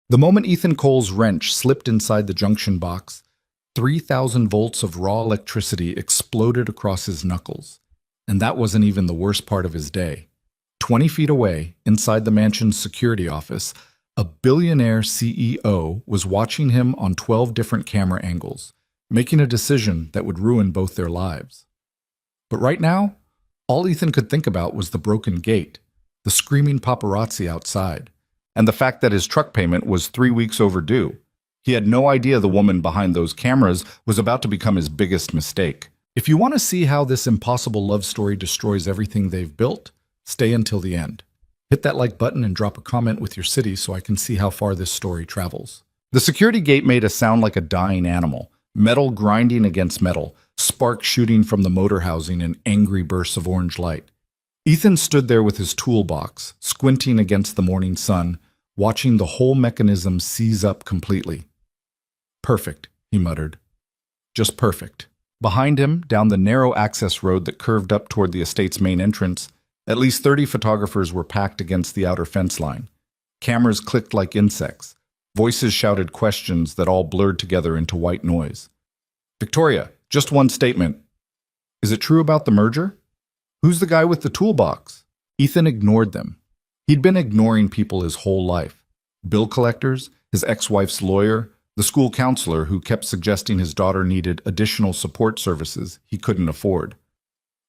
The moment Ethan Cole's wrench slipped inside the junction box, 3,000 volts of raw electricity exploded across his knuckles. And that wasn't even the worst part of his day. 20 feet away, inside the mansion's security office, a billionaire CEO was watching him on 12 different camera angles, making a decision that would ruin both their lives. But right now, all Ethan could think about was the broken gate, the screaming paparazzi outside, and the fact that his truck payment was 3 weeks overdue. He had no idea the woman behind those cameras was about to become his biggest mistake. If you want to see how this impossible love story destroys everything they've built, stay until the end. Hit that like button and drop a comment with your city so I can see how far this story travels. The security gate made a sound like a dying animal, metal grinding against metal, sparks shooting from the motor housing in angry bursts of orange light. Ethan stood there with his toolbox, squinting against the morning sun, watching the whole mechanism seize up completely. Perfect, he muttered. Just perfect. Behind him, down the narrow access road that curved up toward the estate's main entrance, at least 30 photographers were packed against the outer fence line. Cameras clicked like insects. Voices shouted questions that all blurred together into white noise. Victoria, just one statement. Is it true about the merger? Who's the guy with the toolbox? Ethan ignored them. He'd been ignoring people his whole life. Bill collectors, his ex-wife's lawyer, the school counselor who kept suggesting his daughter needed additional support services he couldn't afford.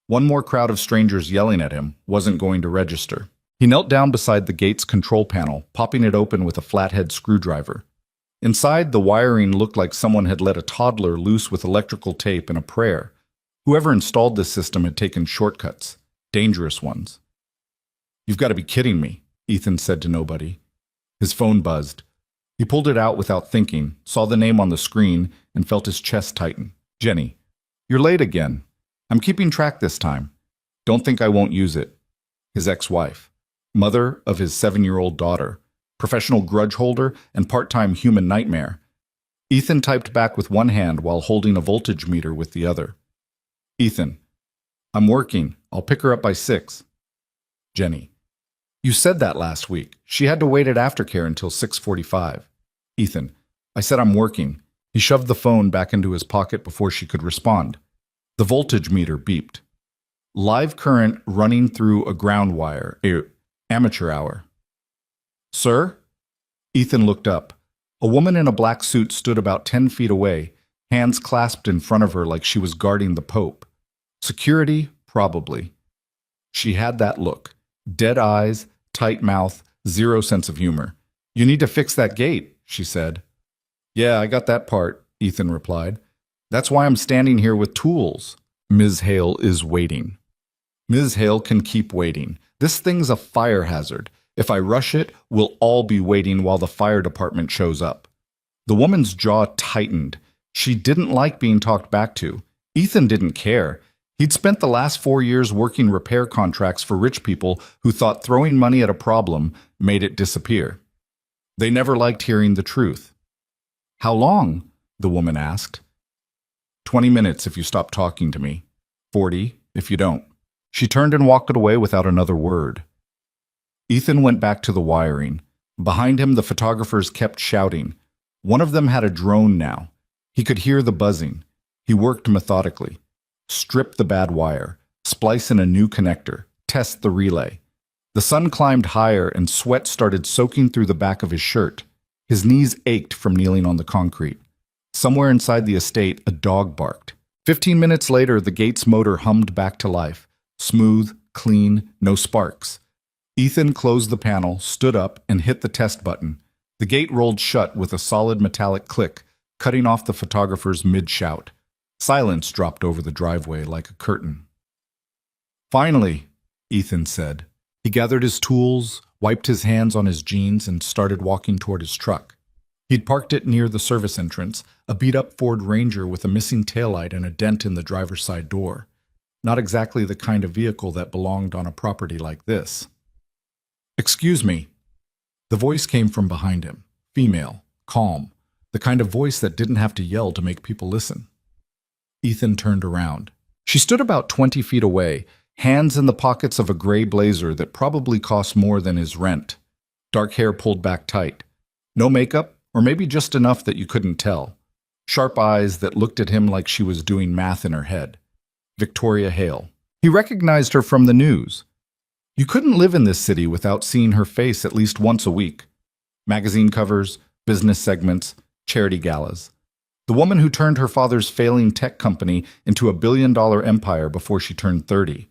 One more crowd of strangers yelling at him wasn't going to register. He knelt down beside the gate's control panel, popping it open with a flathead screwdriver. Inside, the wiring looked like someone had let a toddler loose with electrical tape and a prayer. Whoever installed this system had taken shortcuts, dangerous ones. "You've got to be kidding me," Ethan said to nobody. His phone buzzed. He pulled it out without thinking, saw the name on the screen, and felt his chest tighten. "Jenny, you're late again. I'm keeping track this time. Don't think I won't use it." His ex-wife, mother of his 7-year-old daughter, professional grudge holder and part-time human nightmare. Ethan typed back with one hand while holding a voltage meter with the other. "Ethan, I'm working. I'll pick her up by 6. Jenny, you said that last week. She had to wait at aftercare until 6:45. Ethan, I said I'm working. He shoved the phone back into his pocket before she could respond. The voltage meter beeped. Live current running through a ground wire. Amateur hour. "Sir?" Ethan looked up. A woman in a black suit stood about 10 feet away, hands clasped in front of her like she was guarding the Pope. Security? Probably. She had that look. Dead eyes, tight mouth, zero sense of humor. "You need to fix that gate," she said. "Yeah, I got that part," Ethan replied. "That's why I'm standing here with tools." "Ms. Hale is waiting." "Ms. Hale can keep waiting. This thing's a fire hazard. If I rush it, we'll all be waiting while the fire department shows up." The woman's jaw tightened. She didn't like being talked back to. Ethan didn't care. He'd spent the last 4 years working repair contracts for rich people who thought throwing money at a problem made it disappear. They never liked hearing the truth. "How long?" the woman asked. 20 minutes if you stop talking to me. 40 if you don't." She turned and walked away without another word. Ethan went back to the wiring. Behind him, the photographers kept shouting. One of them had a drone now. He could hear the buzzing. He worked methodically. Strip the bad wire. Splice in a new connector. Test the relay. The sun climbed higher and sweat started soaking through the back of his shirt. His knees ached from kneeling on the concrete. Somewhere inside the estate, a dog barked. 15 minutes later, the gate's motor hummed back to life. Smooth, clean, no sparks. Ethan closed the panel, stood up, and hit the test button. The gate rolled shut with a solid metallic click, cutting off the photographer's mid-shout. Silence dropped over the driveway like a curtain. "Finally," Ethan said. He gathered his tools, wiped his hands on his jeans, and started walking toward his truck. He'd parked it near the service entrance, a beat-up Ford Ranger with a missing taillight and a dent in the driver's side door. Not exactly the kind of vehicle that belonged on a property like this. "Excuse me." The voice came from behind him, female, calm, the kind of voice that didn't have to yell to make people listen. Ethan turned around. She stood about 20 feet away, hands in the pockets of a gray blazer that probably cost more than his rent. Dark hair pulled back tight. No makeup, or maybe just enough that you couldn't tell. Sharp eyes that looked at him like she was doing math in her head. Victoria Hale. He recognized her from the news. You couldn't live in this city without seeing her face at least once a week. Magazine covers, business segments, charity galas. The woman who turned her father's failing tech company into a billion-dollar empire before she turned 30.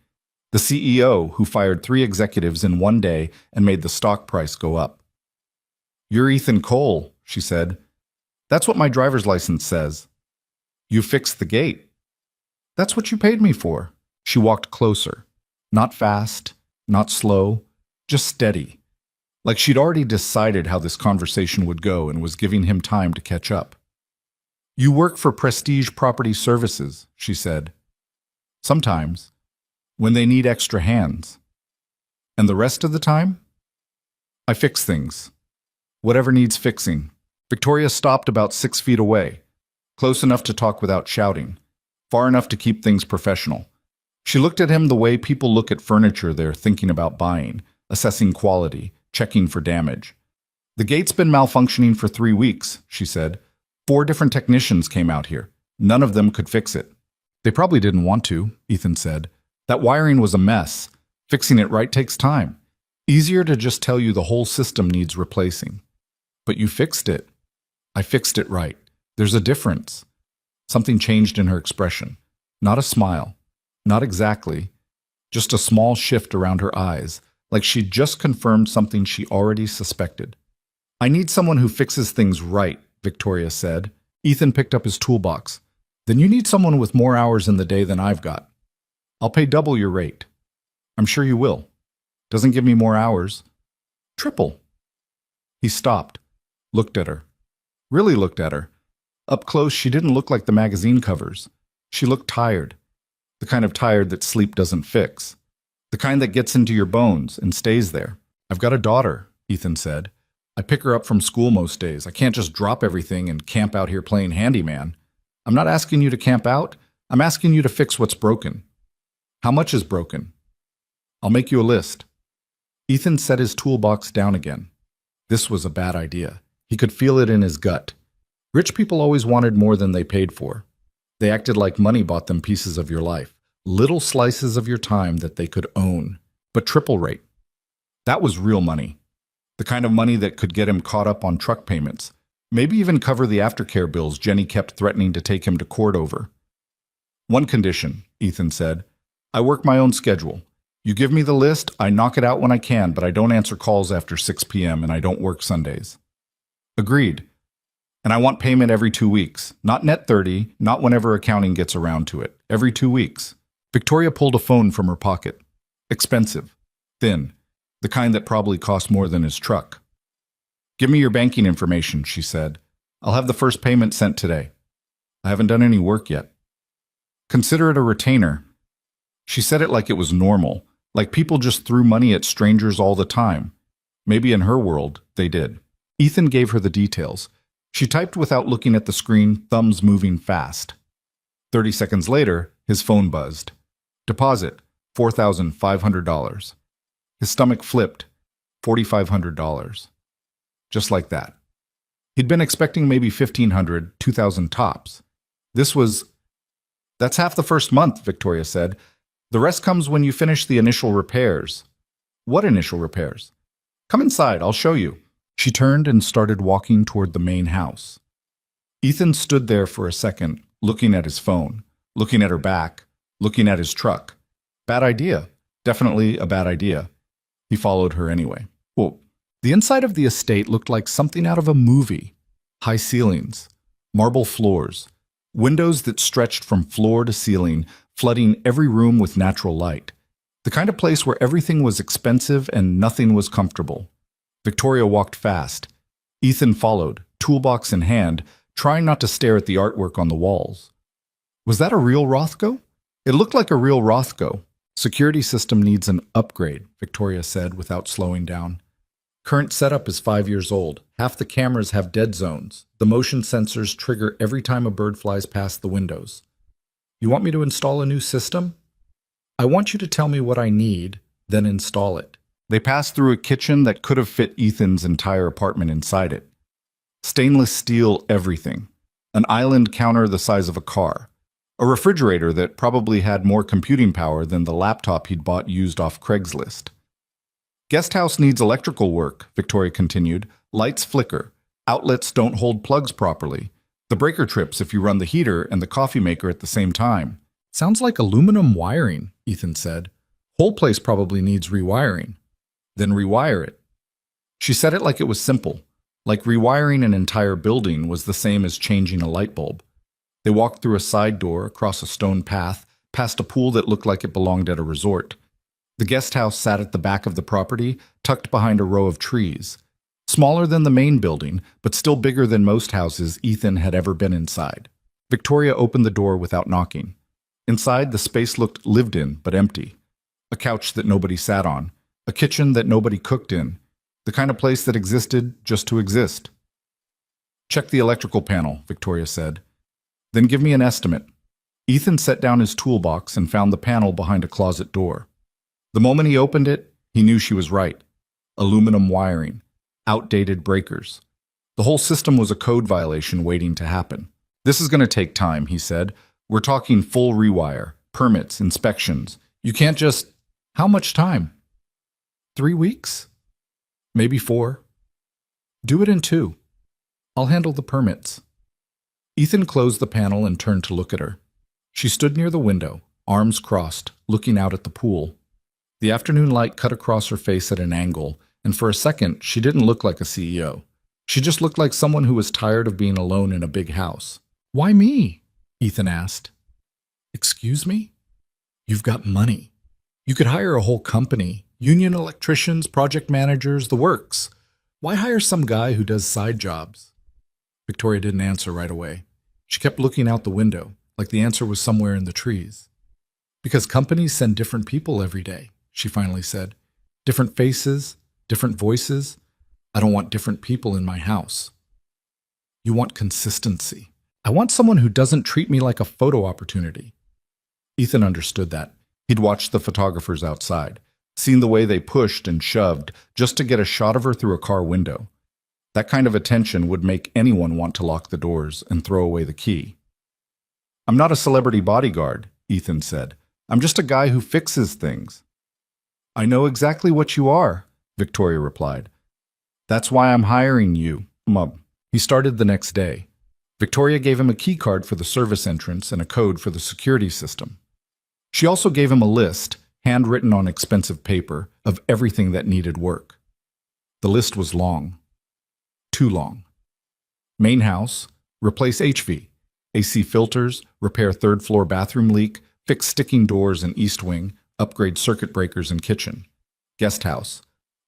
The CEO who fired 3 executives in one day and made the stock price go up. "You're Ethan Cole," she said. "That's what my driver's license says." "You fixed the gate." "That's what you paid me for." She walked closer. Not fast, not slow, just steady. Like she'd already decided how this conversation would go and was giving him time to catch up. "You work for Prestige Property Services," she said. "Sometimes, when they need extra hands. And the rest of the time? I fix things. Whatever needs fixing." Victoria stopped about 6 feet away, close enough to talk without shouting, far enough to keep things professional. She looked at him the way people look at furniture they're thinking about buying, assessing quality, checking for damage. "The gate's been malfunctioning for 3 weeks," she said. 4 different technicians came out here. None of them could fix it. "They probably didn't want to," Ethan said. "That wiring was a mess. Fixing it right takes time. Easier to just tell you the whole system needs replacing." "But you fixed it." "I fixed it right. There's a difference." Something changed in her expression. Not a smile. Not exactly. Just a small shift around her eyes, like she'd just confirmed something she already suspected. "I need someone who fixes things right," Victoria said. Ethan picked up his toolbox. "Then you need someone with more hours in the day than I've got. I'll pay double your rate." "I'm sure you will." "Doesn't give me more hours." "Triple." He stopped, looked at her. Really looked at her. Up close, she didn't look like the magazine covers. She looked tired. The kind of tired that sleep doesn't fix. The kind that gets into your bones and stays there. "I've got a daughter," Ethan said. "I pick her up from school most days. I can't just drop everything and camp out here playing handyman. I'm not asking you to camp out. I'm asking you to fix what's broken." "How much is broken?" "I'll make you a list." Ethan set his toolbox down again. This was a bad idea. He could feel it in his gut. Rich people always wanted more than they paid for. They acted like money bought them pieces of your life, little slices of your time that they could own, but triple rate. That was real money. The kind of money that could get him caught up on truck payments, maybe even cover the aftercare bills Jenny kept threatening to take him to court over. "One condition," Ethan said. "I work my own schedule. You give me the list, I knock it out when I can, but I don't answer calls after 6 p.m. and I don't work Sundays." "Agreed. And I want payment every 2 weeks. Not net 30, not whenever accounting gets around to it. Every 2 weeks." Victoria pulled a phone from her pocket. Expensive. Thin. The kind that probably cost more than his truck. "Give me your banking information," she said. "I'll have the first payment sent today. I haven't done any work yet." "Consider it a retainer." She said it like it was normal, like people just threw money at strangers all the time. Maybe in her world, they did. Ethan gave her the details. She typed without looking at the screen, thumbs moving fast. 30 seconds later, his phone buzzed. "Deposit, $4,500. His stomach flipped. $4,500. Just like that. He'd been expecting maybe $1,500, $2,000 tops. That's half the first month," Victoria said. "The rest comes when you finish the initial repairs." "What initial repairs?" "Come inside, I'll show you." She turned and started walking toward the main house. Ethan stood there for a second, looking at his phone, looking at her back, looking at his truck. Bad idea. Definitely a bad idea. He followed her anyway. Well, the inside of the estate looked like something out of a movie. High ceilings, marble floors, windows that stretched from floor to ceiling, flooding every room with natural light. The kind of place where everything was expensive and nothing was comfortable. Victoria walked fast. Ethan followed, toolbox in hand, trying not to stare at the artwork on the walls. Was that a real Rothko? It looked like a real Rothko. "Security system needs an upgrade," Victoria said without slowing down. "Current setup is 5 years old. Half the cameras have dead zones. The motion sensors trigger every time a bird flies past the windows. You want me to install a new system? I want you to tell me what I need, then install it." They passed through a kitchen that could have fit Ethan's entire apartment inside it. Stainless steel everything. An island counter the size of a car. A refrigerator that probably had more computing power than the laptop he'd bought used off Craigslist. Guest house needs electrical work, Victoria continued. Lights flicker. Outlets don't hold plugs properly. The breaker trips if you run the heater and the coffee maker at the same time. Sounds like aluminum wiring, Ethan said. Whole place probably needs rewiring. Then rewire it. She said it like it was simple, like rewiring an entire building was the same as changing a light bulb. They walked through a side door, across a stone path, past a pool that looked like it belonged at a resort. The guest house sat at the back of the property, tucked behind a row of trees. Smaller than the main building, but still bigger than most houses Ethan had ever been inside. Victoria opened the door without knocking. Inside, the space looked lived in, but empty. A couch that nobody sat on. A kitchen that nobody cooked in. The kind of place that existed just to exist. Check the electrical panel, Victoria said. Then give me an estimate. Ethan set down his toolbox and found the panel behind a closet door. The moment he opened it, he knew she was right. Aluminum wiring. Outdated breakers. The whole system was a code violation waiting to happen. This is going to take time, he said. We're talking full rewire, permits, inspections. You can't just... How much time? 3 weeks? Maybe 4. Do it in 2. I'll handle the permits. Ethan closed the panel and turned to look at her. She stood near the window, arms crossed, looking out at the pool. The afternoon light cut across her face at an angle, and for a second, she didn't look like a CEO. She just looked like someone who was tired of being alone in a big house. Why me? Ethan asked. Excuse me? You've got money. You could hire a whole company, union electricians, project managers, the works. Why hire some guy who does side jobs? Victoria didn't answer right away. She kept looking out the window, like the answer was somewhere in the trees. Because companies send different people every day, she finally said. Different faces, different voices. I don't want different people in my house. You want consistency. I want someone who doesn't treat me like a photo opportunity. Ethan understood that. He'd watched the photographers outside, seen the way they pushed and shoved just to get a shot of her through a car window. That kind of attention would make anyone want to lock the doors and throw away the key. I'm not a celebrity bodyguard, Ethan said. I'm just a guy who fixes things. I know exactly what you are, Victoria replied. That's why I'm hiring you, Mum. He started the next day. Victoria gave him a key card for the service entrance and a code for the security system. She also gave him a list, handwritten on expensive paper, of everything that needed work. The list was long. Too long. Main house, replace HV, AC filters, repair third-floor bathroom leak, fix sticking doors in east wing, upgrade circuit breakers in kitchen. Guest house,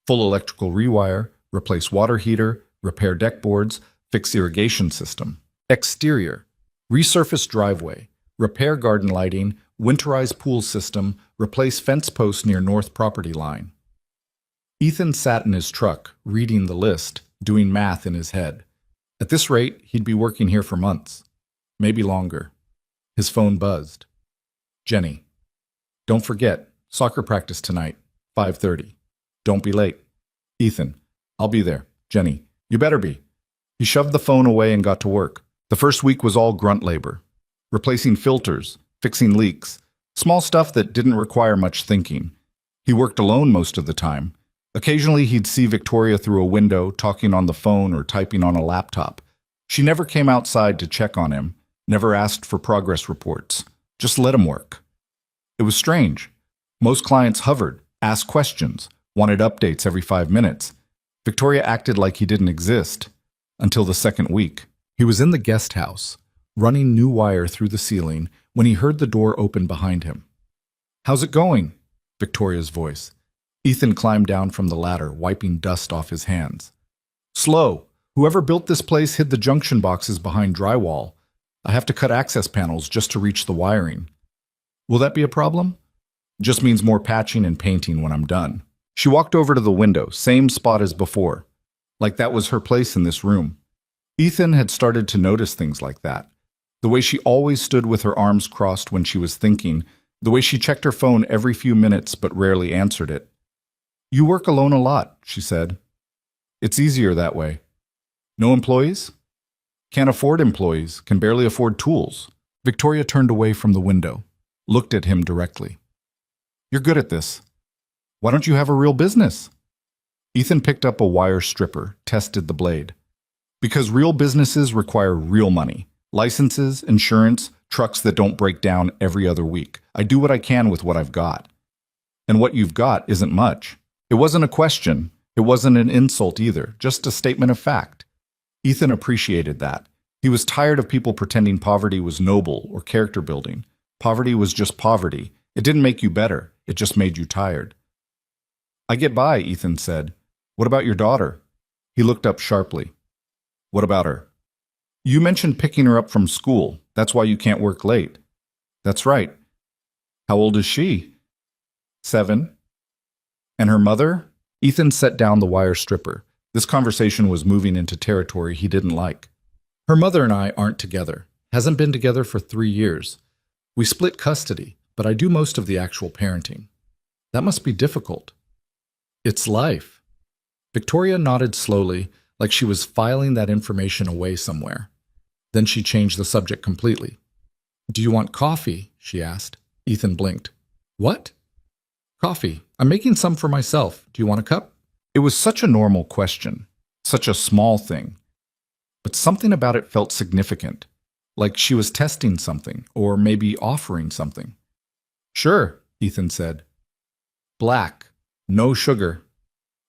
full electrical rewire, replace water heater, repair deck boards, fix irrigation system. Exterior, resurface driveway, repair garden lighting, winterize pool system, replace fence post near north property line. Ethan sat in his truck, reading the list, doing math in his head. At this rate, he'd be working here for months, maybe longer. His phone buzzed. Jenny. Don't forget, soccer practice tonight, 5:30. Don't be late. Ethan. I'll be there. Jenny. You better be. He shoved the phone away and got to work. The first week was all grunt labor. Replacing filters, fixing leaks, small stuff that didn't require much thinking. He worked alone most of the time. Occasionally he'd see Victoria through a window, talking on the phone or typing on a laptop. She never came outside to check on him, never asked for progress reports. Just let him work. It was strange. Most clients hovered, asked questions, wanted updates every 5 minutes. Victoria acted like he didn't exist. Until the second week. He was in the guest house, running new wire through the ceiling, when he heard the door open behind him. How's it going? Victoria's voice. Ethan climbed down from the ladder, wiping dust off his hands. Slow. Whoever built this place hid the junction boxes behind drywall. I have to cut access panels just to reach the wiring. Will that be a problem? Just means more patching and painting when I'm done. She walked over to the window, same spot as before. Like that was her place in this room. Ethan had started to notice things like that. The way she always stood with her arms crossed when she was thinking, the way she checked her phone every few minutes but rarely answered it. You work alone a lot, she said. It's easier that way. No employees? Can't afford employees, can barely afford tools. Victoria turned away from the window, looked at him directly. You're good at this. Why don't you have a real business? Ethan picked up a wire stripper, tested the blade. Because real businesses require real money. Licenses, insurance, trucks that don't break down every other week. I do what I can with what I've got. And what you've got isn't much. It wasn't a question. It wasn't an insult either, just a statement of fact. Ethan appreciated that. He was tired of people pretending poverty was noble or character building. Poverty was just poverty. It didn't make you better. It just made you tired. I get by, Ethan said. What about your daughter? He looked up sharply. What about her? You mentioned picking her up from school. That's why you can't work late. That's right. How old is she? 7. And her mother? Ethan set down the wire stripper. This conversation was moving into territory he didn't like. Her mother and I aren't together. Hasn't been together for 3 years. We split custody, but I do most of the actual parenting. That must be difficult. It's life. Victoria nodded slowly, like she was filing that information away somewhere. Then she changed the subject completely. Do you want coffee? She asked. Ethan blinked. What? Coffee. I'm making some for myself. Do you want a cup? It was such a normal question, such a small thing. But something about it felt significant, like she was testing something, or maybe offering something. Sure, Ethan said. Black. No sugar.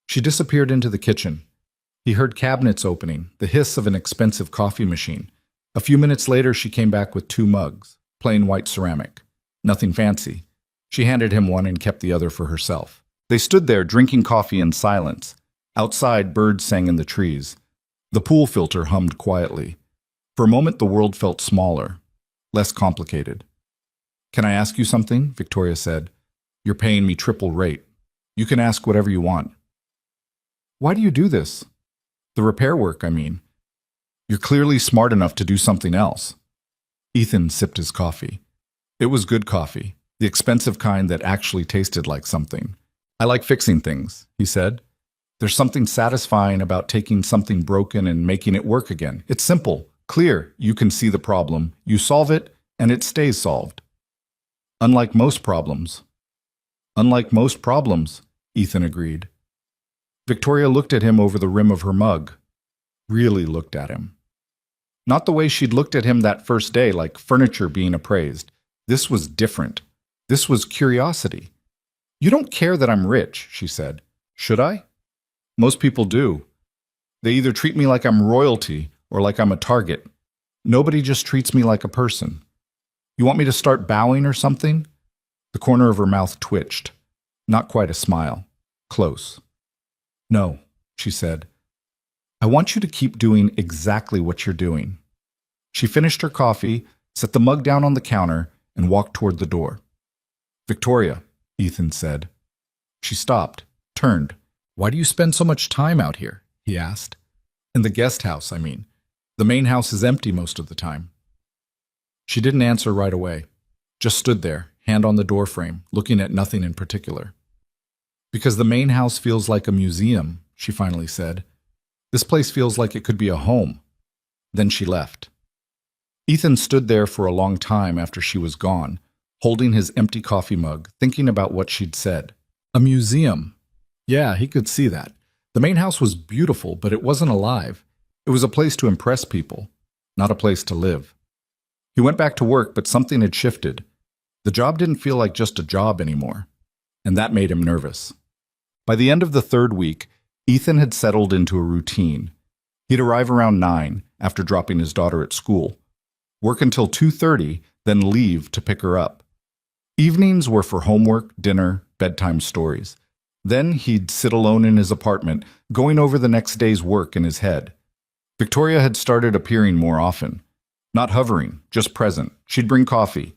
She disappeared into the kitchen. He heard cabinets opening, the hiss of an expensive coffee machine. A few minutes later, she came back with 2 mugs, plain white ceramic. Nothing fancy. She handed him one and kept the other for herself. They stood there drinking coffee in silence. Outside, birds sang in the trees. The pool filter hummed quietly. For a moment, the world felt smaller, less complicated. Can I ask you something? Victoria said. You're paying me triple rate. You can ask whatever you want. Why do you do this? The repair work, I mean. You're clearly smart enough to do something else. Ethan sipped his coffee. It was good coffee, the expensive kind that actually tasted like something. I like fixing things, he said. There's something satisfying about taking something broken and making it work again. It's simple, clear. You can see the problem, you solve it, and it stays solved. Unlike most problems. Unlike most problems, Ethan agreed. Victoria looked at him over the rim of her mug. Really looked at him. Not the way she'd looked at him that first day, like furniture being appraised. This was different. This was curiosity. You don't care that I'm rich, she said. Should I? Most people do. They either treat me like I'm royalty or like I'm a target. Nobody just treats me like a person. You want me to start bowing or something? The corner of her mouth twitched. Not quite a smile. Close. No, she said. I want you to keep doing exactly what you're doing. She finished her coffee, set the mug down on the counter, and walked toward the door. Victoria, Ethan said. She stopped, turned. Why do you spend so much time out here? He asked. In the guest house, I mean. The main house is empty most of the time. She didn't answer right away, just stood there, hand on the doorframe, looking at nothing in particular. Because the main house feels like a museum, she finally said. This place feels like it could be a home. Then she left. Ethan stood there for a long time after she was gone, holding his empty coffee mug, thinking about what she'd said. A museum. Yeah, he could see that. The main house was beautiful, but it wasn't alive. It was a place to impress people, not a place to live. He went back to work, but something had shifted. The job didn't feel like just a job anymore, and that made him nervous. By the end of the 3rd week, Ethan had settled into a routine. He'd arrive around 9 after dropping his daughter at school, work until 2:30, then leave to pick her up. Evenings were for homework, dinner, bedtime stories. Then he'd sit alone in his apartment, going over the next day's work in his head. Victoria had started appearing more often. Not hovering, just present. She'd bring coffee,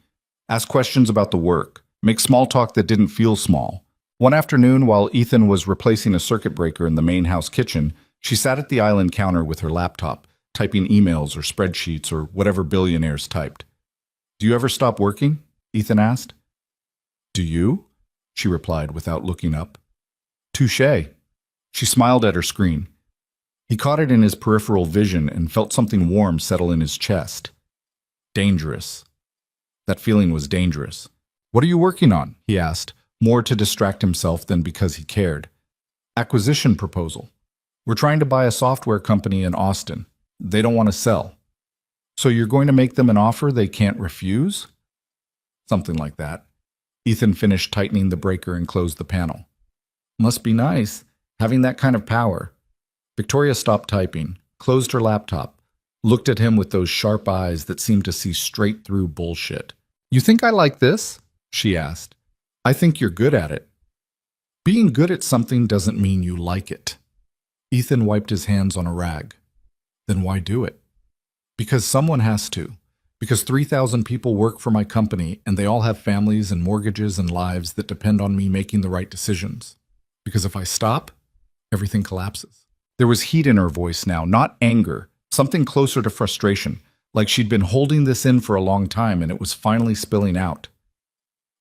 ask questions about the work, make small talk that didn't feel small. One afternoon, while Ethan was replacing a circuit breaker in the main house kitchen, she sat at the island counter with her laptop, typing emails or spreadsheets or whatever billionaires typed. Do you ever stop working? Ethan asked. Do you? She replied without looking up. Touché. She smiled at her screen. He caught it in his peripheral vision and felt something warm settle in his chest. Dangerous. That feeling was dangerous. What are you working on? He asked, more to distract himself than because he cared. Acquisition proposal. We're trying to buy a software company in Austin. They don't want to sell. So you're going to make them an offer they can't refuse? Something like that. Ethan finished tightening the breaker and closed the panel. Must be nice, having that kind of power. Victoria stopped typing, closed her laptop, looked at him with those sharp eyes that seemed to see straight through bullshit. You think I like this? She asked. I think you're good at it. Being good at something doesn't mean you like it. Ethan wiped his hands on a rag. Then why do it? Because someone has to. Because 3,000 people work for my company and they all have families and mortgages and lives that depend on me making the right decisions. Because if I stop, everything collapses. There was heat in her voice now, not anger, something closer to frustration, like she'd been holding this in for a long time and it was finally spilling out.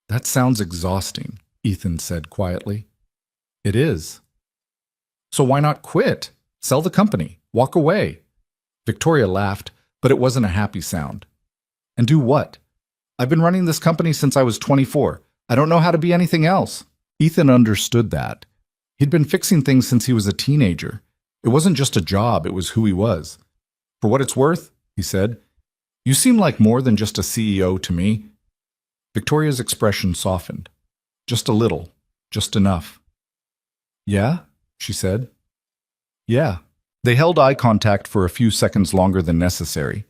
That sounds exhausting, Ethan said quietly. It is. So why not quit? Sell the company. Walk away. Victoria laughed, but it wasn't a happy sound. And do what? I've been running this company since I was 24. I don't know how to be anything else. Ethan understood that. He'd been fixing things since he was a teenager. It wasn't just a job, it was who he was. For what it's worth, he said, you seem like more than just a CEO to me. Victoria's expression softened. Just a little. Just enough. Yeah? She said. Yeah. They held eye contact for a few seconds longer than necessary.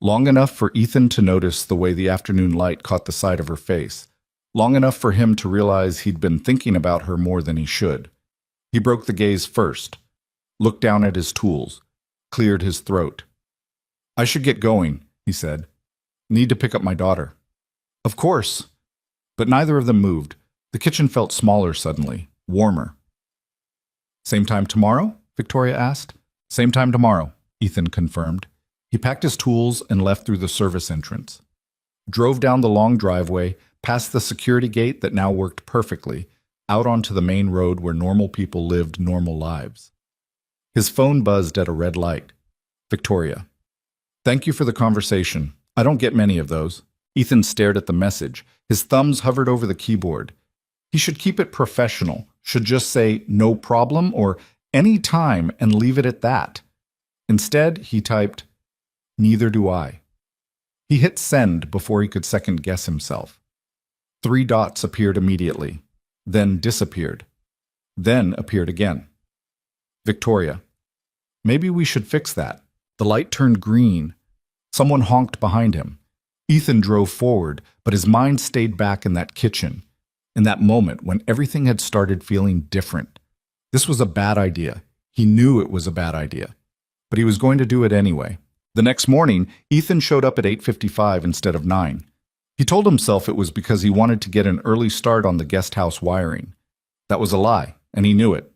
Long enough for Ethan to notice the way the afternoon light caught the side of her face. Long enough for him to realize he'd been thinking about her more than he should. He broke the gaze first, looked down at his tools, cleared his throat. I should get going, he said. Need to pick up my daughter. Of course. But neither of them moved. The kitchen felt smaller suddenly, warmer. Same time tomorrow? Victoria asked. Same time tomorrow, Ethan confirmed. He packed his tools and left through the service entrance. Drove down the long driveway, past the security gate that now worked perfectly, out onto the main road where normal people lived normal lives. His phone buzzed at a red light. Victoria. Thank you for the conversation. I don't get many of those. Ethan stared at the message. His thumbs hovered over the keyboard. He should keep it professional, should just say no problem or any time and leave it at that. Instead, he typed, neither do I. He hit send before he could second guess himself. 3 dots appeared immediately, then disappeared, then appeared again. Victoria. Maybe we should fix that. The light turned green. Someone honked behind him. Ethan drove forward, but his mind stayed back in that kitchen, in that moment when everything had started feeling different. This was a bad idea. He knew it was a bad idea, but he was going to do it anyway. The next morning, Ethan showed up at 8:55 instead of 9. He told himself it was because he wanted to get an early start on the guest house wiring. That was a lie, and he knew it.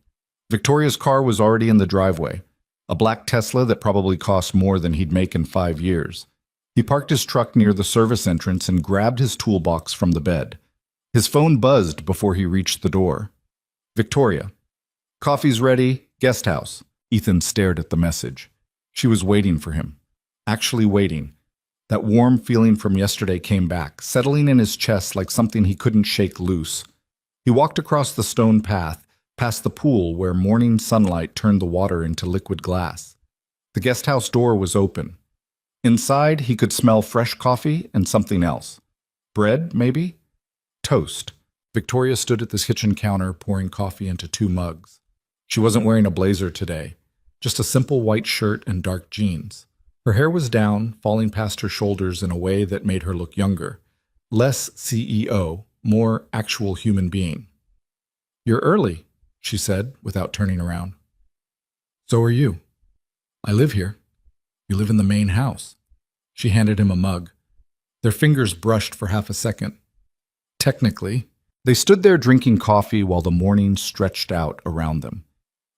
Victoria's car was already in the driveway, a black Tesla that probably cost more than he'd make in 5 years. He parked his truck near the service entrance and grabbed his toolbox from the bed. His phone buzzed before he reached the door. Victoria. Coffee's ready, guest house. Ethan stared at the message. She was waiting for him. Actually waiting. That warm feeling from yesterday came back, settling in his chest like something he couldn't shake loose. He walked across the stone path, past the pool where morning sunlight turned the water into liquid glass. The guest house door was open. Inside, he could smell fresh coffee and something else. Bread, maybe? Toast. Victoria stood at the kitchen counter, pouring coffee into 2 mugs. She wasn't wearing a blazer today, just a simple white shirt and dark jeans. Her hair was down, falling past her shoulders in a way that made her look younger. Less CEO, more actual human being. You're early, she said, without turning around. So are you. I live here. You live in the main house. She handed him a mug. Their fingers brushed for half a second. Technically, they stood there drinking coffee while the morning stretched out around them.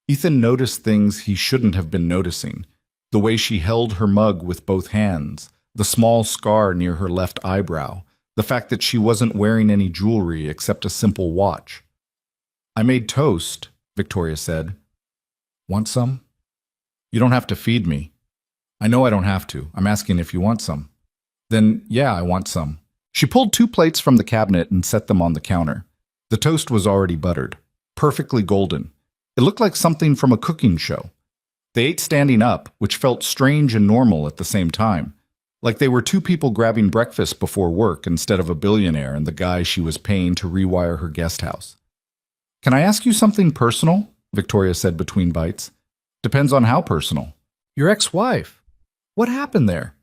Ethan noticed things he shouldn't have been noticing. The way she held her mug with both hands, the small scar near her left eyebrow, the fact that she wasn't wearing any jewelry except a simple watch. I made toast, Victoria said. Want some? You don't have to feed me. I know I don't have to. I'm asking if you want some. Then, yeah, I want some. She pulled 2 plates from the cabinet and set them on the counter. The toast was already buttered, perfectly golden. It looked like something from a cooking show. They ate standing up, which felt strange and normal at the same time, like they were 2 people grabbing breakfast before work instead of a billionaire and the guy she was paying to rewire her guest house. Can I ask you something personal? Victoria said between bites. Depends on how personal. Your ex-wife. What happened there?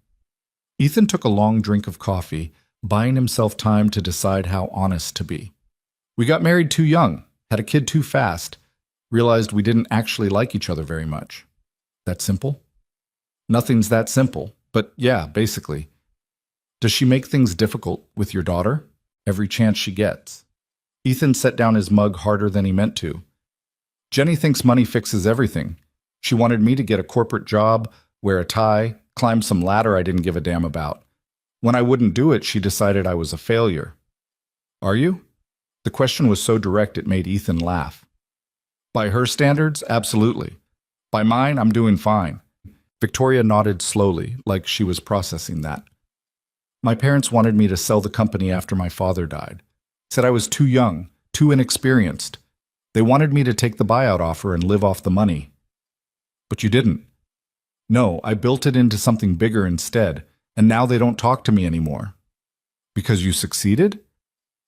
Ethan took a long drink of coffee, buying himself time to decide how honest to be. We got married too young, had a kid too fast, realized we didn't actually like each other very much. That simple? Nothing's that simple, but yeah, basically. Does she make things difficult with your daughter? Every chance she gets. Ethan set down his mug harder than he meant to. Jenny thinks money fixes everything. She wanted me to get a corporate job, wear a tie, climb some ladder I didn't give a damn about. When I wouldn't do it, she decided I was a failure. Are you? The question was so direct it made Ethan laugh. By her standards, absolutely. By mine, I'm doing fine. Victoria nodded slowly, like she was processing that. My parents wanted me to sell the company after my father died. Said I was too young, too inexperienced. They wanted me to take the buyout offer and live off the money. But you didn't. No, I built it into something bigger instead, and now they don't talk to me anymore. Because you succeeded?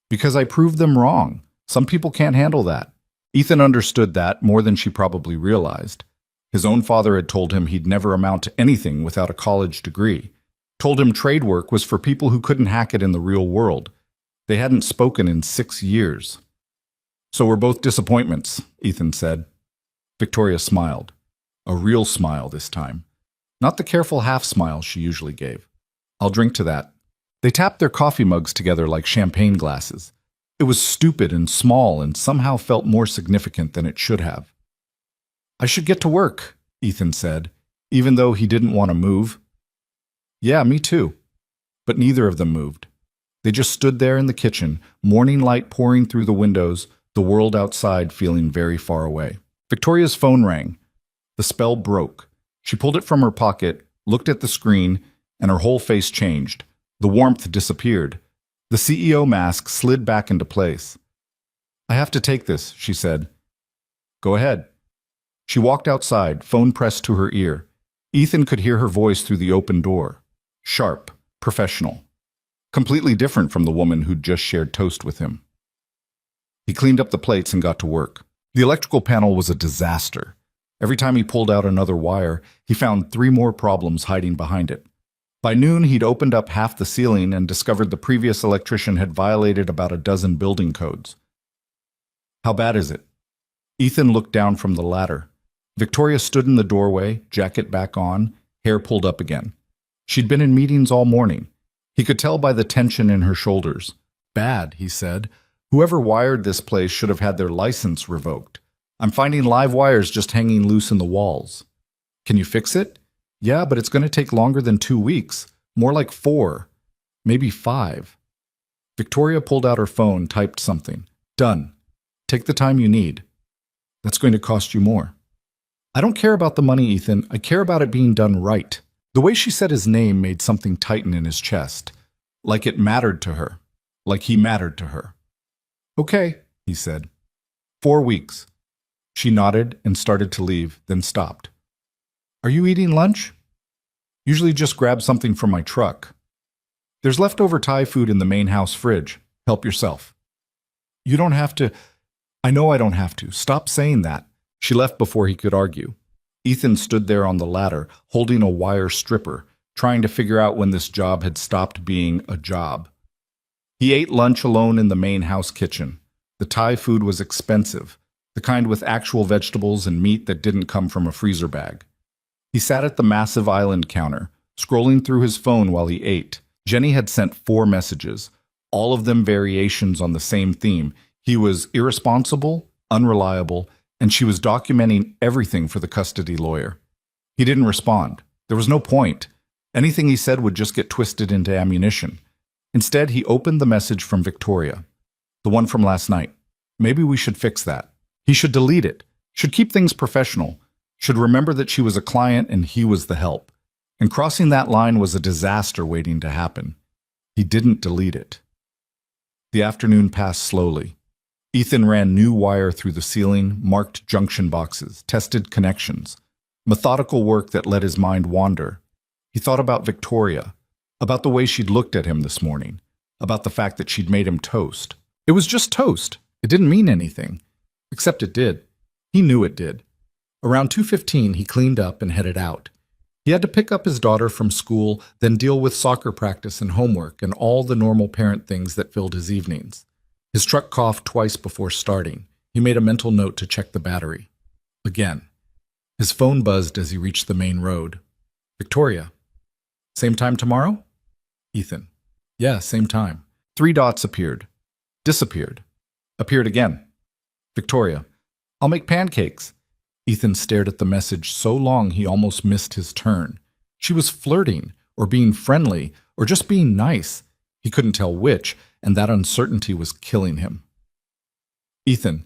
Because I proved them wrong. Some people can't handle that. Ethan understood that more than she probably realized. His own father had told him he'd never amount to anything without a college degree. Told him trade work was for people who couldn't hack it in the real world. They hadn't spoken in 6 years. So we're both disappointments, Ethan said. Victoria smiled. A real smile this time. Not the careful half smile she usually gave. I'll drink to that. They tapped their coffee mugs together like champagne glasses. It was stupid and small and somehow felt more significant than it should have. I should get to work, Ethan said, even though he didn't want to move. Yeah, me too. But neither of them moved. They just stood there in the kitchen, morning light pouring through the windows, the world outside feeling very far away. Victoria's phone rang. The spell broke. She pulled it from her pocket, looked at the screen, and her whole face changed. The warmth disappeared. The CEO mask slid back into place. I have to take this, she said. Go ahead. She walked outside, phone pressed to her ear. Ethan could hear her voice through the open door. Sharp, professional. Completely different from the woman who'd just shared toast with him. He cleaned up the plates and got to work. The electrical panel was a disaster. Every time he pulled out another wire, he found 3 more problems hiding behind it. By noon, he'd opened up half the ceiling and discovered the previous electrician had violated about a dozen building codes. How bad is it? Ethan looked down from the ladder. Victoria stood in the doorway, jacket back on, hair pulled up again. She'd been in meetings all morning. He could tell by the tension in her shoulders. Bad, he said. Whoever wired this place should have had their license revoked. I'm finding live wires just hanging loose in the walls. Can you fix it? Yeah, but it's going to take longer than 2 weeks. More like 4. Maybe 5. Victoria pulled out her phone, typed something. Done. Take the time you need. That's going to cost you more. I don't care about the money, Ethan. I care about it being done right. The way she said his name made something tighten in his chest. Like it mattered to her. Like he mattered to her. Okay, he said. 4 weeks. She nodded and started to leave, then stopped. Are you eating lunch? Usually just grab something from my truck. There's leftover Thai food in the main house fridge. Help yourself. You don't have to. I know I don't have to. Stop saying that. She left before he could argue. Ethan stood there on the ladder, holding a wire stripper, trying to figure out when this job had stopped being a job. He ate lunch alone in the main house kitchen. The Thai food was expensive, the kind with actual vegetables and meat that didn't come from a freezer bag. He sat at the massive island counter, scrolling through his phone while he ate. Jenny had sent 4 messages, all of them variations on the same theme. He was irresponsible, unreliable, and she was documenting everything for the custody lawyer. He didn't respond. There was no point. Anything he said would just get twisted into ammunition. Instead, he opened the message from Victoria, the one from last night. Maybe we should fix that. He should delete it, should keep things professional, should remember that she was a client and he was the help. And crossing that line was a disaster waiting to happen. He didn't delete it. The afternoon passed slowly. Ethan ran new wire through the ceiling, marked junction boxes, tested connections. Methodical work that let his mind wander. He thought about Victoria, about the way she'd looked at him this morning, about the fact that she'd made him toast. It was just toast. It didn't mean anything. Except it did. He knew it did. Around 2:15, he cleaned up and headed out. He had to pick up his daughter from school, then deal with soccer practice and homework and all the normal parent things that filled his evenings. His truck coughed twice before starting. He made a mental note to check the battery. Again. His phone buzzed as he reached the main road. Victoria. Same time tomorrow? Ethan. Yeah, same time. 3 dots appeared. Disappeared. Appeared again. Victoria. I'll make pancakes. Ethan stared at the message so long he almost missed his turn. She was flirting, or being friendly, or just being nice. He couldn't tell which, and that uncertainty was killing him. Ethan.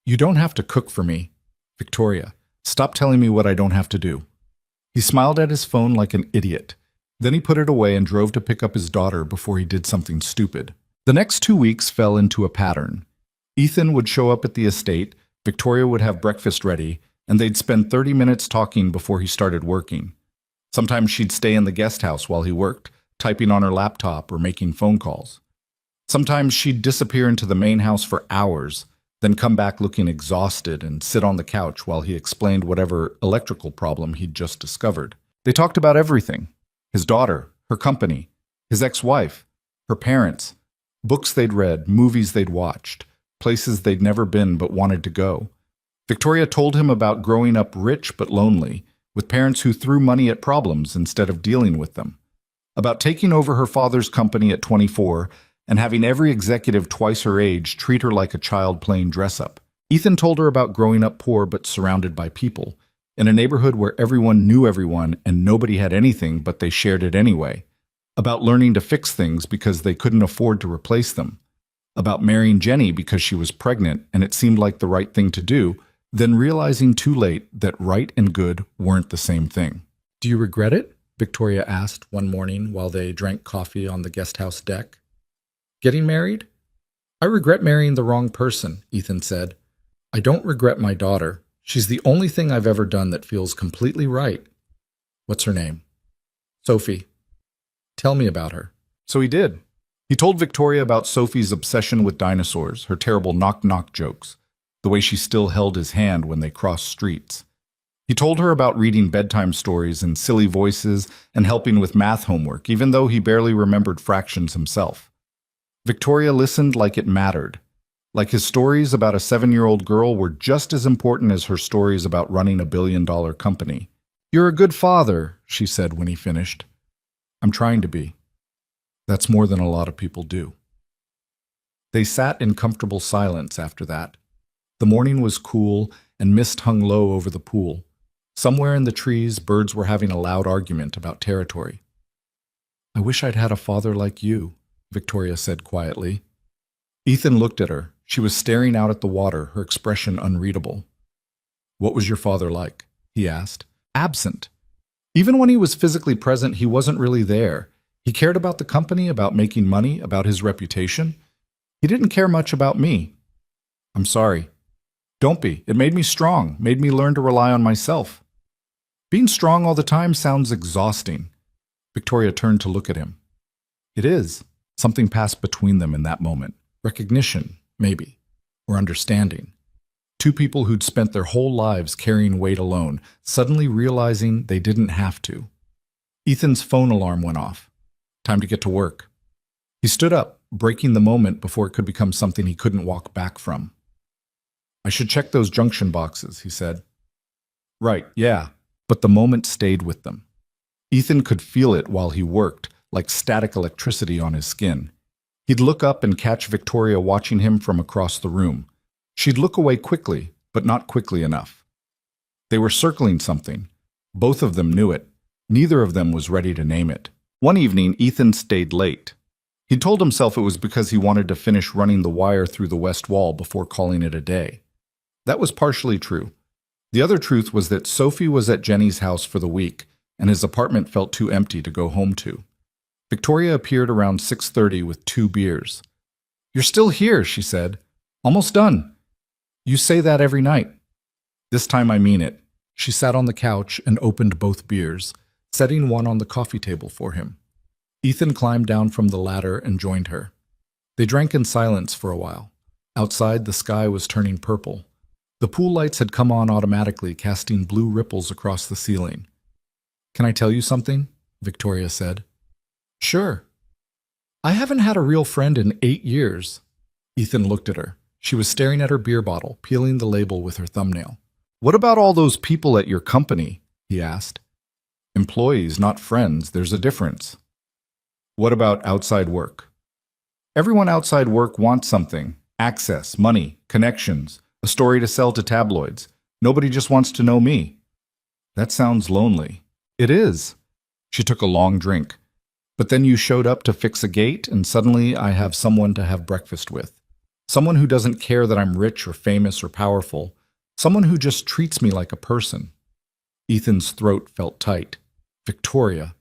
You don't have to cook for me. Victoria. Stop telling me what I don't have to do. He smiled at his phone like an idiot. Then he put it away and drove to pick up his daughter before he did something stupid. The next 2 weeks fell into a pattern. Ethan would show up at the estate, Victoria would have breakfast ready, and they'd spend 30 minutes talking before he started working. Sometimes she'd stay in the guest house while he worked, typing on her laptop or making phone calls. Sometimes she'd disappear into the main house for hours, then come back looking exhausted and sit on the couch while he explained whatever electrical problem he'd just discovered. They talked about everything. His daughter, her company, his ex-wife, her parents, books they'd read, movies they'd watched, places they'd never been but wanted to go. Victoria told him about growing up rich but lonely, with parents who threw money at problems instead of dealing with them. About taking over her father's company at 24 and having every executive twice her age treat her like a child playing dress-up. Ethan told her about growing up poor but surrounded by people, in a neighborhood where everyone knew everyone and nobody had anything but they shared it anyway. About learning to fix things because they couldn't afford to replace them. About marrying Jenny because she was pregnant and it seemed like the right thing to do, then realizing too late that right and good weren't the same thing. Do you regret it? Victoria asked one morning while they drank coffee on the guest house deck. Getting married? I regret marrying the wrong person, Ethan said. I don't regret my daughter. She's the only thing I've ever done that feels completely right. What's her name? Sophie. Tell me about her. So he did. He told Victoria about Sophie's obsession with dinosaurs, her terrible knock-knock jokes, the way she still held his hand when they crossed streets. He told her about reading bedtime stories in silly voices and helping with math homework, even though he barely remembered fractions himself. Victoria listened like it mattered, like his stories about a 7-year-old girl were just as important as her stories about running a billion-dollar company. You're a good father, she said when he finished. I'm trying to be. That's more than a lot of people do. They sat in comfortable silence after that. The morning was cool and mist hung low over the pool. Somewhere in the trees, birds were having a loud argument about territory. I wish I'd had a father like you, Victoria said quietly. Ethan looked at her. She was staring out at the water, her expression unreadable. What was your father like? He asked. Absent. Even when he was physically present, he wasn't really there. He cared about the company, about making money, about his reputation. He didn't care much about me. I'm sorry. Don't be. It made me strong, made me learn to rely on myself. Being strong all the time sounds exhausting. Victoria turned to look at him. It is. Something passed between them in that moment. Recognition, maybe, or understanding. Two people who'd spent their whole lives carrying weight alone, suddenly realizing they didn't have to. Ethan's phone alarm went off. Time to get to work. He stood up, breaking the moment before it could become something he couldn't walk back from. I should check those junction boxes, he said. Right, yeah, but the moment stayed with them. Ethan could feel it while he worked, like static electricity on his skin. He'd look up and catch Victoria watching him from across the room. She'd look away quickly, but not quickly enough. They were circling something. Both of them knew it. Neither of them was ready to name it. One evening, Ethan stayed late. He told himself it was because he wanted to finish running the wire through the west wall before calling it a day. That was partially true. The other truth was that Sophie was at Jenny's house for the week, and his apartment felt too empty to go home to. Victoria appeared around 6:30 with 2 beers. "You're still here," she said. "Almost done. You say that every night." "This time I mean it." She sat on the couch and opened both beers, setting one on the coffee table for him. Ethan climbed down from the ladder and joined her. They drank in silence for a while. Outside, the sky was turning purple. The pool lights had come on automatically, casting blue ripples across the ceiling. "Can I tell you something?" Victoria said. "Sure." "I haven't had a real friend in 8 years. Ethan looked at her. She was staring at her beer bottle, peeling the label with her thumbnail. "What about all those people at your company?" he asked. "Employees, not friends. There's a difference." "What about outside work?" "Everyone outside work wants something. Access, money, connections, a story to sell to tabloids. Nobody just wants to know me." "That sounds lonely." "It is." She took a long drink. "But then you showed up to fix a gate, and suddenly I have someone to have breakfast with. Someone who doesn't care that I'm rich or famous or powerful. Someone who just treats me like a person." Ethan's throat felt tight. "Victoria,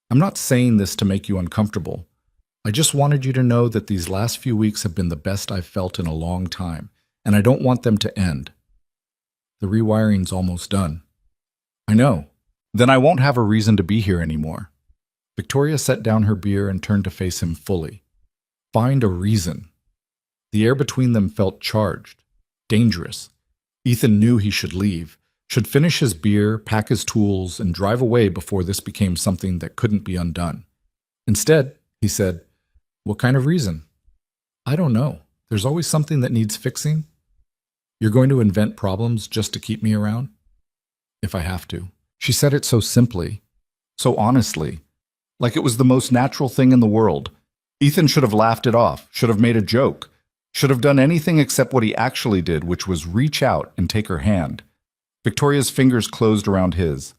I'm not saying this to make you uncomfortable. I just wanted you to know that these last few weeks have been the best I've felt in a long time, and I don't want them to end." "The rewiring's almost done." "I know. Then I won't have a reason to be here anymore." Victoria set down her beer and turned to face him fully. "Find a reason." The air between them felt charged, dangerous. Ethan knew he should leave, should finish his beer, pack his tools, and drive away before this became something that couldn't be undone. Instead, he said, "What kind of reason?" "I don't know. There's always something that needs fixing." "You're going to invent problems just to keep me around?" "If I have to." She said it so simply, so honestly, like it was the most natural thing in the world. Ethan should have laughed it off, should have made a joke, should have done anything except what he actually did, which was reach out and take her hand. Victoria's fingers closed around his.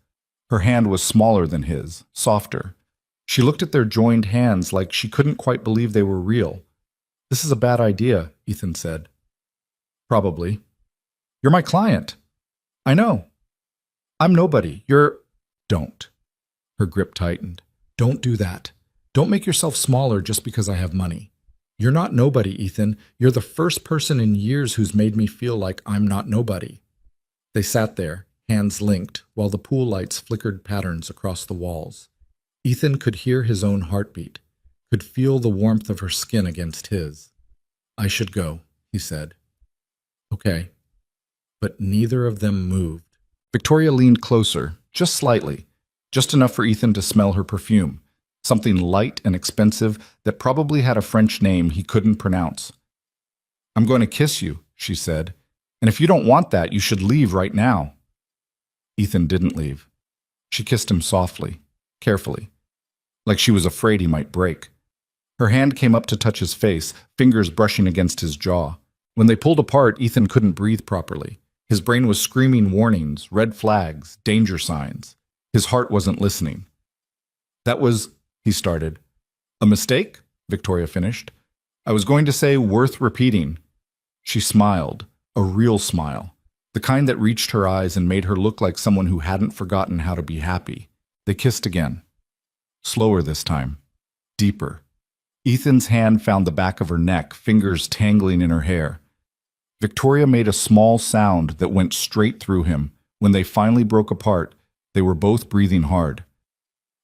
Her hand was smaller than his, softer. She looked at their joined hands like she couldn't quite believe they were real. "This is a bad idea," Ethan said. "Probably." "You're my client." "I know." "I'm nobody. You're—" "Don't." Her grip tightened. "Don't do that. Don't make yourself smaller just because I have money. You're not nobody, Ethan. You're the first person in years who's made me feel like I'm not nobody." They sat there, hands linked, while the pool lights flickered patterns across the walls. Ethan could hear his own heartbeat, could feel the warmth of her skin against his. "I should go," he said. "Okay." But neither of them moved. Victoria leaned closer, just slightly, just enough for Ethan to smell her perfume, something light and expensive that probably had a French name he couldn't pronounce. "I'm going to kiss you," she said, "and if you don't want that, you should leave right now." Ethan didn't leave. She kissed him softly, carefully, like she was afraid he might break. Her hand came up to touch his face, fingers brushing against his jaw. When they pulled apart, Ethan couldn't breathe properly. His brain was screaming warnings, red flags, danger signs. His heart wasn't listening. "That was," he started. "A mistake?" Victoria finished. "I was going to say worth repeating." She smiled, a real smile, the kind that reached her eyes and made her look like someone who hadn't forgotten how to be happy. They kissed again. Slower this time. Deeper. Ethan's hand found the back of her neck, fingers tangling in her hair. Victoria made a small sound that went straight through him. When they finally broke apart, they were both breathing hard.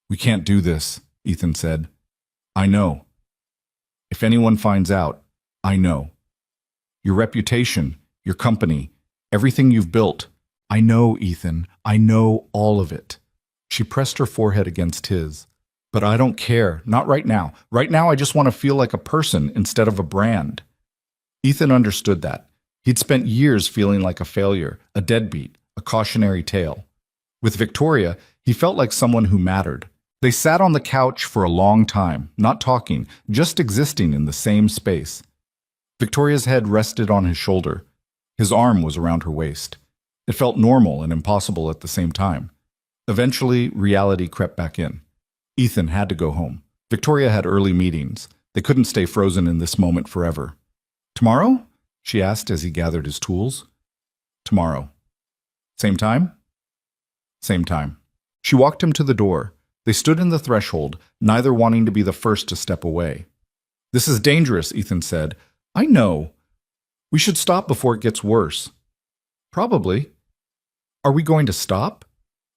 "We can't do this," Ethan said. "I know. If anyone finds out, I know. Your reputation, your company, everything you've built. I know, Ethan. I know all of it." She pressed her forehead against his. "But I don't care. Not right now. Right now I just want to feel like a person instead of a brand." Ethan understood that. He'd spent years feeling like a failure, a deadbeat, a cautionary tale. With Victoria, he felt like someone who mattered. They sat on the couch for a long time, not talking, just existing in the same space. Victoria's head rested on his shoulder. His arm was around her waist. It felt normal and impossible at the same time. Eventually, reality crept back in. Ethan had to go home. Victoria had early meetings. They couldn't stay frozen in this moment forever. "Tomorrow?" she asked as he gathered his tools. "Tomorrow." Same time? Same time. She walked him to the door. They stood in the threshold, neither wanting to be the first to step away. This is dangerous, Ethan said. I know. We should stop before it gets worse. Probably. Are we going to stop?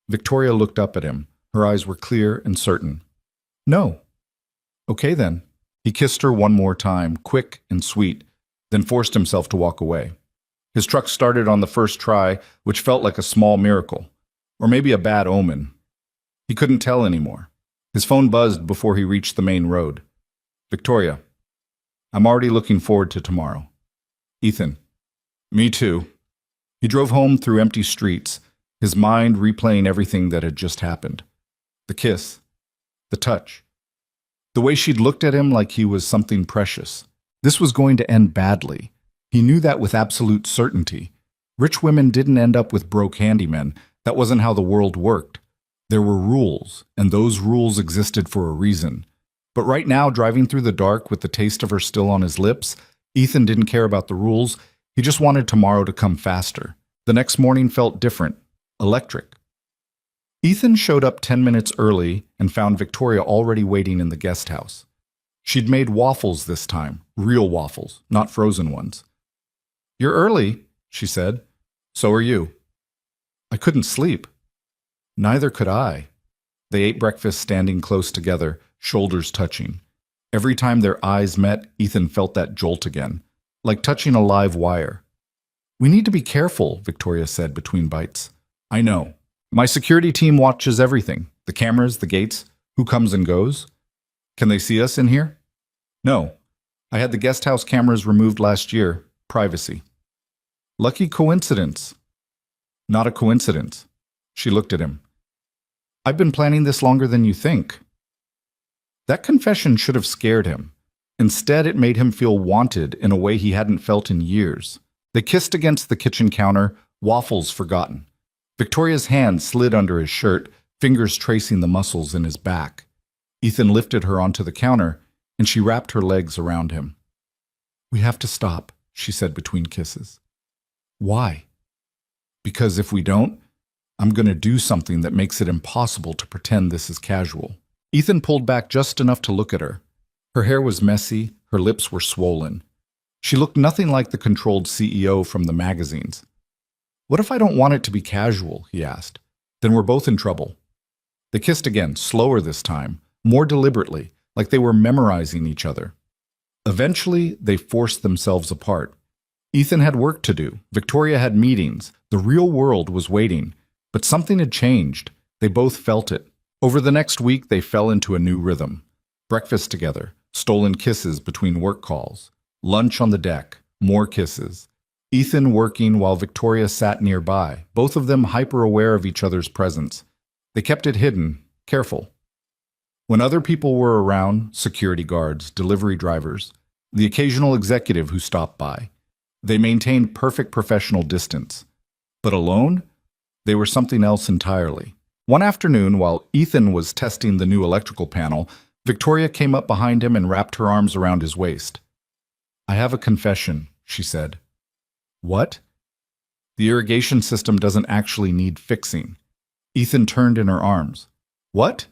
Victoria looked up at him. Her eyes were clear and certain. No. Okay then. He kissed her one more time, quick and sweet, then forced himself to walk away. His truck started on the first try, which felt like a small miracle, or maybe a bad omen. He couldn't tell anymore. His phone buzzed before he reached the main road. Victoria, I'm already looking forward to tomorrow. Ethan, me too. He drove home through empty streets, his mind replaying everything that had just happened. The kiss, the touch, the way she'd looked at him like he was something precious. This was going to end badly. He knew that with absolute certainty. Rich women didn't end up with broke handymen. That wasn't how the world worked. There were rules, and those rules existed for a reason. But right now, driving through the dark with the taste of her still on his lips, Ethan didn't care about the rules. He just wanted tomorrow to come faster. The next morning felt different, electric. Ethan showed up 10 minutes early and found Victoria already waiting in the guest house. She'd made waffles this time, real waffles, not frozen ones. You're early, she said. So are you. I couldn't sleep. Neither could I. They ate breakfast standing close together, shoulders touching. Every time their eyes met, Ethan felt that jolt again, like touching a live wire. We need to be careful, Victoria said between bites. I know. My security team watches everything. The cameras, the gates, who comes and goes. Can they see us in here? No. I had the guest house cameras removed last year. Privacy. Lucky coincidence. Not a coincidence. She looked at him. I've been planning this longer than you think. That confession should have scared him. Instead, it made him feel wanted in a way he hadn't felt in years. They kissed against the kitchen counter, waffles forgotten. Victoria's hand slid under his shirt, fingers tracing the muscles in his back. Ethan lifted her onto the counter, and she wrapped her legs around him. We have to stop, she said between kisses. Why? Because if we don't, I'm going to do something that makes it impossible to pretend this is casual. Ethan pulled back just enough to look at her. Her hair was messy, her lips were swollen. She looked nothing like the controlled CEO from the magazines. What if I don't want it to be casual, he asked. Then we're both in trouble. They kissed again, slower this time, more deliberately, like they were memorizing each other. Eventually, they forced themselves apart. Ethan had work to do. Victoria had meetings. The real world was waiting. But something had changed. They both felt it. Over the next week, they fell into a new rhythm. Breakfast together, stolen kisses between work calls, lunch on the deck, more kisses. Ethan working while Victoria sat nearby, both of them hyper-aware of each other's presence. They kept it hidden, careful. When other people were around, security guards, delivery drivers, the occasional executive who stopped by, they maintained perfect professional distance. But alone, they were something else entirely. One afternoon, while Ethan was testing the new electrical panel, Victoria came up behind him and wrapped her arms around his waist. I have a confession, she said. What? The irrigation system doesn't actually need fixing. Ethan turned in her arms. What?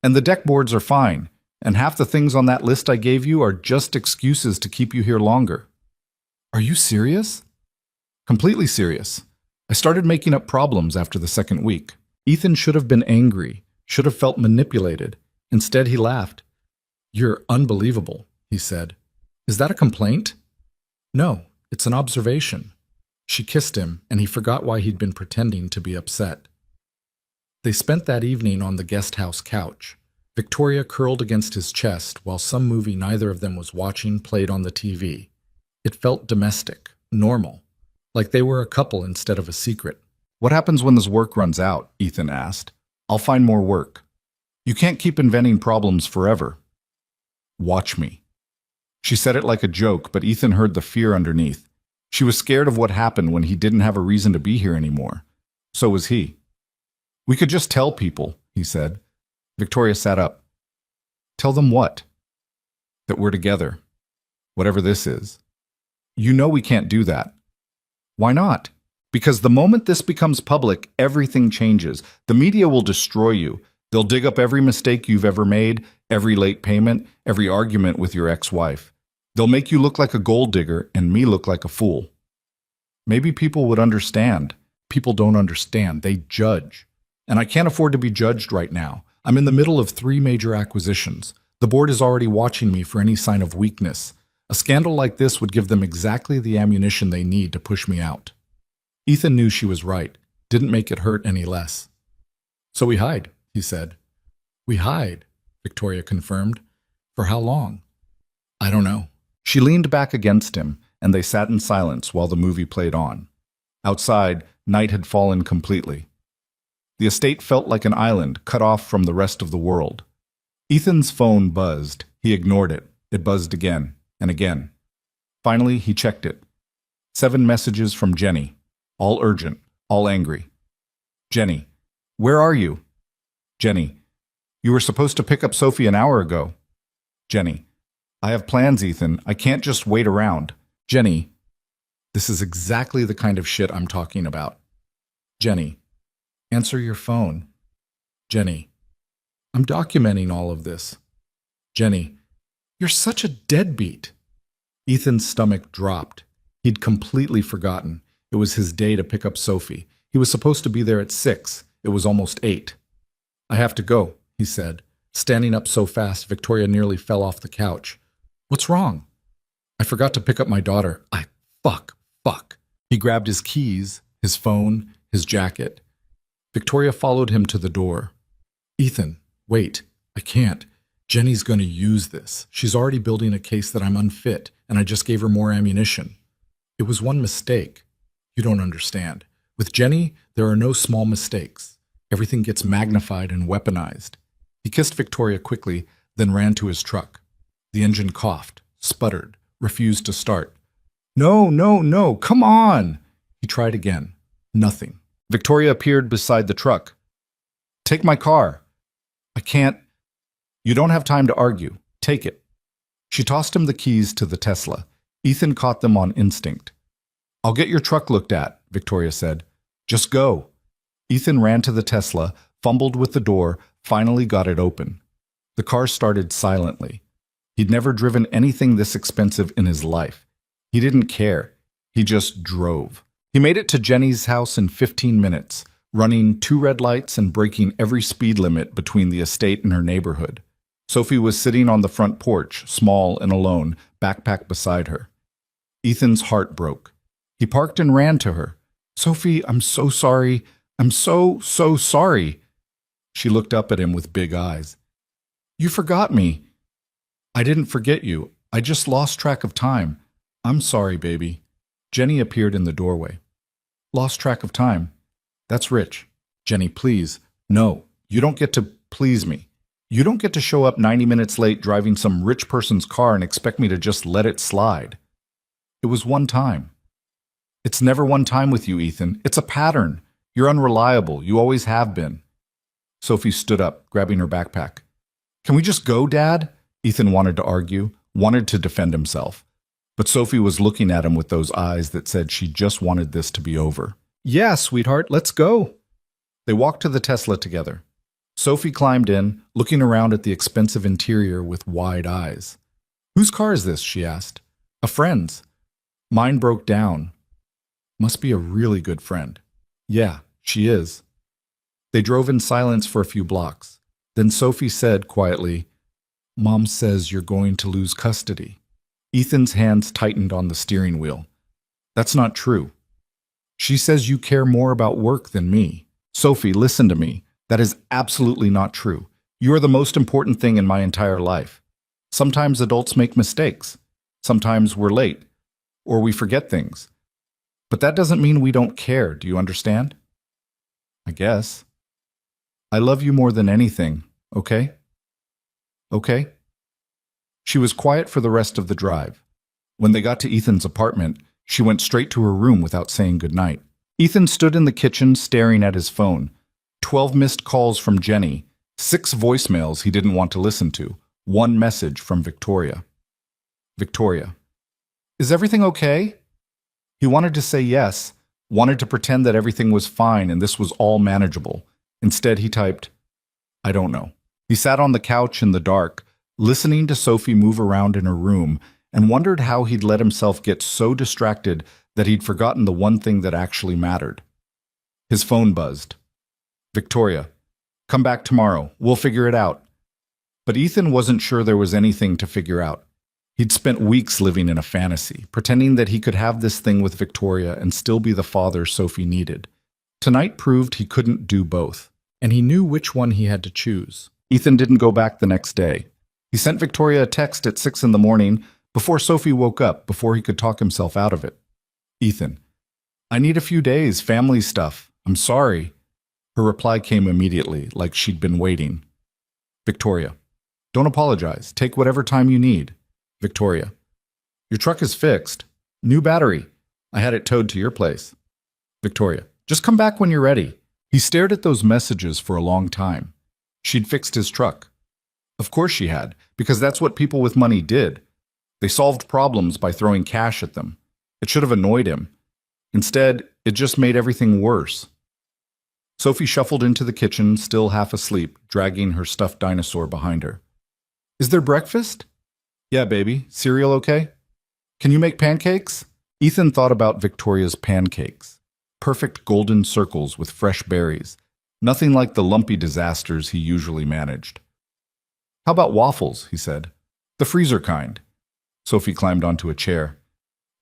And the deck boards are fine, and half the things on that list I gave you are just excuses to keep you here longer. Are you serious? Completely serious. I started making up problems after the second week. Ethan should have been angry, should have felt manipulated. Instead, he laughed. You're unbelievable, he said. Is that a complaint? No, it's an observation. She kissed him, and he forgot why he'd been pretending to be upset. They spent that evening on the guest house couch. Victoria curled against his chest while some movie neither of them was watching played on the TV. It felt domestic, normal, like they were a couple instead of a secret. What happens when this work runs out? Ethan asked. I'll find more work. You can't keep inventing problems forever. Watch me. She said it like a joke, but Ethan heard the fear underneath. She was scared of what happened when he didn't have a reason to be here anymore. So was he. We could just tell people, he said. Victoria sat up. Tell them what? That we're together. Whatever this is. You know we can't do that. Why not? Because the moment this becomes public, everything changes. The media will destroy you. They'll dig up every mistake you've ever made, every late payment, every argument with your ex-wife. They'll make you look like a gold digger and me look like a fool. Maybe people would understand. People don't understand. They judge. And I can't afford to be judged right now. I'm in the middle of 3 major acquisitions. The board is already watching me for any sign of weakness. A scandal like this would give them exactly the ammunition they need to push me out. Ethan knew she was right. Didn't make it hurt any less. So we hide, he said. We hide, Victoria confirmed. For how long? I don't know. She leaned back against him, and they sat in silence while the movie played on. Outside, night had fallen completely. The estate felt like an island cut off from the rest of the world. Ethan's phone buzzed. He ignored it. It buzzed again and again. Finally, he checked it. 7 messages from Jenny. All urgent, all angry. Jenny, where are you? Jenny, you were supposed to pick up Sophie an hour ago. Jenny, I have plans, Ethan. I can't just wait around. Jenny, this is exactly the kind of shit I'm talking about. Jenny, answer your phone. Jenny, I'm documenting all of this. Jenny, you're such a deadbeat. Ethan's stomach dropped. He'd completely forgotten. It was his day to pick up Sophie. He was supposed to be there at 6. It was almost 8. I have to go, he said. Standing up so fast, Victoria nearly fell off the couch. What's wrong? I forgot to pick up my daughter. Fuck. He grabbed his keys, his phone, his jacket. Victoria followed him to the door. Ethan, wait. I can't. Jenny's going to use this. She's already building a case that I'm unfit, and I just gave her more ammunition. It was one mistake. You don't understand. With Jenny, there are no small mistakes. Everything gets magnified and weaponized. He kissed Victoria quickly, then ran to his truck. The engine coughed, sputtered, refused to start. No, come on! He tried again. Nothing. Victoria appeared beside the truck. Take my car. I can't. You don't have time to argue. Take it. She tossed him the keys to the Tesla. Ethan caught them on instinct. I'll get your truck looked at, Victoria said. Just go. Ethan ran to the Tesla, fumbled with the door, finally got it open. The car started silently. He'd never driven anything this expensive in his life. He didn't care. He just drove. He made it to Jenny's house in 15 minutes, running 2 red lights and breaking every speed limit between the estate and her neighborhood. Sophie was sitting on the front porch, small and alone, backpack beside her. Ethan's heart broke. He parked and ran to her. Sophie, I'm so sorry. I'm so sorry. She looked up at him with big eyes. You forgot me. I didn't forget you. I just lost track of time. I'm sorry, baby. Jenny appeared in the doorway. Lost track of time. That's rich. Jenny, please. No, you don't get to please me. You don't get to show up 90 minutes late driving some rich person's car and expect me to just let it slide. It was one time. It's never one time with you, Ethan. It's a pattern. You're unreliable. You always have been. Sophie stood up, grabbing her backpack. Can we just go, Dad? Ethan wanted to argue, wanted to defend himself. But Sophie was looking at him with those eyes that said she just wanted this to be over. Yeah, sweetheart, let's go. They walked to the Tesla together. Sophie climbed in, looking around at the expensive interior with wide eyes. Whose car is this? She asked. A friend's. Mine broke down. Must be a really good friend. Yeah, she is. They drove in silence for a few blocks. Then Sophie said quietly, Mom says you're going to lose custody. Ethan's hands tightened on the steering wheel. That's not true. She says you care more about work than me. Sophie, listen to me. That is absolutely not true. You are the most important thing in my entire life. Sometimes adults make mistakes. Sometimes we're late. Or we forget things. But that doesn't mean we don't care, do you understand? I guess. I love you more than anything, okay? Okay? She was quiet for the rest of the drive. When they got to Ethan's apartment, she went straight to her room without saying goodnight. Ethan stood in the kitchen staring at his phone. 12 missed calls from Jenny, 6 voicemails he didn't want to listen to, 1 message from Victoria. Victoria. Is everything okay? He wanted to say yes, Wanted to pretend that everything was fine and this was all manageable. Instead, he typed, I don't know. He sat on the couch in the dark, listening to Sophie move around in her room, and wondered how he'd let himself get so distracted that he'd forgotten the one thing that actually mattered. His phone buzzed. Victoria, come back tomorrow. We'll figure it out. But Ethan wasn't sure there was anything to figure out. He'd spent weeks living in a fantasy, pretending that he could have this thing with Victoria and still be the father Sophie needed. Tonight proved he couldn't do both, and he knew which one he had to choose. Ethan didn't go back the next day. He sent Victoria a text at 6 a.m, before Sophie woke up, before he could talk himself out of it. Ethan, I need a few days, family stuff. I'm sorry. Her reply came immediately, like she'd been waiting. Victoria, don't apologize. Take whatever time you need. Victoria, your truck is fixed. New battery. I had it towed to your place. Victoria, just come back when you're ready. He stared at those messages for a long time. She'd fixed his truck. Of course she had, because that's what people with money did. They solved problems by throwing cash at them. It should have annoyed him. Instead, it just made everything worse. Sophie shuffled into the kitchen, still half asleep, dragging her stuffed dinosaur behind her. Is there breakfast? Yeah, baby. Cereal okay? Can you make pancakes? Ethan thought about Victoria's pancakes. Perfect golden circles with fresh berries. Nothing like the lumpy disasters he usually managed. How about waffles, he said. The freezer kind. Sophie climbed onto a chair.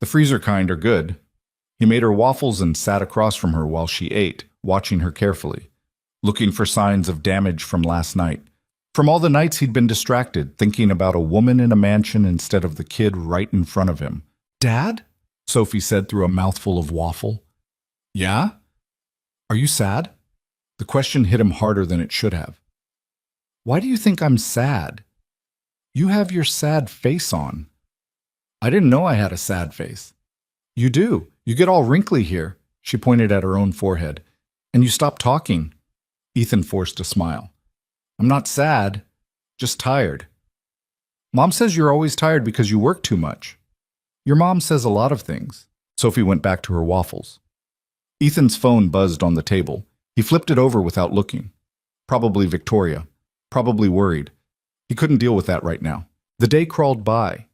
The freezer kind are good. He made her waffles and sat across from her while she ate, watching her carefully, looking for signs of damage from last night. From all the nights he'd been distracted, thinking about a woman in a mansion instead of the kid right in front of him. Dad? Sophie said through a mouthful of waffle. Yeah? Are you sad? The question hit him harder than it should have. Why do you think I'm sad? You have your sad face on. I didn't know I had a sad face. You do. You get all wrinkly here. She pointed at her own forehead. And you stop talking. Ethan forced a smile. I'm not sad, just tired. Mom says you're always tired because you work too much. Your mom says a lot of things. Sophie went back to her waffles. Ethan's phone buzzed on the table. He flipped it over without looking. Probably Victoria. Probably worried. He couldn't deal with that right now. The day crawled by.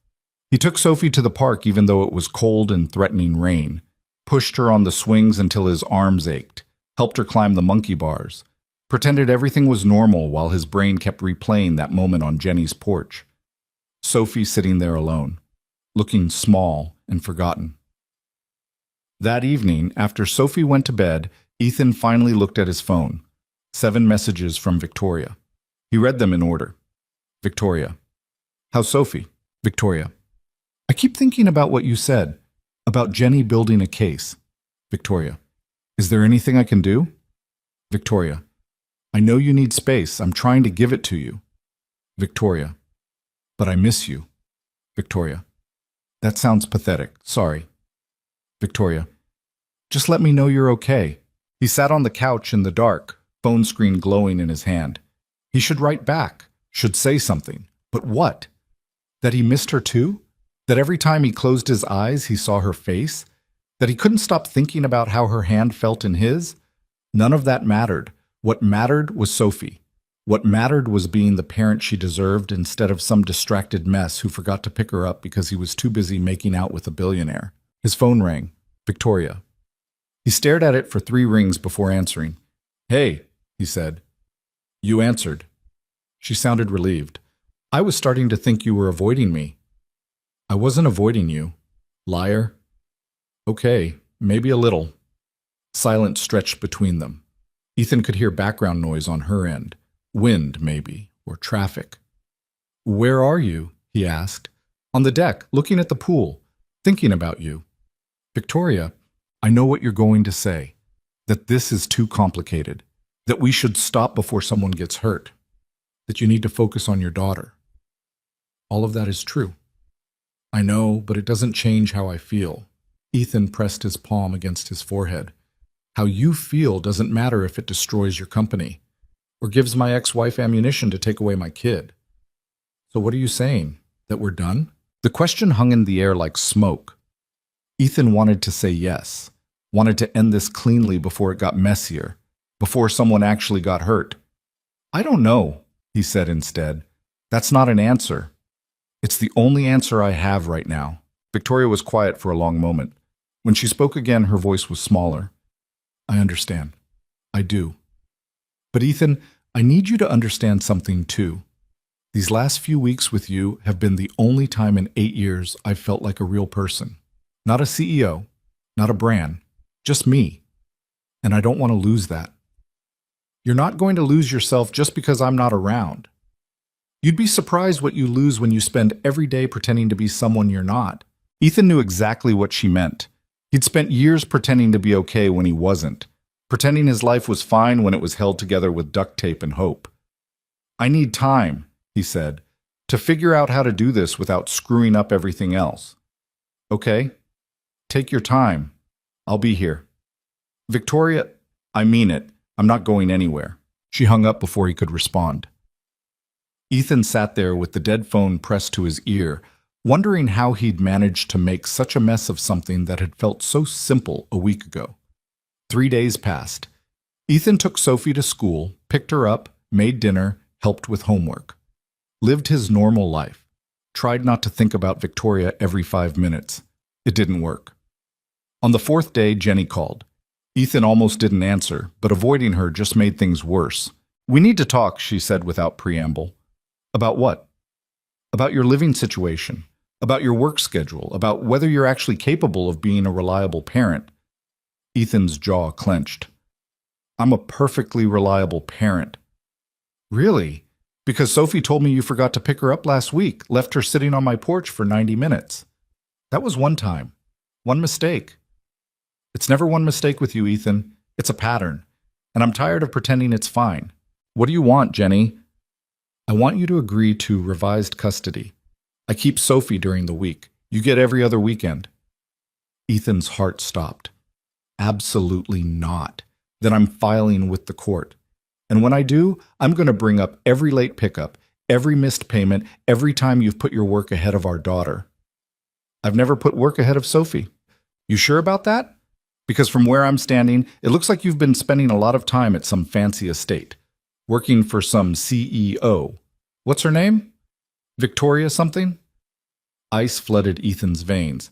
He took Sophie to the park even though it was cold and threatening rain, pushed her on the swings until his arms ached, helped her climb the monkey bars, pretended everything was normal while his brain kept replaying that moment on Jenny's porch. Sophie sitting there alone, looking small and forgotten. That evening, after Sophie went to bed, Ethan finally looked at his phone. 7 messages from Victoria. He read them in order. Victoria. How's Sophie? Victoria. I keep thinking about what you said, about Jenny building a case. Victoria. Is there anything I can do? Victoria. I know you need space. I'm trying to give it to you. Victoria. But I miss you. Victoria. That sounds pathetic. Sorry. Victoria. Just let me know you're okay. He sat on the couch in the dark, phone screen glowing in his hand. He should write back, should say something. But what? That he missed her too? That every time he closed his eyes, he saw her face? That he couldn't stop thinking about how her hand felt in his? None of that mattered. What mattered was Sophie. What mattered was being the parent she deserved instead of some distracted mess who forgot to pick her up because he was too busy making out with a billionaire. His phone rang. Victoria. He stared at it for 3 rings before answering. Hey, he said. You answered. She sounded relieved. I was starting to think you were avoiding me. I wasn't avoiding you. Liar. Okay, maybe a little. Silence stretched between them. Ethan could hear background noise on her end. Wind, maybe, or traffic. Where are you? He asked. On the deck, looking at the pool, thinking about you. Victoria, I know what you're going to say. That this is too complicated. That we should stop before someone gets hurt. That you need to focus on your daughter. All of that is true. I know, but it doesn't change how I feel. Ethan pressed his palm against his forehead. How you feel doesn't matter if it destroys your company or gives my ex-wife ammunition to take away my kid. So what are you saying? That we're done? The question hung in the air like smoke. Ethan wanted to say yes, Wanted to end this cleanly before it got messier, before someone actually got hurt. I don't know, he said instead. That's not an answer. It's the only answer I have right now. Victoria was quiet for a long moment. When she spoke again, her voice was smaller. I understand. I do. But Ethan, I need you to understand something too. These last few weeks with you have been the only time in 8 years I've felt like a real person. Not a CEO, not a brand, just me. And I don't want to lose that. You're not going to lose yourself just because I'm not around. You'd be surprised what you lose when you spend every day pretending to be someone you're not. Ethan knew exactly what she meant. He'd spent years pretending to be okay when he wasn't, pretending his life was fine when it was held together with duct tape and hope. I need time, he said, to figure out how to do this without screwing up everything else. Okay? Take your time. I'll be here. Victoria, I mean it. I'm not going anywhere. She hung up before he could respond. Ethan sat there with the dead phone pressed to his ear, wondering how he'd managed to make such a mess of something that had felt so simple a week ago. 3 days passed. Ethan took Sophie to school, picked her up, made dinner, helped with homework. Lived his normal life. Tried not to think about Victoria every 5 minutes. It didn't work. On the 4th day, Jenny called. Ethan almost didn't answer, but avoiding her just made things worse. We need to talk, she said without preamble. About what? About your living situation, about your work schedule, about whether you're actually capable of being a reliable parent. Ethan's jaw clenched. I'm a perfectly reliable parent. Really? Because Sophie told me you forgot to pick her up last week, left her sitting on my porch for 90 minutes. That was one time. One mistake. It's never one mistake with you, Ethan. It's a pattern. And I'm tired of pretending it's fine. What do you want, Jenny? I want you to agree to revised custody. I keep Sophie during the week. You get every other weekend. Ethan's heart stopped. Absolutely not. Then I'm filing with the court. And when I do, I'm going to bring up every late pickup, every missed payment, every time you've put your work ahead of our daughter. I've never put work ahead of Sophie. You sure about that? Because from where I'm standing, it looks like you've been spending a lot of time at some fancy estate, working for some CEO. What's her name? Victoria something? Ice flooded Ethan's veins.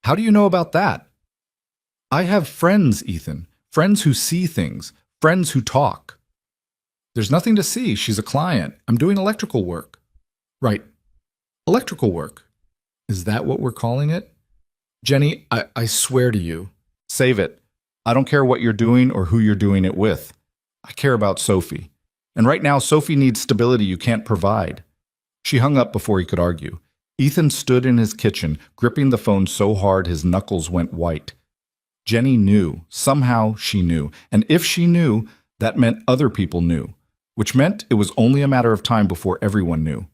How do you know about that? I have friends, Ethan. Friends who see things. Friends who talk. There's nothing to see. She's a client. I'm doing electrical work. Right. Electrical work. Is that what we're calling it? Jenny, I swear to you. Save it. I don't care what you're doing or who you're doing it with. I care about Sophie. And right now, Sophie needs stability you can't provide. She hung up before he could argue. Ethan stood in his kitchen, gripping the phone so hard his knuckles went white. Jenny knew. Somehow she knew. And if she knew, that meant other people knew, which meant it was only a matter of time before everyone knew.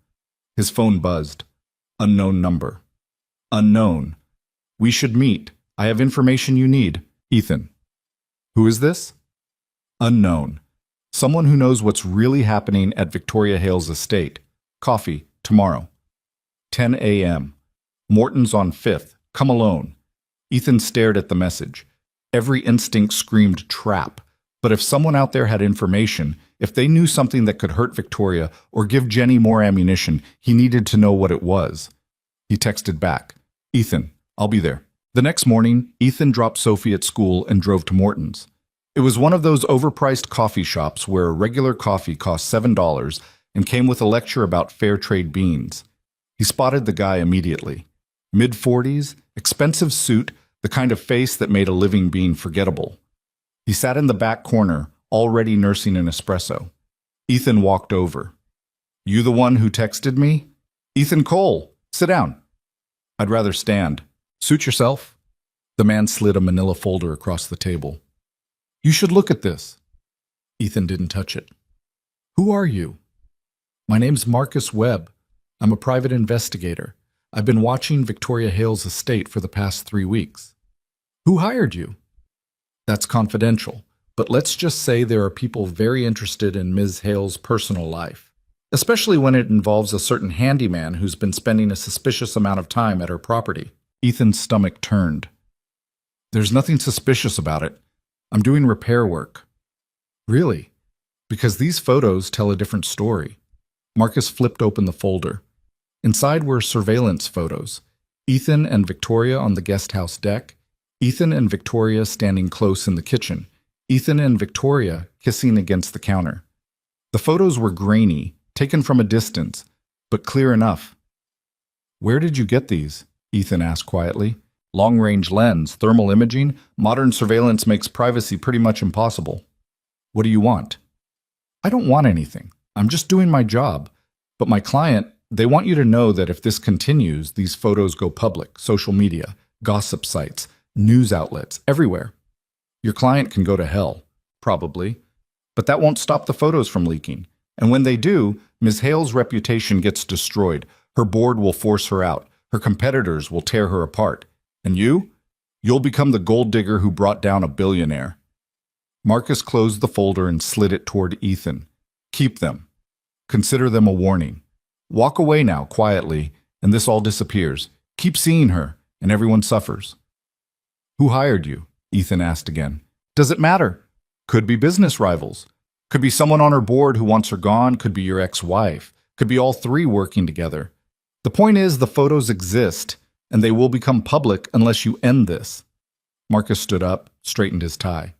His phone buzzed. Unknown number. Unknown. We should meet. I have information you need. Ethan. Who is this? Unknown. Someone who knows what's really happening at Victoria Hale's estate. Coffee, tomorrow. 10 a.m. Morton's on 5th. Come alone. Ethan stared at the message. Every instinct screamed trap. But if someone out there had information, if they knew something that could hurt Victoria or give Jenny more ammunition, he needed to know what it was. He texted back. Ethan, I'll be there. The next morning, Ethan dropped Sophie at school and drove to Morton's. It was one of those overpriced coffee shops where a regular coffee cost $7 and came with a lecture about fair trade beans. He spotted the guy immediately. Mid-40s, expensive suit, the kind of face that made a living being forgettable. He sat in the back corner, already nursing an espresso. Ethan walked over. You the one who texted me? Ethan Cole, sit down. I'd rather stand. Suit yourself. The man slid a manila folder across the table. You should look at this. Ethan didn't touch it. Who are you? My name's Marcus Webb. I'm a private investigator. I've been watching Victoria Hale's estate for the past 3 weeks. Who hired you? That's confidential, but let's just say there are people very interested in Ms. Hale's personal life, especially when it involves a certain handyman who's been spending a suspicious amount of time at her property. Ethan's stomach turned. There's nothing suspicious about it. I'm doing repair work. Really? Because these photos tell a different story. Marcus flipped open the folder. Inside were surveillance photos. Ethan and Victoria on the guest house deck. Ethan and Victoria standing close in the kitchen. Ethan and Victoria kissing against the counter. The photos were grainy, taken from a distance, but clear enough. Where did you get these? Ethan asked quietly. Long-range lens, thermal imaging, modern surveillance makes privacy pretty much impossible. What do you want? I don't want anything. I'm just doing my job. But my client, they want you to know that if this continues, these photos go public, social media, gossip sites, news outlets, everywhere. Your client can go to hell, probably. But that won't stop the photos from leaking. And when they do, Ms. Hale's reputation gets destroyed. Her board will force her out. Her competitors will tear her apart. And you? You'll become the gold digger who brought down a billionaire. Marcus closed the folder and slid it toward Ethan. Keep them. Consider them a warning. Walk away now, quietly, and this all disappears. Keep seeing her, and everyone suffers. Who hired you? Ethan asked again. Does it matter? Could be business rivals. Could be someone on her board who wants her gone. Could be your ex-wife. Could be all three working together. The point is, the photos exist, and they will become public unless you end this. Marcus stood up, straightened his tie.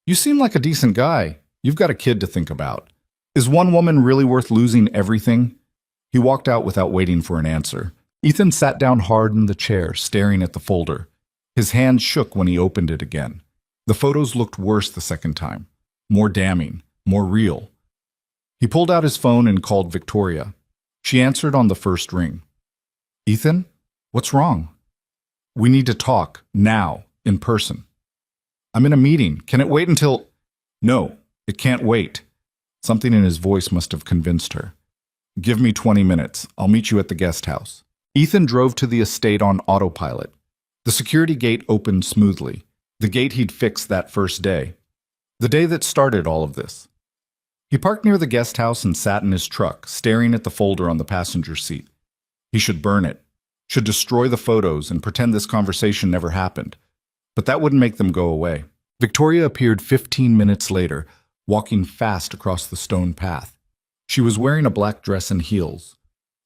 You seem like a decent guy. You've got a kid to think about. Is one woman really worth losing everything? He walked out without waiting for an answer. Ethan sat down hard in the chair, staring at the folder. His hand shook when he opened it again. The photos looked worse the second time. More damning, more real. He pulled out his phone and called Victoria. She answered on the first ring. Ethan, what's wrong? We need to talk, now, in person. I'm in a meeting. Can it wait until... No, it can't wait. Something in his voice must have convinced her. Give me 20 minutes. I'll meet you at the guest house. Ethan drove to the estate on autopilot. The security gate opened smoothly. The gate he'd fixed that first day. The day that started all of this. He parked near the guest house and sat in his truck, staring at the folder on the passenger seat. He should burn it. Should destroy the photos and pretend this conversation never happened. But that wouldn't make them go away. Victoria appeared 15 minutes later, walking fast across the stone path. She was wearing a black dress and heels,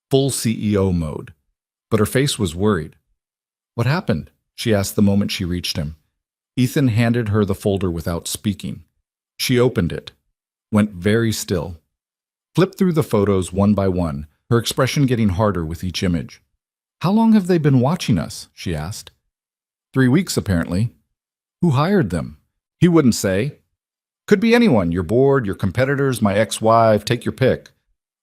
full CEO mode, but her face was worried. What happened? She asked the moment she reached him. Ethan handed her the folder without speaking. She opened it, went very still, flipped through the photos one by one, her expression getting harder with each image. How long have they been watching us? She asked. 3 weeks, apparently. Who hired them? He wouldn't say. Could be anyone, your board, your competitors, my ex-wife, take your pick.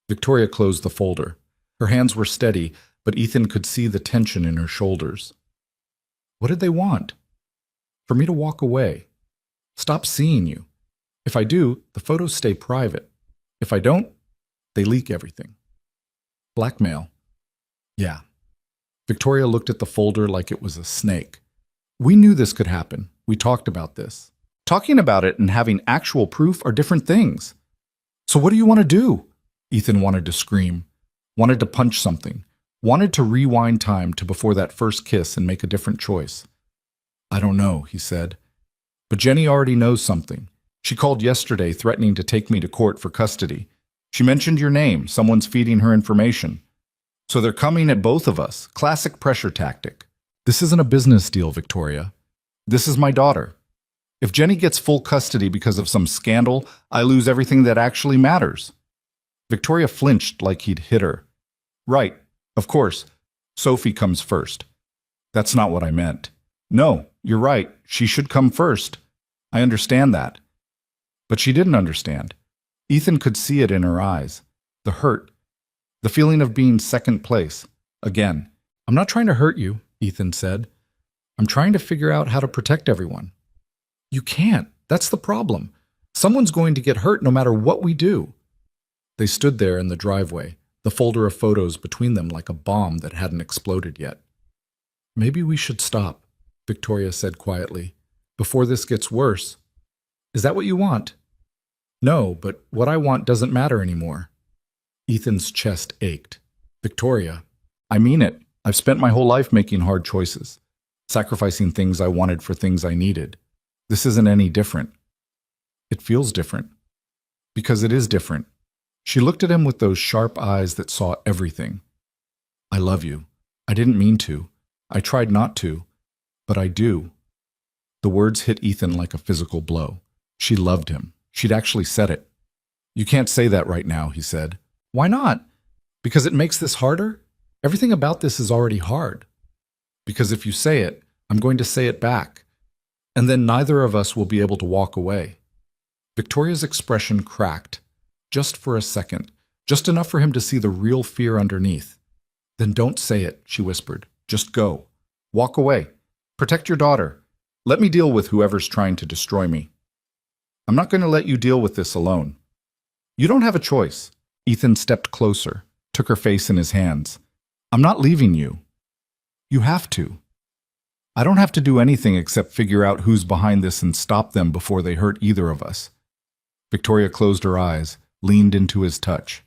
Victoria closed the folder. Her hands were steady, but Ethan could see the tension in her shoulders. What did they want? For me to walk away. Stop seeing you. If I do, the photos stay private. If I don't, they leak everything. Blackmail. Yeah. Victoria looked at the folder like it was a snake. We knew this could happen. We talked about this. Talking about it and having actual proof are different things. So what do you want to do? Ethan wanted to scream, wanted to punch something, wanted to rewind time to before that first kiss and make a different choice. I don't know, he said. But Jenny already knows something. She called yesterday threatening to take me to court for custody. She mentioned your name. Someone's feeding her information. So they're coming at both of us. Classic pressure tactic. This isn't a business deal, Victoria. This is my daughter. If Jenny gets full custody because of some scandal, I lose everything that actually matters. Victoria flinched like he'd hit her. Right, of course. Sophie comes first. That's not what I meant. No, you're right. She should come first. I understand that. But she didn't understand. Ethan could see it in her eyes. The hurt. The feeling of being second place. Again. I'm not trying to hurt you, Ethan said. I'm trying to figure out how to protect everyone. You can't. That's the problem. Someone's going to get hurt no matter what we do. They stood there in the driveway, the folder of photos between them like a bomb that hadn't exploded yet. Maybe we should stop, Victoria said quietly, before this gets worse. Is that what you want? No, but what I want doesn't matter anymore. Ethan's chest ached. Victoria, I mean it. I've spent my whole life making hard choices. sacrificing things I wanted for things I needed. This isn't any different. It feels different. Because it is different. She looked at him with those sharp eyes that saw everything. I love you. I didn't mean to. I tried not to. But I do. The words hit Ethan like a physical blow. She loved him. She'd actually said it. You can't say that right now, he said. Why not? Because it makes this harder? Everything about this is already hard. Because if you say it, I'm going to say it back. And then neither of us will be able to walk away. Victoria's expression cracked, just for a second, just enough for him to see the real fear underneath. Then don't say it, she whispered. Just go. Walk away. Protect your daughter. Let me deal with whoever's trying to destroy me. I'm not going to let you deal with this alone. You don't have a choice. Ethan stepped closer, took her face in his hands. I'm not leaving you. You have to. I don't have to do anything except figure out who's behind this and stop them before they hurt either of us. Victoria closed her eyes, leaned into his touch.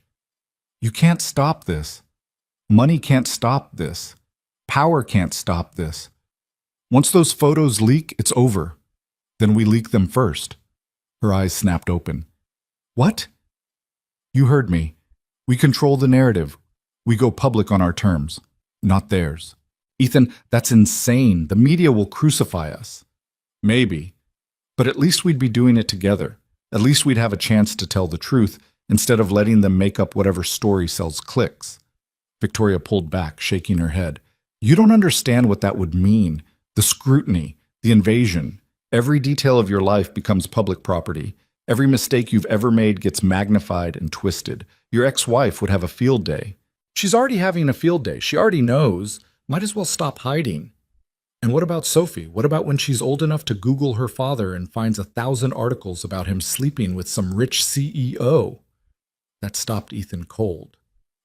You can't stop this. Money can't stop this. Power can't stop this. Once those photos leak, it's over. Then we leak them first. Her eyes snapped open. What? You heard me. We control the narrative. We go public on our terms, not theirs. Ethan, that's insane. The media will crucify us. Maybe. But at least we'd be doing it together. At least we'd have a chance to tell the truth instead of letting them make up whatever story sells clicks. Victoria pulled back, shaking her head. You don't understand what that would mean. The scrutiny, the invasion. Every detail of your life becomes public property. Every mistake you've ever made gets magnified and twisted. Your ex-wife would have a field day. She's already having a field day. She already knows. Might as well stop hiding. And what about Sophie? What about when she's old enough to Google her father and finds 1,000 articles about him sleeping with some rich CEO? That stopped Ethan cold.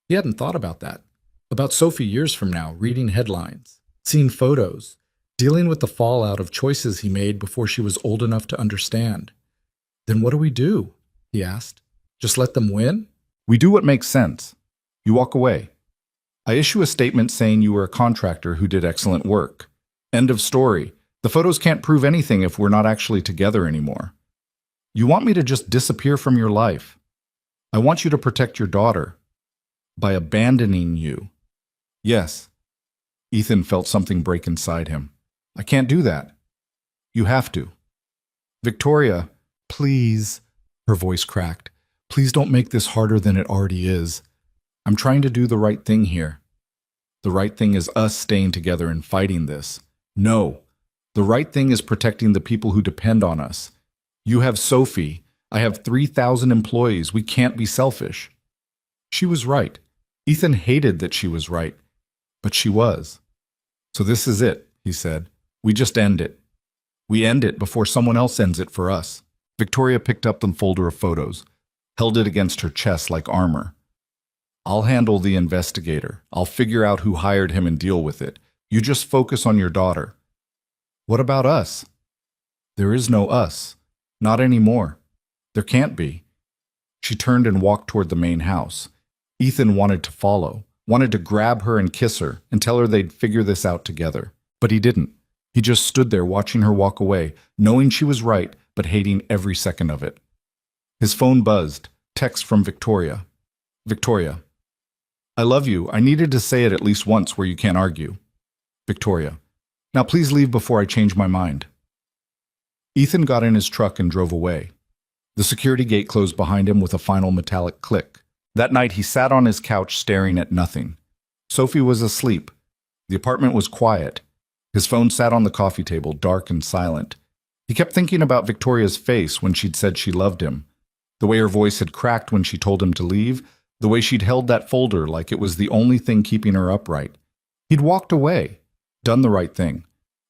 He hadn't thought about that. About Sophie years from now, reading headlines, seeing photos, dealing with the fallout of choices he made before she was old enough to understand. Then what do we do? He asked. Just let them win? We do what makes sense. You walk away. I issue a statement saying you were a contractor who did excellent work. End of story. The photos can't prove anything if we're not actually together anymore. You want me to just disappear from your life. I want you to protect your daughter. By abandoning you. Yes. Ethan felt something break inside him. I can't do that. You have to. Victoria, please. Her voice cracked. Please don't make this harder than it already is. I'm trying to do the right thing here. The right thing is us staying together and fighting this. No. The right thing is protecting the people who depend on us. You have Sophie. I have 3,000 employees. We can't be selfish. She was right. Ethan hated that she was right. But she was. So this is it, he said. We just end it. We end it before someone else ends it for us. Victoria picked up the folder of photos, held it against her chest like armor. I'll handle the investigator. I'll figure out who hired him and deal with it. You just focus on your daughter. What about us? There is no us. Not anymore. There can't be. She turned and walked toward the main house. Ethan wanted to follow, wanted to grab her and kiss her and tell her they'd figure this out together. But he didn't. He just stood there watching her walk away, knowing she was right, but hating every second of it. His phone buzzed. Text from Victoria. Victoria. I love you. I needed to say it at least once where you can't argue. Victoria. Now please leave before I change my mind. Ethan got in his truck and drove away. The security gate closed behind him with a final metallic click. That night he sat on his couch staring at nothing. Sophie was asleep. The apartment was quiet. His phone sat on the coffee table, dark and silent. He kept thinking about Victoria's face when she'd said she loved him. The way her voice had cracked when she told him to leave. The way she'd held that folder like it was the only thing keeping her upright. He'd walked away, done the right thing,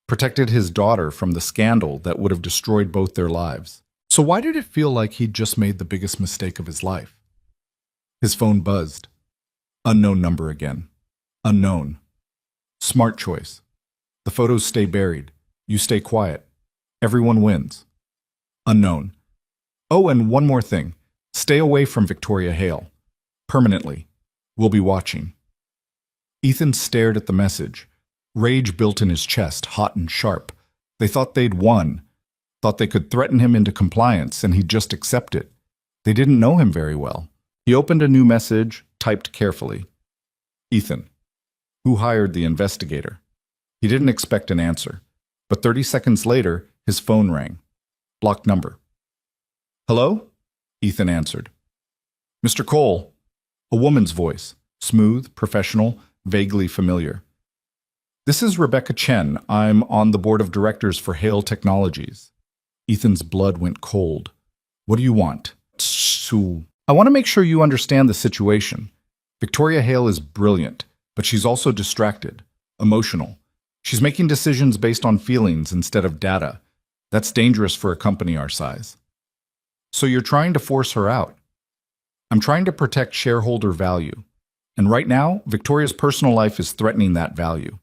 protected his daughter from the scandal that would have destroyed both their lives. So why did it feel like he'd just made the biggest mistake of his life? His phone buzzed. Unknown number again. Unknown. Smart choice. The photos stay buried. You stay quiet. Everyone wins. Unknown. Oh, and one more thing. Stay away from Victoria Hale. Permanently. We'll be watching. Ethan stared at the message. Rage built in his chest, hot and sharp. They thought they'd won, thought they could threaten him into compliance, and he'd just accept it. They didn't know him very well. He opened a new message, typed carefully. Ethan, who hired the investigator? He didn't expect an answer, but 30 seconds later, his phone rang. Blocked number. Hello? Ethan answered. Mr. Cole. A woman's voice, smooth, professional, vaguely familiar. This is Rebecca Chen. I'm on the board of directors for Hale Technologies. Ethan's blood went cold. What do you want? I want to make sure you understand the situation. Victoria Hale is brilliant, but she's also distracted, emotional. She's making decisions based on feelings instead of data. That's dangerous for a company our size. So you're trying to force her out. I'm trying to protect shareholder value. And right now, Victoria's personal life is threatening that value.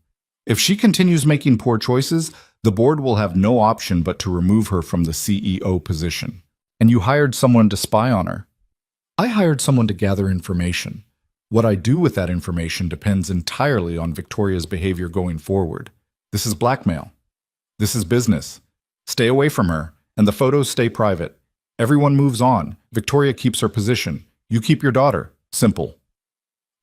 If she continues making poor choices, the board will have no option but to remove her from the CEO position. And you hired someone to spy on her. I hired someone to gather information. What I do with that information depends entirely on Victoria's behavior going forward. This is blackmail. This is business. Stay away from her, and the photos stay private. Everyone moves on. Victoria keeps her position. You keep your daughter. Simple.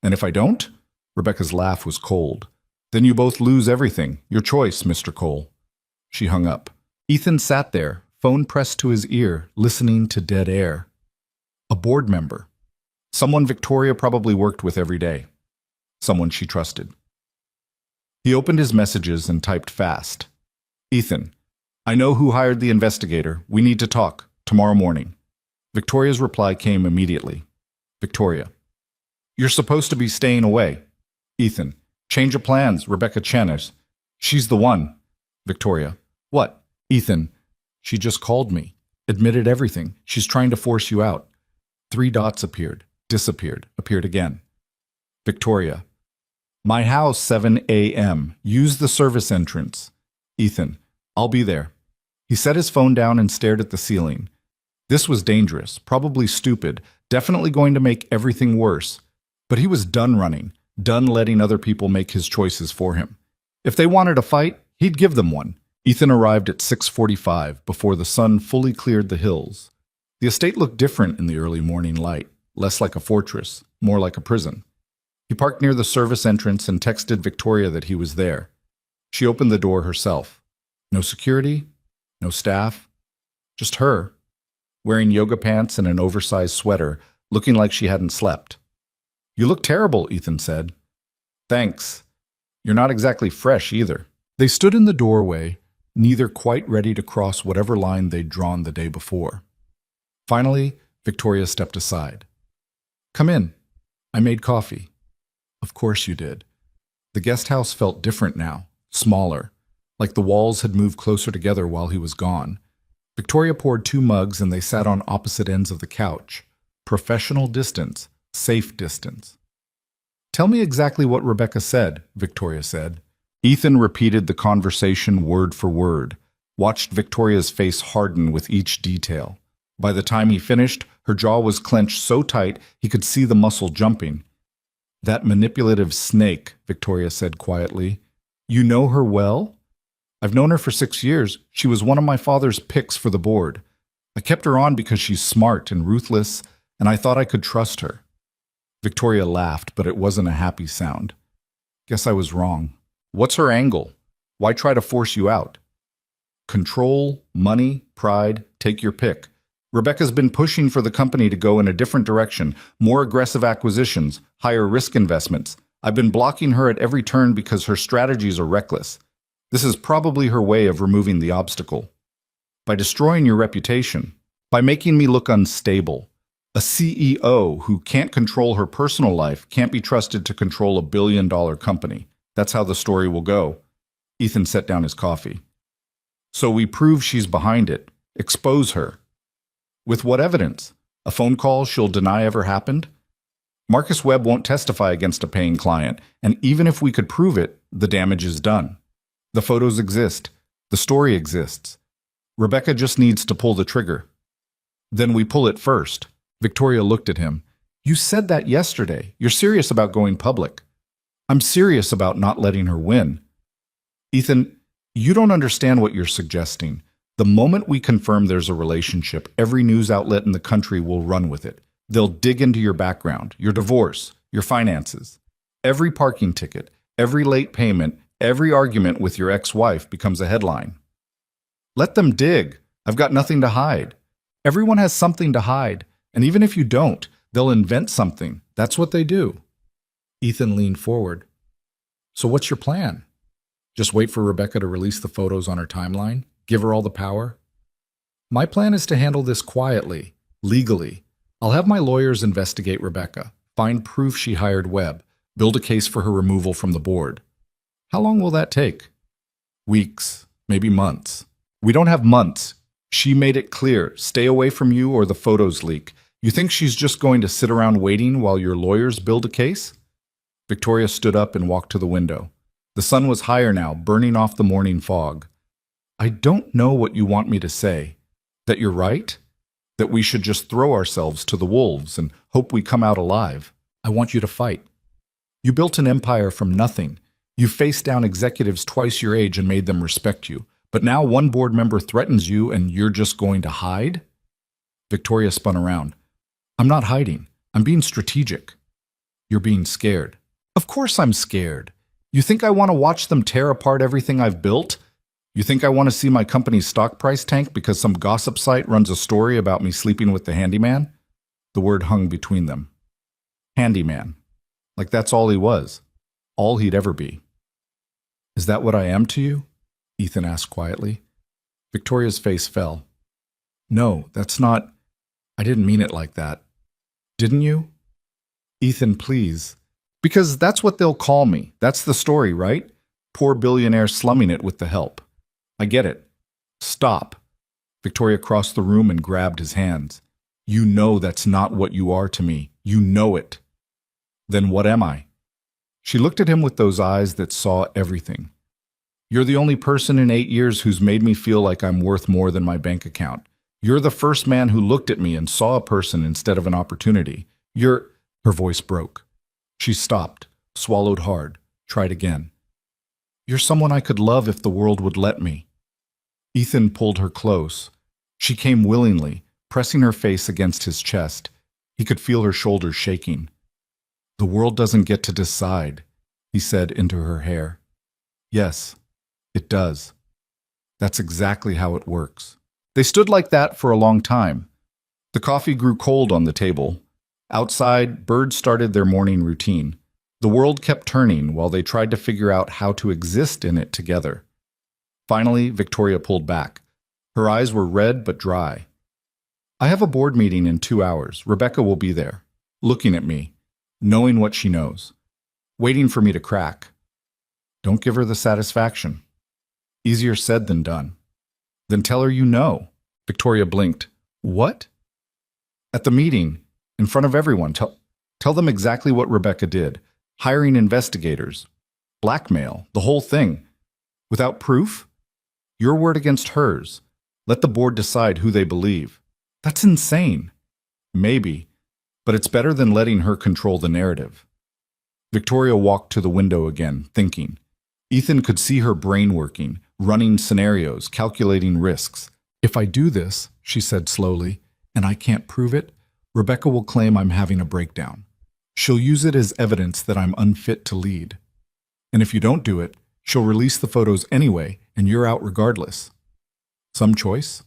And if I don't? Rebecca's laugh was cold. Then you both lose everything. Your choice, Mr. Cole. She hung up. Ethan sat there, phone pressed to his ear, listening to dead air. A board member. Someone Victoria probably worked with every day. Someone she trusted. He opened his messages and typed fast. Ethan, I know who hired the investigator. We need to talk. Tomorrow morning. Victoria's reply came immediately. Victoria. You're supposed to be staying away. Ethan. Change of plans, Rebecca Chen is. She's the one. Victoria. What? Ethan. She just called me. Admitted everything. She's trying to force you out. 3 dots appeared. Disappeared. Appeared again. Victoria. My house, 7 a.m. Use the service entrance. Ethan. I'll be there. He set his phone down and stared at the ceiling. This was dangerous, probably stupid, definitely going to make everything worse. But he was done running, done letting other people make his choices for him. If they wanted a fight, he'd give them one. Ethan arrived at 6:45 before the sun fully cleared the hills. The estate looked different in the early morning light, less like a fortress, more like a prison. He parked near the service entrance and texted Victoria that he was there. She opened the door herself. No security, no staff, just her, wearing yoga pants and an oversized sweater, looking like she hadn't slept. You look terrible, Ethan said. Thanks. You're not exactly fresh either. They stood in the doorway, neither quite ready to cross whatever line they'd drawn the day before. Finally, Victoria stepped aside. Come in. I made coffee. Of course you did. The guest house felt different now, smaller, like the walls had moved closer together while he was gone. Victoria poured 2 mugs and they sat on opposite ends of the couch. Professional distance, safe distance. Tell me exactly what Rebecca said, Victoria said. Ethan repeated the conversation word for word, watched Victoria's face harden with each detail. By the time he finished, her jaw was clenched so tight he could see the muscle jumping. That manipulative snake, Victoria said quietly. You know her well? I've known her for 6 years. She was one of my father's picks for the board. I kept her on because she's smart and ruthless, and I thought I could trust her. Victoria laughed, but it wasn't a happy sound. Guess I was wrong. What's her angle? Why try to force you out? Control, money, pride, take your pick. Rebecca's been pushing for the company to go in a different direction, more aggressive acquisitions, higher risk investments. I've been blocking her at every turn because her strategies are reckless. This is probably her way of removing the obstacle. By destroying your reputation, by making me look unstable. A CEO who can't control her personal life can't be trusted to control a billion-dollar company. That's how the story will go. Ethan set down his coffee. So we prove she's behind it. Expose her. With what evidence? A phone call she'll deny ever happened? Marcus Webb won't testify against a paying client, and even if we could prove it, the damage is done. The photos exist. The story exists. Rebecca just needs to pull the trigger. Then we pull it first. Victoria looked at him. You said that yesterday. You're serious about going public. I'm serious about not letting her win. Ethan, you don't understand what you're suggesting. The moment we confirm there's a relationship, every news outlet in the country will run with it. They'll dig into your background, your divorce, your finances. Every parking ticket, every late payment, every argument with your ex-wife becomes a headline. Let them dig. I've got nothing to hide. Everyone has something to hide, and even if you don't, they'll invent something. That's what they do. Ethan leaned forward. So what's your plan? Just wait for Rebecca to release the photos on her timeline? Give her all the power? My plan is to handle this quietly, legally. I'll have my lawyers investigate Rebecca, find proof she hired Webb, build a case for her removal from the board. How long will that take? Weeks, maybe months. We don't have months. She made it clear, stay away from you or the photos leak. You think she's just going to sit around waiting while your lawyers build a case? Victoria stood up and walked to the window. The sun was higher now, burning off the morning fog. I don't know what you want me to say. That you're right? That we should just throw ourselves to the wolves and hope we come out alive. I want you to fight. You built an empire from nothing. You faced down executives twice your age and made them respect you. But now one board member threatens you and you're just going to hide? Victoria spun around. I'm not hiding. I'm being strategic. You're being scared. Of course I'm scared. You think I want to watch them tear apart everything I've built? You think I want to see my company's stock price tank because some gossip site runs a story about me sleeping with the handyman? The word hung between them. Handyman. Like that's all he was. All he'd ever be. Is that what I am to you? Ethan asked quietly. Victoria's face fell. No, that's not... I didn't mean it like that. Didn't you? Ethan, please. Because that's what they'll call me. That's the story, right? Poor billionaire slumming it with the help. I get it. Stop. Victoria crossed the room and grabbed his hands. You know that's not what you are to me. You know it. Then what am I? She looked at him with those eyes that saw everything. You're the only person in 8 years who's made me feel like I'm worth more than my bank account. You're the first man who looked at me and saw a person instead of an opportunity. You're... Her voice broke. She stopped, swallowed hard, tried again. You're someone I could love if the world would let me. Ethan pulled her close. She came willingly, pressing her face against his chest. He could feel her shoulders shaking. The world doesn't get to decide, he said into her hair. Yes, it does. That's exactly how it works. They stood like that for a long time. The coffee grew cold on the table. Outside, birds started their morning routine. The world kept turning while they tried to figure out how to exist in it together. Finally, Victoria pulled back. Her eyes were red but dry. I have a board meeting in 2 hours. Rebecca will be there, looking at me, knowing what she knows, waiting for me to crack. Don't give her the satisfaction. Easier said than done. Then tell her you know. Victoria blinked. What? At the meeting, in front of everyone, tell them exactly what Rebecca did. Hiring investigators. Blackmail. The whole thing. Without proof? Your word against hers. Let the board decide who they believe. That's insane. Maybe, but it's better than letting her control the narrative. Victoria walked to the window again, thinking. Ethan could see her brain working, running scenarios, calculating risks. If I do this, she said slowly, and I can't prove it, Rebecca will claim I'm having a breakdown. She'll use it as evidence that I'm unfit to lead. And if you don't do it, she'll release the photos anyway, and you're out regardless. Some choice?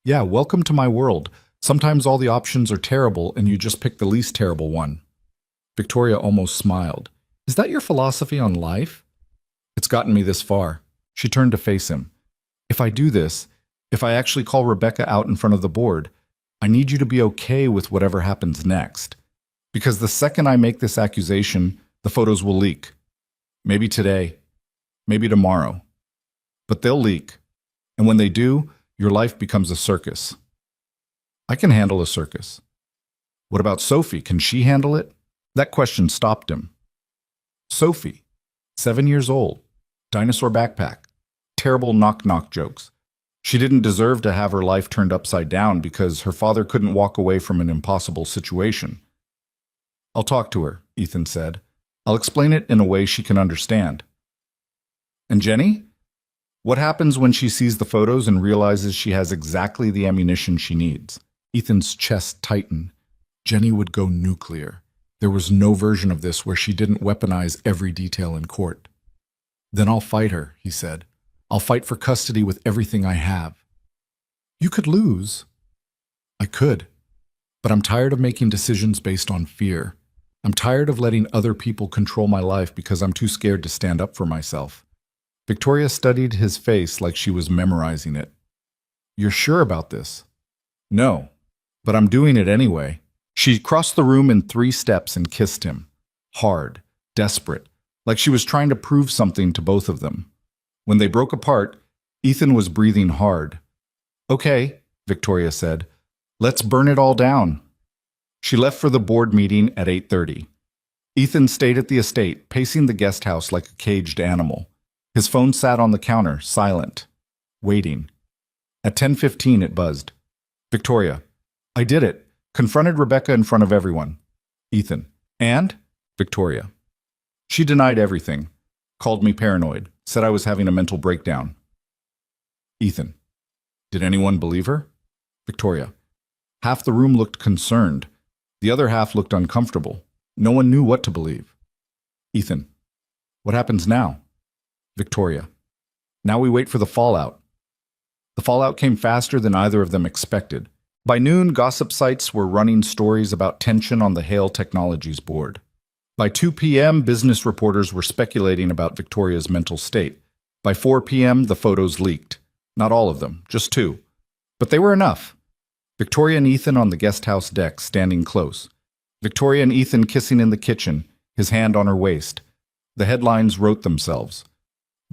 Yeah, welcome to my world. Sometimes all the options are terrible, and you just pick the least terrible one. Victoria almost smiled. Is that your philosophy on life? It's gotten me this far. She turned to face him. If I do this, if I actually call Rebecca out in front of the board, I need you to be okay with whatever happens next. Because the second I make this accusation, the photos will leak. Maybe today, maybe tomorrow. But they'll leak. And when they do, your life becomes a circus. I can handle a circus. What about Sophie? Can she handle it? That question stopped him. Sophie, 7 years old, dinosaur backpack, terrible knock-knock jokes. She didn't deserve to have her life turned upside down because her father couldn't walk away from an impossible situation. I'll talk to her, Ethan said. I'll explain it in a way she can understand. And Jenny? What happens when she sees the photos and realizes she has exactly the ammunition she needs? Ethan's chest tightened. Jenny would go nuclear. There was no version of this where she didn't weaponize every detail in court. Then I'll fight her, he said. I'll fight for custody with everything I have. You could lose. I could. But I'm tired of making decisions based on fear. I'm tired of letting other people control my life because I'm too scared to stand up for myself. Victoria studied his face like she was memorizing it. You're sure about this? No, but I'm doing it anyway. She crossed the room in 3 steps and kissed him. Hard, desperate, like she was trying to prove something to both of them. When they broke apart, Ethan was breathing hard. Okay, Victoria said. Let's burn it all down. She left for the board meeting at 8:30. Ethan stayed at the estate, pacing the guest house like a caged animal. His phone sat on the counter, silent, waiting. At 10:15 it buzzed. Victoria. I did it. Confronted Rebecca in front of everyone. Ethan. And? Victoria. She denied everything. Called me paranoid. Said I was having a mental breakdown. Ethan. Did anyone believe her? Victoria. Half the room looked concerned. The other half looked uncomfortable. No one knew what to believe. Ethan. What happens now? Victoria. Now we wait for the fallout. The fallout came faster than either of them expected. By noon, gossip sites were running stories about tension on the Hale Technologies board. By 2 p.m., business reporters were speculating about Victoria's mental state. By 4 p.m., the photos leaked. Not all of them, just 2. But they were enough. Victoria and Ethan on the guest house deck, standing close. Victoria and Ethan kissing in the kitchen, his hand on her waist. The headlines wrote themselves.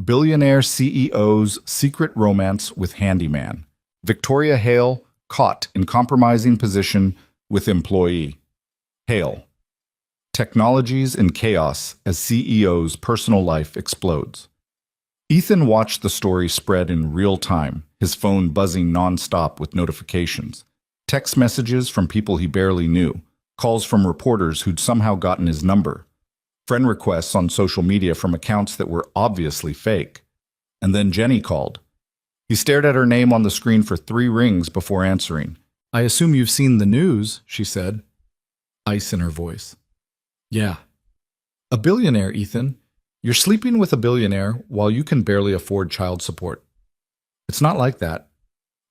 Billionaire CEO's secret romance with handyman. Victoria Hale caught in compromising position with employee. Hale. Technologies in chaos as CEO's personal life explodes. Ethan watched the story spread in real time, his phone buzzing nonstop with notifications. Text messages from people he barely knew, calls from reporters who'd somehow gotten his number, friend requests on social media from accounts that were obviously fake. And then Jenny called. He stared at her name on the screen for 3 rings before answering. I assume you've seen the news, she said, ice in her voice. Yeah. A billionaire, Ethan. You're sleeping with a billionaire while you can barely afford child support. It's not like that.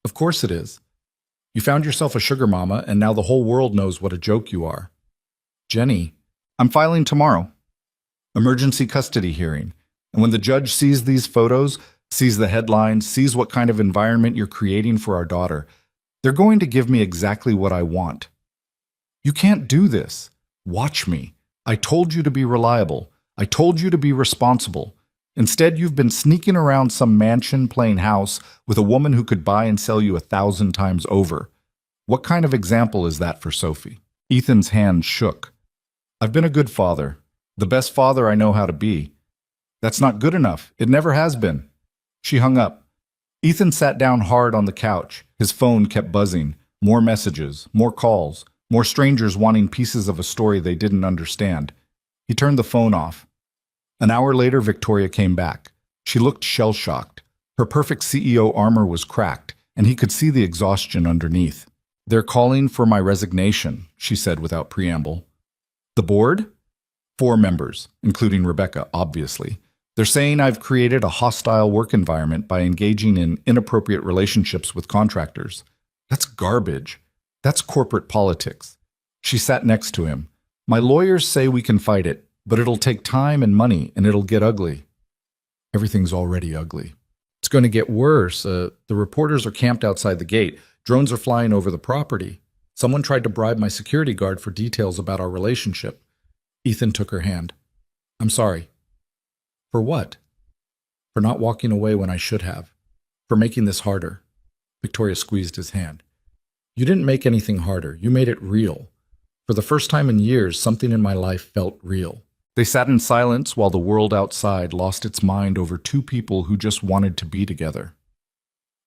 Of course it is. You found yourself a sugar mama, and now the whole world knows what a joke you are. Jenny, I'm filing tomorrow. Emergency custody hearing. And when the judge sees these photos, sees the headlines, sees what kind of environment you're creating for our daughter, they're going to give me exactly what I want. You can't do this. Watch me. I told you to be reliable. I told you to be responsible. Instead, you've been sneaking around some mansion playing house with a woman who could buy and sell you 1,000 times over. What kind of example is that for Sophie? Ethan's hand shook. I've been a good father. The best father I know how to be. That's not good enough. It never has been. She hung up. Ethan sat down hard on the couch. His phone kept buzzing. More messages, more calls, more strangers wanting pieces of a story they didn't understand. He turned the phone off. An hour later, Victoria came back. She looked shell-shocked. Her perfect CEO armor was cracked, and he could see the exhaustion underneath. They're calling for my resignation, she said without preamble. The board? 4 members, including Rebecca, obviously. They're saying I've created a hostile work environment by engaging in inappropriate relationships with contractors. That's garbage. That's corporate politics. She sat next to him. My lawyers say we can fight it, but it'll take time and money, and it'll get ugly. Everything's already ugly. It's going to get worse. The reporters are camped outside the gate. Drones are flying over the property. Someone tried to bribe my security guard for details about our relationship. Ethan took her hand. I'm sorry. For what? For not walking away when I should have. For making this harder. Victoria squeezed his hand. You didn't make anything harder. You made it real. For the first time in years, something in my life felt real. They sat in silence while the world outside lost its mind over 2 people who just wanted to be together.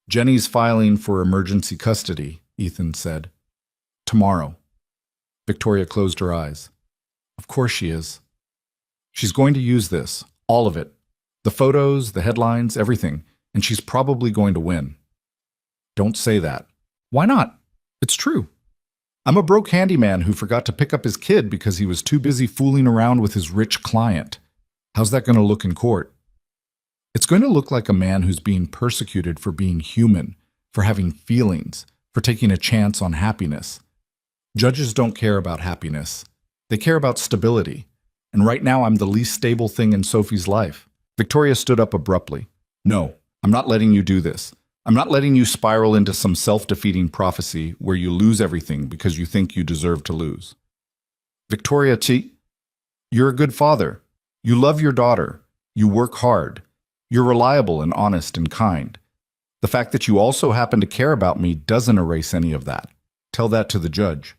Jenny's filing for emergency custody, Ethan said. Tomorrow. Victoria closed her eyes. Of course she is. She's going to use this, all of it. The photos, the headlines, everything, and she's probably going to win. Don't say that. Why not? It's true. I'm a broke handyman who forgot to pick up his kid because he was too busy fooling around with his rich client. How's that going to look in court? It's going to look like a man who's being persecuted for being human, for having feelings, for taking a chance on happiness. Judges don't care about happiness. They care about stability. And right now I'm the least stable thing in Sophie's life. Victoria stood up abruptly. No, I'm not letting you do this. I'm not letting you spiral into some self-defeating prophecy where you lose everything because you think you deserve to lose. Victoria, you're a good father. You love your daughter. You work hard. You're reliable and honest and kind. The fact that you also happen to care about me doesn't erase any of that. Tell that to the judge.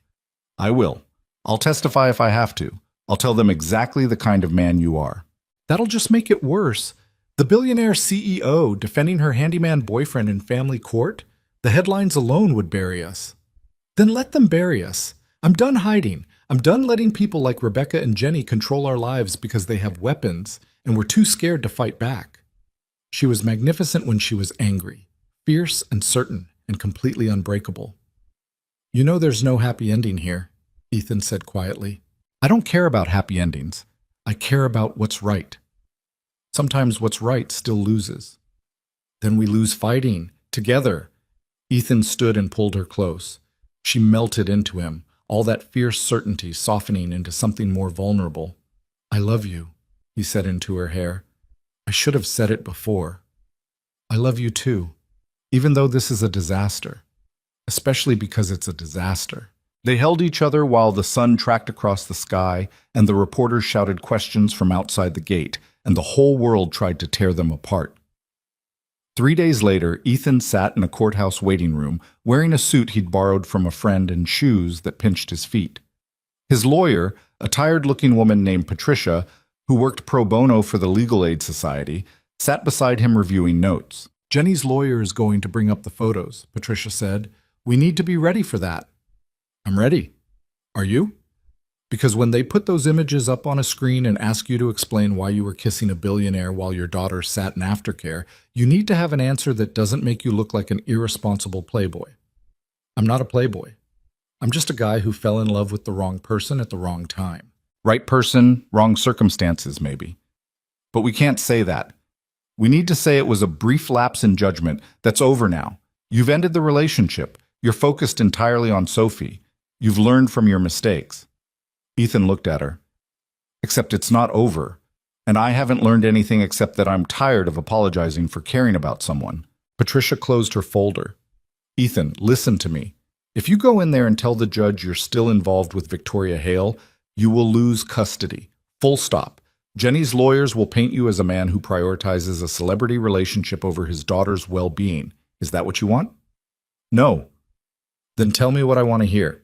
I will. I'll testify if I have to. I'll tell them exactly the kind of man you are. That'll just make it worse. The billionaire CEO defending her handyman boyfriend in family court? The headlines alone would bury us. Then let them bury us. I'm done hiding. I'm done letting people like Rebecca and Jenny control our lives because they have weapons and we're too scared to fight back. She was magnificent when she was angry, fierce and certain and completely unbreakable. You know there's no happy ending here, Ethan said quietly. I don't care about happy endings. I care about what's right. Sometimes what's right still loses. Then we lose fighting, together. Ethan stood and pulled her close. She melted into him, all that fierce certainty softening into something more vulnerable. I love you, he said into her hair. I should have said it before. I love you too, even though this is a disaster, especially because it's a disaster. They held each other while the sun tracked across the sky and the reporters shouted questions from outside the gate, and the whole world tried to tear them apart. 3 days later, Ethan sat in a courthouse waiting room, wearing a suit he'd borrowed from a friend and shoes that pinched his feet. His lawyer, a tired-looking woman named Patricia, who worked pro bono for the Legal Aid Society, sat beside him reviewing notes. Jenny's lawyer is going to bring up the photos, Patricia said. We need to be ready for that. I'm ready. Are you? Because when they put those images up on a screen and ask you to explain why you were kissing a billionaire while your daughter sat in aftercare, you need to have an answer that doesn't make you look like an irresponsible playboy. I'm not a playboy. I'm just a guy who fell in love with the wrong person at the wrong time. Right person, wrong circumstances, maybe. But we can't say that. We need to say it was a brief lapse in judgment that's over now. You've ended the relationship. You're focused entirely on Sophie. You've learned from your mistakes. Ethan looked at her. Except it's not over. And I haven't learned anything except that I'm tired of apologizing for caring about someone. Patricia closed her folder. Ethan, listen to me. If you go in there and tell the judge you're still involved with Victoria Hale, you will lose custody. Full stop. Jenny's lawyers will paint you as a man who prioritizes a celebrity relationship over his daughter's well-being. Is that what you want? No. Then tell me what I want to hear.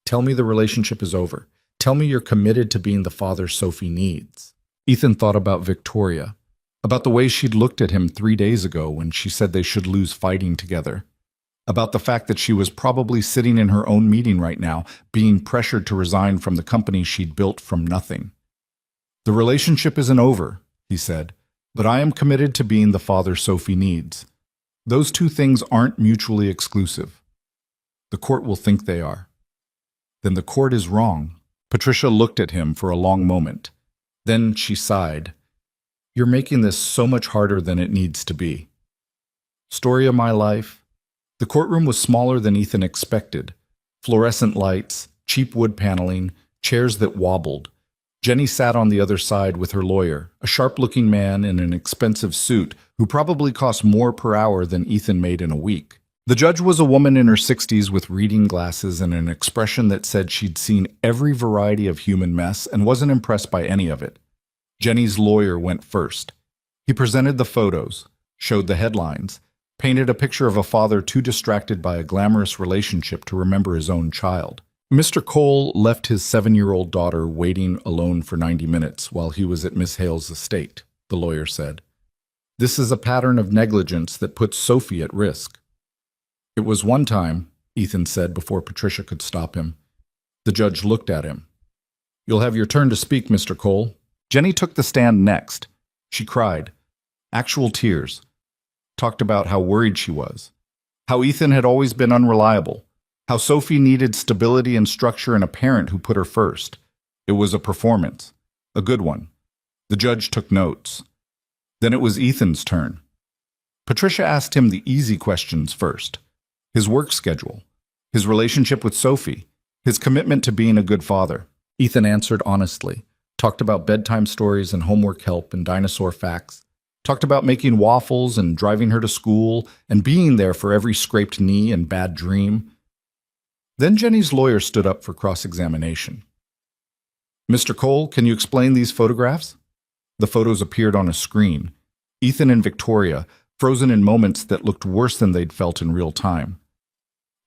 Tell me the relationship is over. Tell me you're committed to being the father Sophie needs. Ethan thought about Victoria, about the way she'd looked at him 3 days ago when she said they should lose fighting together, about the fact that she was probably sitting in her own meeting right now, being pressured to resign from the company she'd built from nothing. The relationship isn't over, he said, but I am committed to being the father Sophie needs. Those two things aren't mutually exclusive. The court will think they are. Then the court is wrong. Patricia looked at him for a long moment. Then she sighed. You're making this so much harder than it needs to be. Story of my life. The courtroom was smaller than Ethan expected. Fluorescent lights, cheap wood paneling, chairs that wobbled. Jenny sat on the other side with her lawyer, a sharp-looking man in an expensive suit who probably cost more per hour than Ethan made in a week. The judge was a woman in her 60s with reading glasses and an expression that said she'd seen every variety of human mess and wasn't impressed by any of it. Jenny's lawyer went first. He presented the photos, showed the headlines, painted a picture of a father too distracted by a glamorous relationship to remember his own child. Mr. Cole left his 7-year-old daughter waiting alone for 90 minutes while he was at Miss Hale's estate, the lawyer said. This is a pattern of negligence that puts Sophie at risk. It was one time, Ethan said before Patricia could stop him. The judge looked at him. You'll have your turn to speak, Mr. Cole. Jenny took the stand next. She cried. Actual tears. Talked about how worried she was. How Ethan had always been unreliable. How Sophie needed stability and structure and a parent who put her first. It was a performance. A good one. The judge took notes. Then it was Ethan's turn. Patricia asked him the easy questions first. His work schedule. His relationship with Sophie. His commitment to being a good father. Ethan answered honestly. Talked about bedtime stories and homework help and dinosaur facts. Talked about making waffles and driving her to school and being there for every scraped knee and bad dream. Then Jenny's lawyer stood up for cross-examination. Mr. Cole, can you explain these photographs? The photos appeared on a screen. Ethan and Victoria, frozen in moments that looked worse than they'd felt in real time.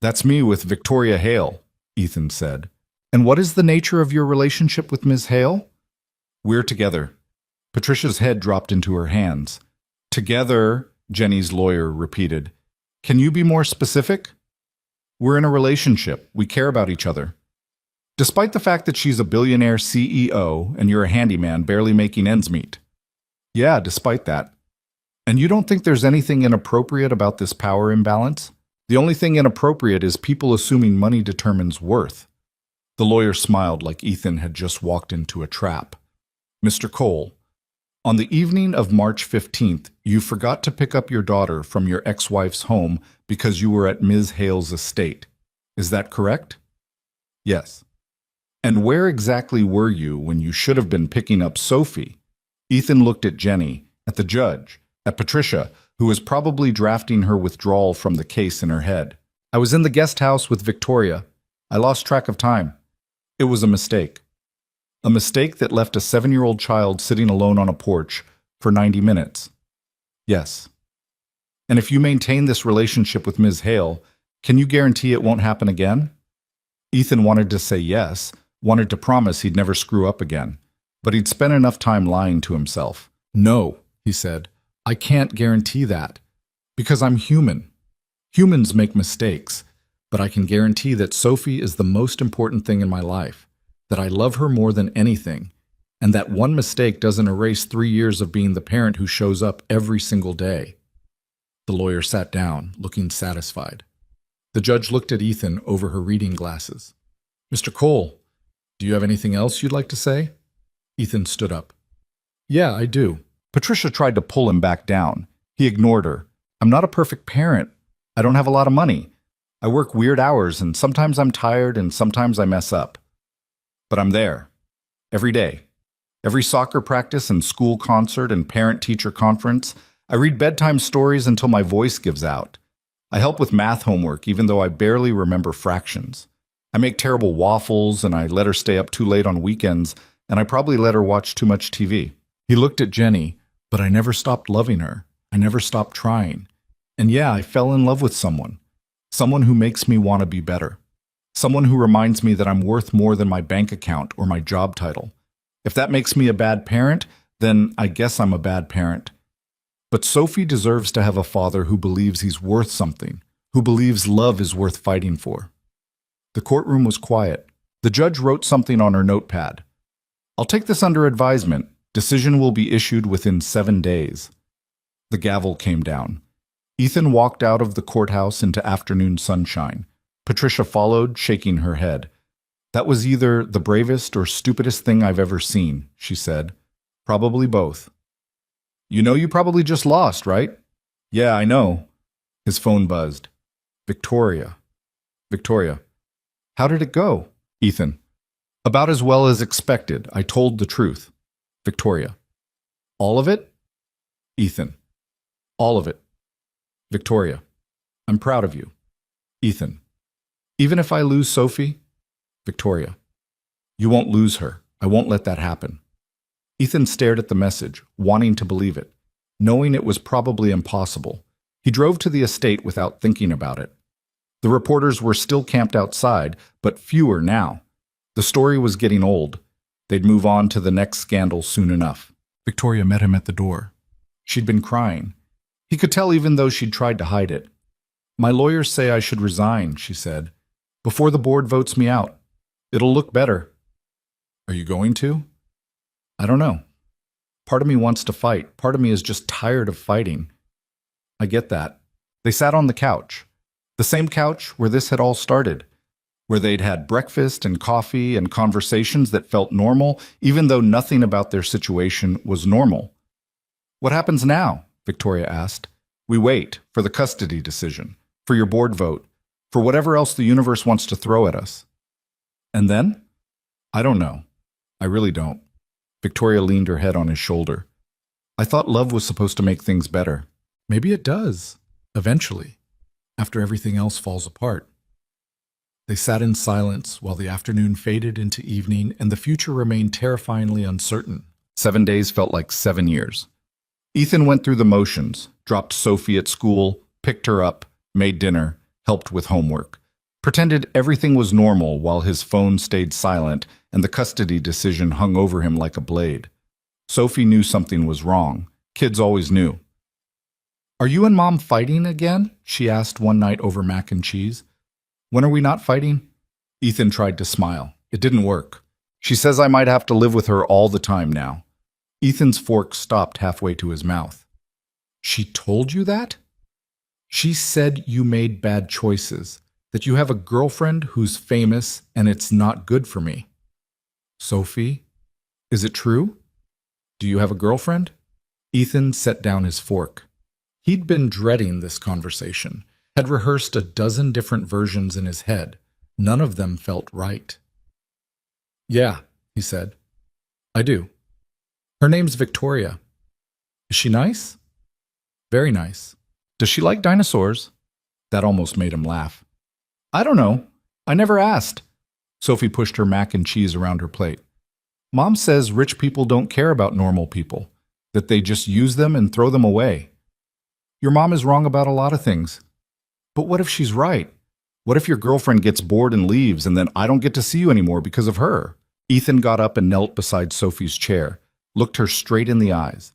That's me with Victoria Hale, Ethan said. And what is the nature of your relationship with Ms. Hale? We're together. Patricia's head dropped into her hands. Together, Jenny's lawyer repeated. Can you be more specific? We're in a relationship. We care about each other. Despite the fact that she's a billionaire CEO and you're a handyman barely making ends meet. Yeah, despite that. And you don't think there's anything inappropriate about this power imbalance? The only thing inappropriate is people assuming money determines worth. The lawyer smiled like Ethan had just walked into a trap. Mr. Cole, on the evening of March 15th, you forgot to pick up your daughter from your ex-wife's home because you were at Ms. Hale's estate. Is that correct? Yes. And where exactly were you when you should have been picking up Sophie? Ethan looked at Jenny, at the judge, at Patricia, who was probably drafting her withdrawal from the case in her head. I was in the guest house with Victoria. I lost track of time. It was a mistake. A mistake that left a 7-year-old child sitting alone on a porch for 90 minutes. Yes. And if you maintain this relationship with Ms. Hale, can you guarantee it won't happen again? Ethan wanted to say yes, wanted to promise he'd never screw up again, but he'd spent enough time lying to himself. No, he said, I can't guarantee that, because I'm human. Humans make mistakes, but I can guarantee that Sophie is the most important thing in my life, that I love her more than anything, and that one mistake doesn't erase 3 years of being the parent who shows up every single day. The lawyer sat down, looking satisfied. The judge looked at Ethan over her reading glasses. Mr. Cole, do you have anything else you'd like to say? Ethan stood up. Yeah, I do. Patricia tried to pull him back down. He ignored her. I'm not a perfect parent. I don't have a lot of money. I work weird hours, and sometimes I'm tired and sometimes I mess up. But I'm there. Every day. Every soccer practice and school concert and parent-teacher conference, I read bedtime stories until my voice gives out. I help with math homework even though I barely remember fractions. I make terrible waffles and I let her stay up too late on weekends, and I probably let her watch too much TV. He looked at Jenny, but I never stopped loving her. I never stopped trying. And yeah, I fell in love with someone. Someone who makes me want to be better. Someone who reminds me that I'm worth more than my bank account or my job title. If that makes me a bad parent, then I guess I'm a bad parent. But Sophie deserves to have a father who believes he's worth something, who believes love is worth fighting for. The courtroom was quiet. The judge wrote something on her notepad. I'll take this under advisement. Decision will be issued within 7 days. The gavel came down. Ethan walked out of the courthouse into afternoon sunshine. Patricia followed, shaking her head. That was either the bravest or stupidest thing I've ever seen, she said. Probably both. You know you probably just lost, right? Yeah, I know. His phone buzzed. Victoria. Victoria. How did it go? Ethan. About as well as expected. I told the truth. Victoria. All of it? Ethan. All of it. Victoria. I'm proud of you. Ethan. Even if I lose Sophie? Victoria. You won't lose her. I won't let that happen. Ethan stared at the message, wanting to believe it, knowing it was probably impossible. He drove to the estate without thinking about it. The reporters were still camped outside, but fewer now. The story was getting old. They'd move on to the next scandal soon enough. Victoria met him at the door. She'd been crying. He could tell even though she'd tried to hide it. My lawyers say I should resign, she said, before the board votes me out. It'll look better. Are you going to? I don't know. Part of me wants to fight. Part of me is just tired of fighting. I get that. They sat on the couch. The same couch where this had all started, where they'd had breakfast and coffee and conversations that felt normal, even though nothing about their situation was normal. What happens now? Victoria asked. We wait for the custody decision, for your board vote, for whatever else the universe wants to throw at us. And then? I don't know. I really don't. Victoria leaned her head on his shoulder. I thought love was supposed to make things better. Maybe it does, eventually, after everything else falls apart. They sat in silence while the afternoon faded into evening and the future remained terrifyingly uncertain. 7 days felt like 7 years. Ethan went through the motions, dropped Sophie at school, picked her up, made dinner, helped with homework, pretended everything was normal while his phone stayed silent and the custody decision hung over him like a blade. Sophie knew something was wrong. Kids always knew. Are you and Mom fighting again? She asked one night over mac and cheese. When are we not fighting? Ethan tried to smile. It didn't work. She says I might have to live with her all the time now. Ethan's fork stopped halfway to his mouth. She told you that? She said you made bad choices, that you have a girlfriend who's famous and it's not good for me. Sophie, is it true? Do you have a girlfriend? Ethan set down his fork. He'd been dreading this conversation, had rehearsed a dozen different versions in his head. None of them felt right. Yeah, he said. I do. Her name's Victoria. Is she nice? Very nice. Does she like dinosaurs? That almost made him laugh. I don't know. I never asked. Sophie pushed her mac and cheese around her plate. Mom says rich people don't care about normal people, that they just use them and throw them away. Your mom is wrong about a lot of things. But what if she's right? What if your girlfriend gets bored and leaves and then I don't get to see you anymore because of her? Ethan got up and knelt beside Sophie's chair, looked her straight in the eyes.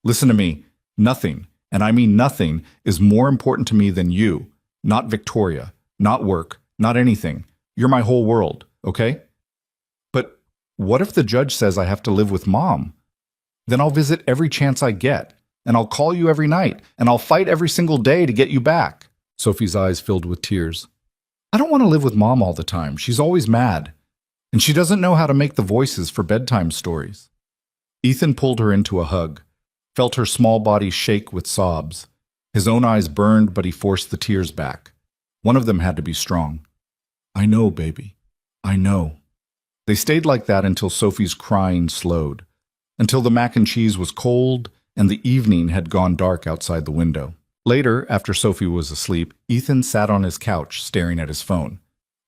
Listen to me. Nothing, and I mean nothing, is more important to me than you. Not Victoria, not work, not anything. You're my whole world, okay? But what if the judge says I have to live with Mom? Then I'll visit every chance I get, and I'll call you every night, and I'll fight every single day to get you back. Sophie's eyes filled with tears. I don't want to live with Mom all the time. She's always mad. And she doesn't know how to make the voices for bedtime stories. Ethan pulled her into a hug, felt her small body shake with sobs. His own eyes burned, but he forced the tears back. One of them had to be strong. I know, baby. I know. They stayed like that until Sophie's crying slowed, until the mac and cheese was cold and the evening had gone dark outside the window. Later, after Sophie was asleep, Ethan sat on his couch staring at his phone.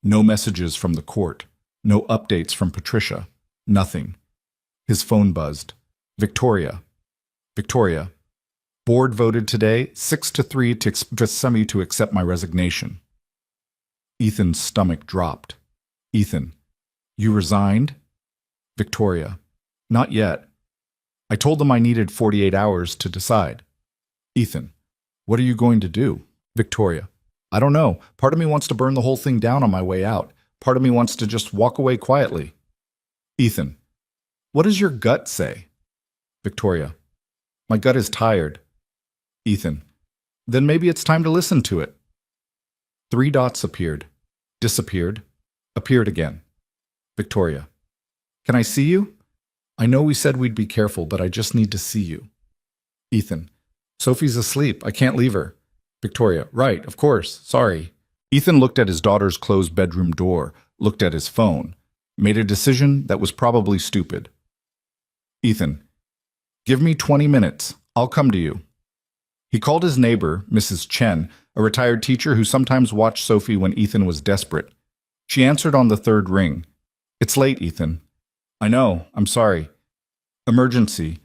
No messages from the court. No updates from Patricia. Nothing. His phone buzzed. Victoria. Victoria. Board voted today 6-3 to accept my resignation. Ethan's stomach dropped. Ethan. You resigned? Victoria. Not yet. I told them I needed 48 hours to decide. Ethan. What are you going to do? Victoria. I don't know. Part of me wants to burn the whole thing down on my way out. Part of me wants to just walk away quietly. Ethan. What does your gut say? Victoria. My gut is tired. Ethan. Then maybe it's time to listen to it. 3 dots appeared, disappeared, appeared again. Victoria. Can I see you? I know we said we'd be careful, but I just need to see you. Ethan. Sophie's asleep. I can't leave her. Victoria. Right, of course. Sorry. Ethan looked at his daughter's closed bedroom door, looked at his phone, made a decision that was probably stupid. Ethan. Give me 20 minutes. I'll come to you. He called his neighbor, Mrs. Chen, a retired teacher who sometimes watched Sophie when Ethan was desperate. She answered on the 3rd ring. It's late, Ethan. I know. I'm sorry. Emergency.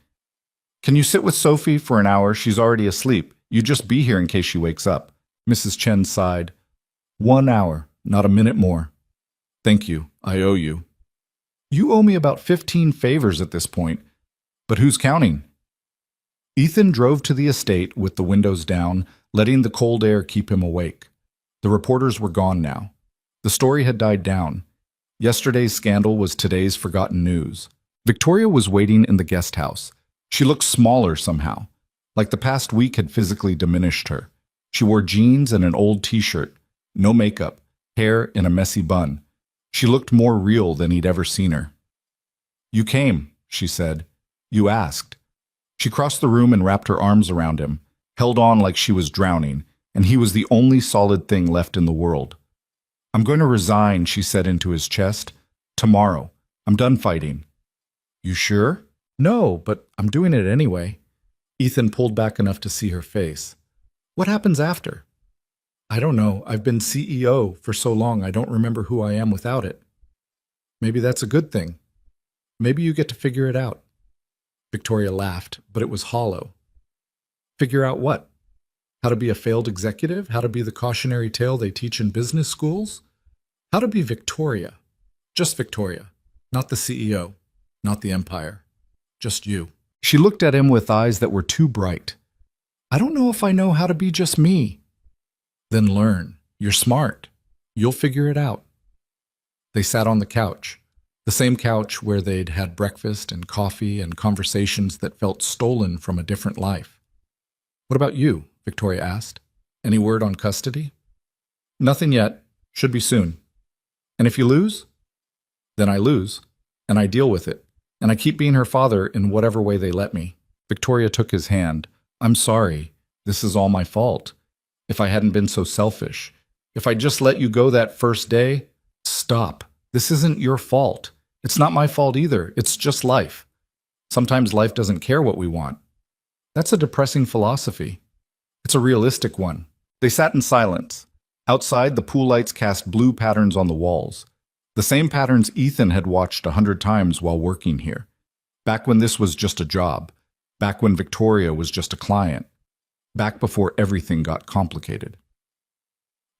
Can you sit with Sophie for an hour? She's already asleep. You just be here in case she wakes up. Mrs. Chen sighed. 1 hour, not a minute more. Thank you. I owe you. You owe me about 15 favors at this point. But who's counting? Ethan drove to the estate with the windows down, letting the cold air keep him awake. The reporters were gone now. The story had died down. Yesterday's scandal was today's forgotten news. Victoria was waiting in the guest house, She looked smaller somehow, like the past week had physically diminished her. She wore jeans and an old t-shirt, no makeup, hair in a messy bun. She looked more real than he'd ever seen her. "You came," she said. "You asked." She crossed the room and wrapped her arms around him, held on like she was drowning, and he was the only solid thing left in the world. "I'm going to resign," she said into his chest. "Tomorrow. I'm done fighting." "You sure?" "No, but I'm doing it anyway." Ethan pulled back enough to see her face. "What happens after?" "I don't know. I've been CEO for so long I don't remember who I am without it." "Maybe that's a good thing. Maybe you get to figure it out." Victoria laughed, but it was hollow. "Figure out what? How to be a failed executive? How to be the cautionary tale they teach in business schools? How to be Victoria. Just Victoria. Not the CEO. Not the empire. Just you." She looked at him with eyes that were too bright. "I don't know if I know how to be just me." "Then learn. You're smart. You'll figure it out." They sat on the couch, the same couch where they'd had breakfast and coffee and conversations that felt stolen from a different life. "What about you?" Victoria asked. "Any word on custody?" "Nothing yet. Should be soon." "And if you lose?" "Then I lose, and I deal with it, and I keep being her father in whatever way they let me." Victoria took his hand. "I'm sorry. This is all my fault. If I hadn't been so selfish. If I just let you go that first day." "Stop. This isn't your fault. It's not my fault either. It's just life. Sometimes life doesn't care what we want." That's a depressing philosophy. It's a realistic one. They sat in silence. Outside, the pool lights cast blue patterns on the walls. The same patterns Ethan had watched 100 times while working here. Back when this was just a job. Back when Victoria was just a client. Back before everything got complicated.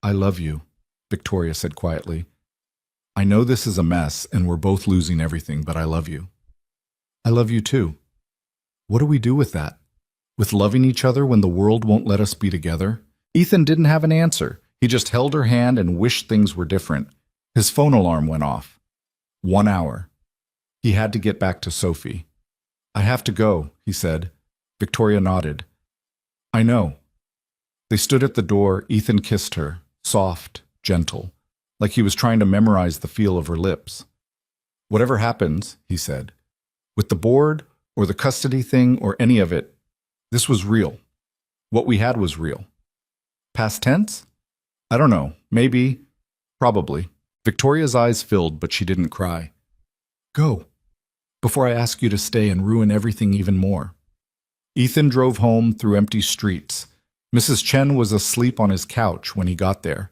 "I love you," Victoria said quietly. "I know this is a mess and we're both losing everything, but I love you." "I love you too." What do we do with that? With loving each other when the world won't let us be together? Ethan didn't have an answer. He just held her hand and wished things were different. His phone alarm went off. 1 hour. He had to get back to Sophie. "I have to go," he said. Victoria nodded. "I know." They stood at the door. Ethan kissed her, soft, gentle, like he was trying to memorize the feel of her lips. "Whatever happens," he said, "with the board or the custody thing or any of it, this was real. What we had was real." Past tense? I don't know. Maybe. Probably. Victoria's eyes filled, but she didn't cry. "Go, before I ask you to stay and ruin everything even more." Ethan drove home through empty streets. Mrs. Chen was asleep on his couch when he got there.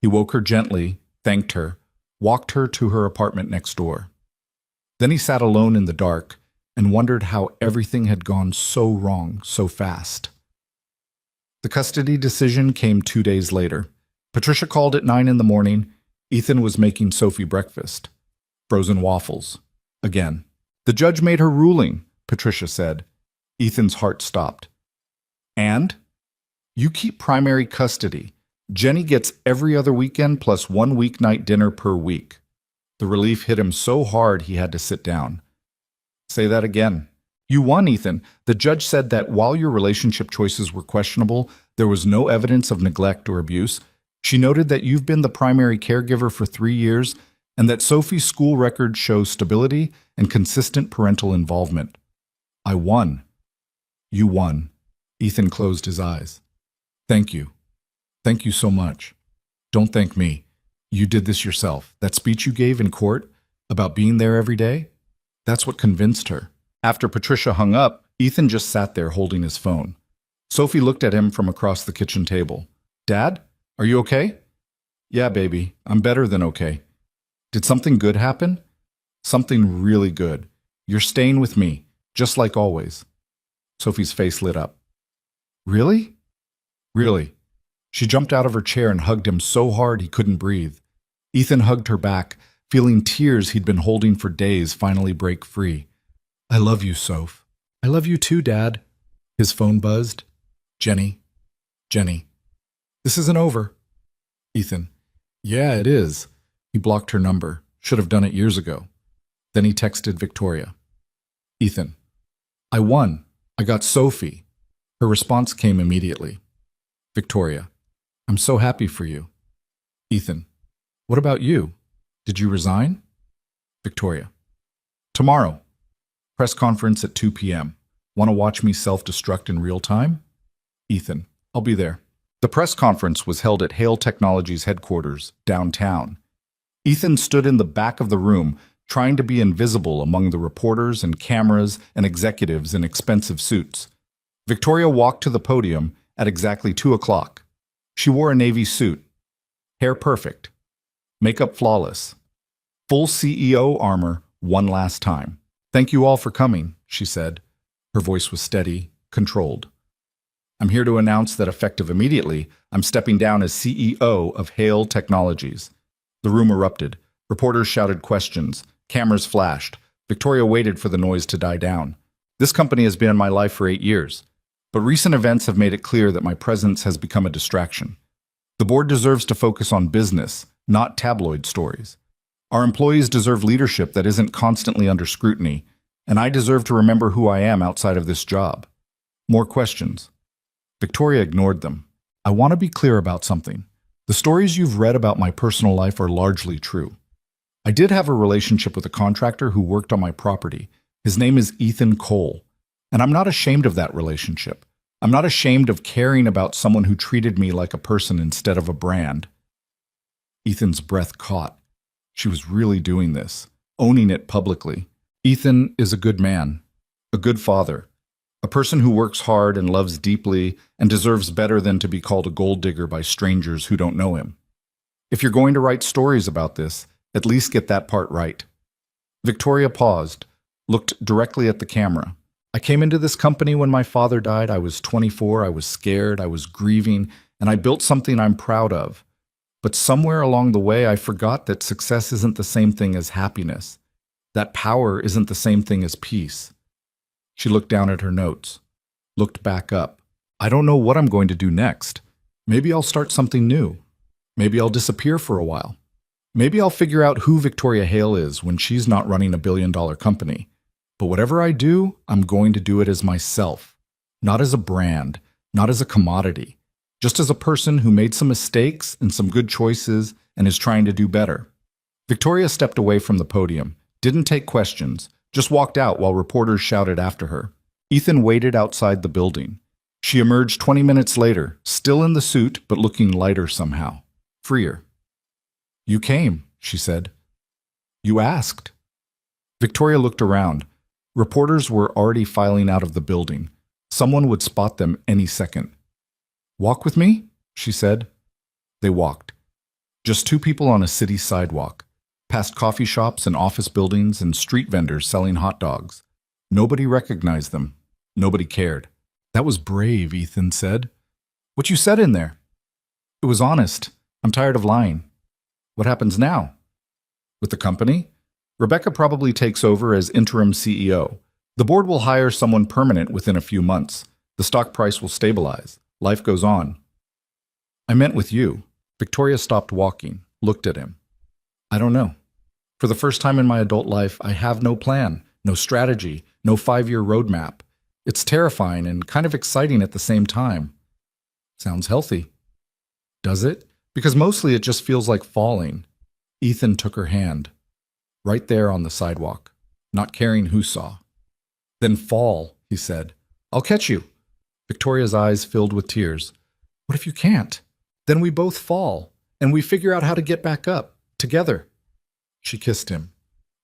He woke her gently, thanked her, walked her to her apartment next door. Then he sat alone in the dark and wondered how everything had gone so wrong so fast. The custody decision came 2 days later. Patricia called at 9 in the morning. Ethan was making Sophie breakfast. Frozen waffles. Again. "The judge made her ruling," Patricia said. Ethan's heart stopped. "And? You keep primary custody. Jenny gets every other weekend plus 1 weeknight dinner per week." The relief hit him so hard he had to sit down. "Say that again." "You won, Ethan. The judge said that while your relationship choices were questionable, there was no evidence of neglect or abuse. She noted that you've been the primary caregiver for 3 years and that Sophie's school records show stability and consistent parental involvement." "I won." "You won." Ethan closed his eyes. "Thank you. Thank you so much." "Don't thank me. You did this yourself. That speech you gave in court about being there every day, that's what convinced her." After Patricia hung up, Ethan just sat there holding his phone. Sophie looked at him from across the kitchen table. "Dad, are you okay?" "Yeah, baby. I'm better than okay." "Did something good happen?" "Something really good. You're staying with me, just like always." Sophie's face lit up. "Really?" "Really." She jumped out of her chair and hugged him so hard he couldn't breathe. Ethan hugged her back, feeling tears he'd been holding for days finally break free. "I love you, Soph." "I love you too, Dad." His phone buzzed. "Jenny. Jenny. This isn't over." Ethan. "Yeah, it is." He blocked her number. Should have done it years ago. Then he texted Victoria. "Ethan. I won. I got Sophie. Her response came immediately. Victoria, I'm so happy for you. Ethan, what about you? Did you resign? Victoria, tomorrow. Press conference at 2 p.m. Want to watch me self-destruct in real time? Ethan, I'll be there. The press conference was held at Hale Technologies headquarters, downtown. Ethan stood in the back of the room, trying to be invisible among the reporters and cameras and executives in expensive suits. Victoria walked to the podium at exactly 2 o'clock. She wore a navy suit. Hair perfect. Makeup flawless. Full CEO armor one last time. Thank you all for coming, she said. Her voice was steady, controlled. I'm here to announce that effective immediately, I'm stepping down as CEO of Hale Technologies. The room erupted. Reporters shouted questions. Cameras flashed. Victoria waited for the noise to die down. This company has been in my life for 8 years, but recent events have made it clear that my presence has become a distraction. The board deserves to focus on business, not tabloid stories. Our employees deserve leadership that isn't constantly under scrutiny, and I deserve to remember who I am outside of this job. More questions. Victoria ignored them. I want to be clear about something. The stories you've read about my personal life are largely true. I did have a relationship with a contractor who worked on my property. His name is Ethan Cole, and I'm not ashamed of that relationship. I'm not ashamed of caring about someone who treated me like a person instead of a brand. Ethan's breath caught. She was really doing this, owning it publicly. Ethan is a good man, a good father, a person who works hard and loves deeply and deserves better than to be called a gold digger by strangers who don't know him. If you're going to write stories about this, at least get that part right. Victoria paused, looked directly at the camera. I came into this company when my father died. I was 24, I was scared, I was grieving, and I built something I'm proud of. But somewhere along the way, I forgot that success isn't the same thing as happiness. That power isn't the same thing as peace. She looked down at her notes, looked back up. I don't know what I'm going to do next. Maybe I'll start something new. Maybe I'll disappear for a while. Maybe I'll figure out who Victoria Hale is when she's not running a billion-dollar company. But whatever I do, I'm going to do it as myself. Not as a brand, not as a commodity. Just as a person who made some mistakes and some good choices and is trying to do better. Victoria stepped away from the podium, didn't take questions, just walked out while reporters shouted after her. Ethan waited outside the building. She emerged 20 minutes later, still in the suit but looking lighter somehow, freer. You came, she said. You asked. Victoria looked around. Reporters were already filing out of the building. Someone would spot them any second. Walk with me, she said. They walked. Just two people on a city sidewalk, past coffee shops and office buildings and street vendors selling hot dogs. Nobody recognized them. Nobody cared. That was brave, Ethan said. What you said in there? It was honest. I'm tired of lying. What happens now? With the company? Rebecca probably takes over as interim CEO. The board will hire someone permanent within a few months. The stock price will stabilize. Life goes on. I meant with you. Victoria stopped walking, looked at him. I don't know. For the first time in my adult life, I have no plan, no strategy, no 5-year roadmap. It's terrifying and kind of exciting at the same time. Sounds healthy. Does it? Because mostly it just feels like falling. Ethan took her hand. Right there on the sidewalk, not caring who saw. Then fall, he said. I'll catch you. Victoria's eyes filled with tears. What if you can't? Then we both fall, and we figure out how to get back up, together. She kissed him,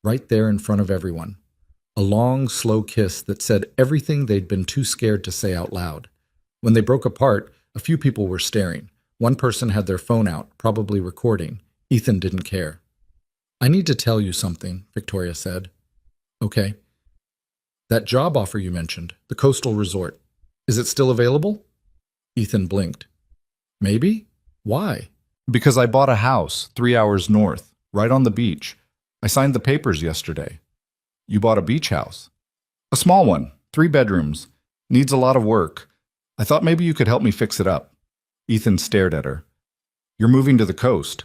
right there in front of everyone. A long, slow kiss that said everything they'd been too scared to say out loud. When they broke apart, a few people were staring. One person had their phone out, probably recording. Ethan didn't care. I need to tell you something, Victoria said. Okay. That job offer you mentioned, the coastal resort. Is it still available? Ethan blinked. Maybe? Why? Because I bought a house 3 hours north, right on the beach. I signed the papers yesterday. You bought a beach house? A small one, 3 bedrooms. Needs a lot of work. I thought maybe you could help me fix it up. Ethan stared at her. You're moving to the coast.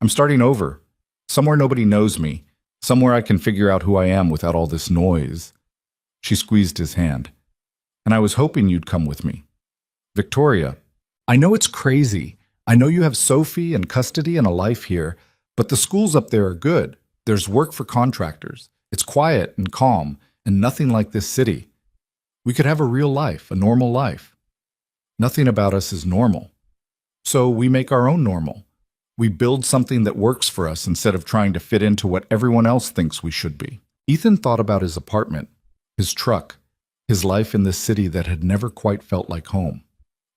I'm starting over. Somewhere nobody knows me. Somewhere I can figure out who I am without all this noise. She squeezed his hand. And I was hoping you'd come with me. Victoria, I know it's crazy. I know you have Sophie and custody and a life here, but the schools up there are good. There's work for contractors. It's quiet and calm, and nothing like this city. We could have a real life, a normal life. Nothing about us is normal. So we make our own normal. We build something that works for us instead of trying to fit into what everyone else thinks we should be. Ethan thought about his apartment, his truck, his life in this city that had never quite felt like home.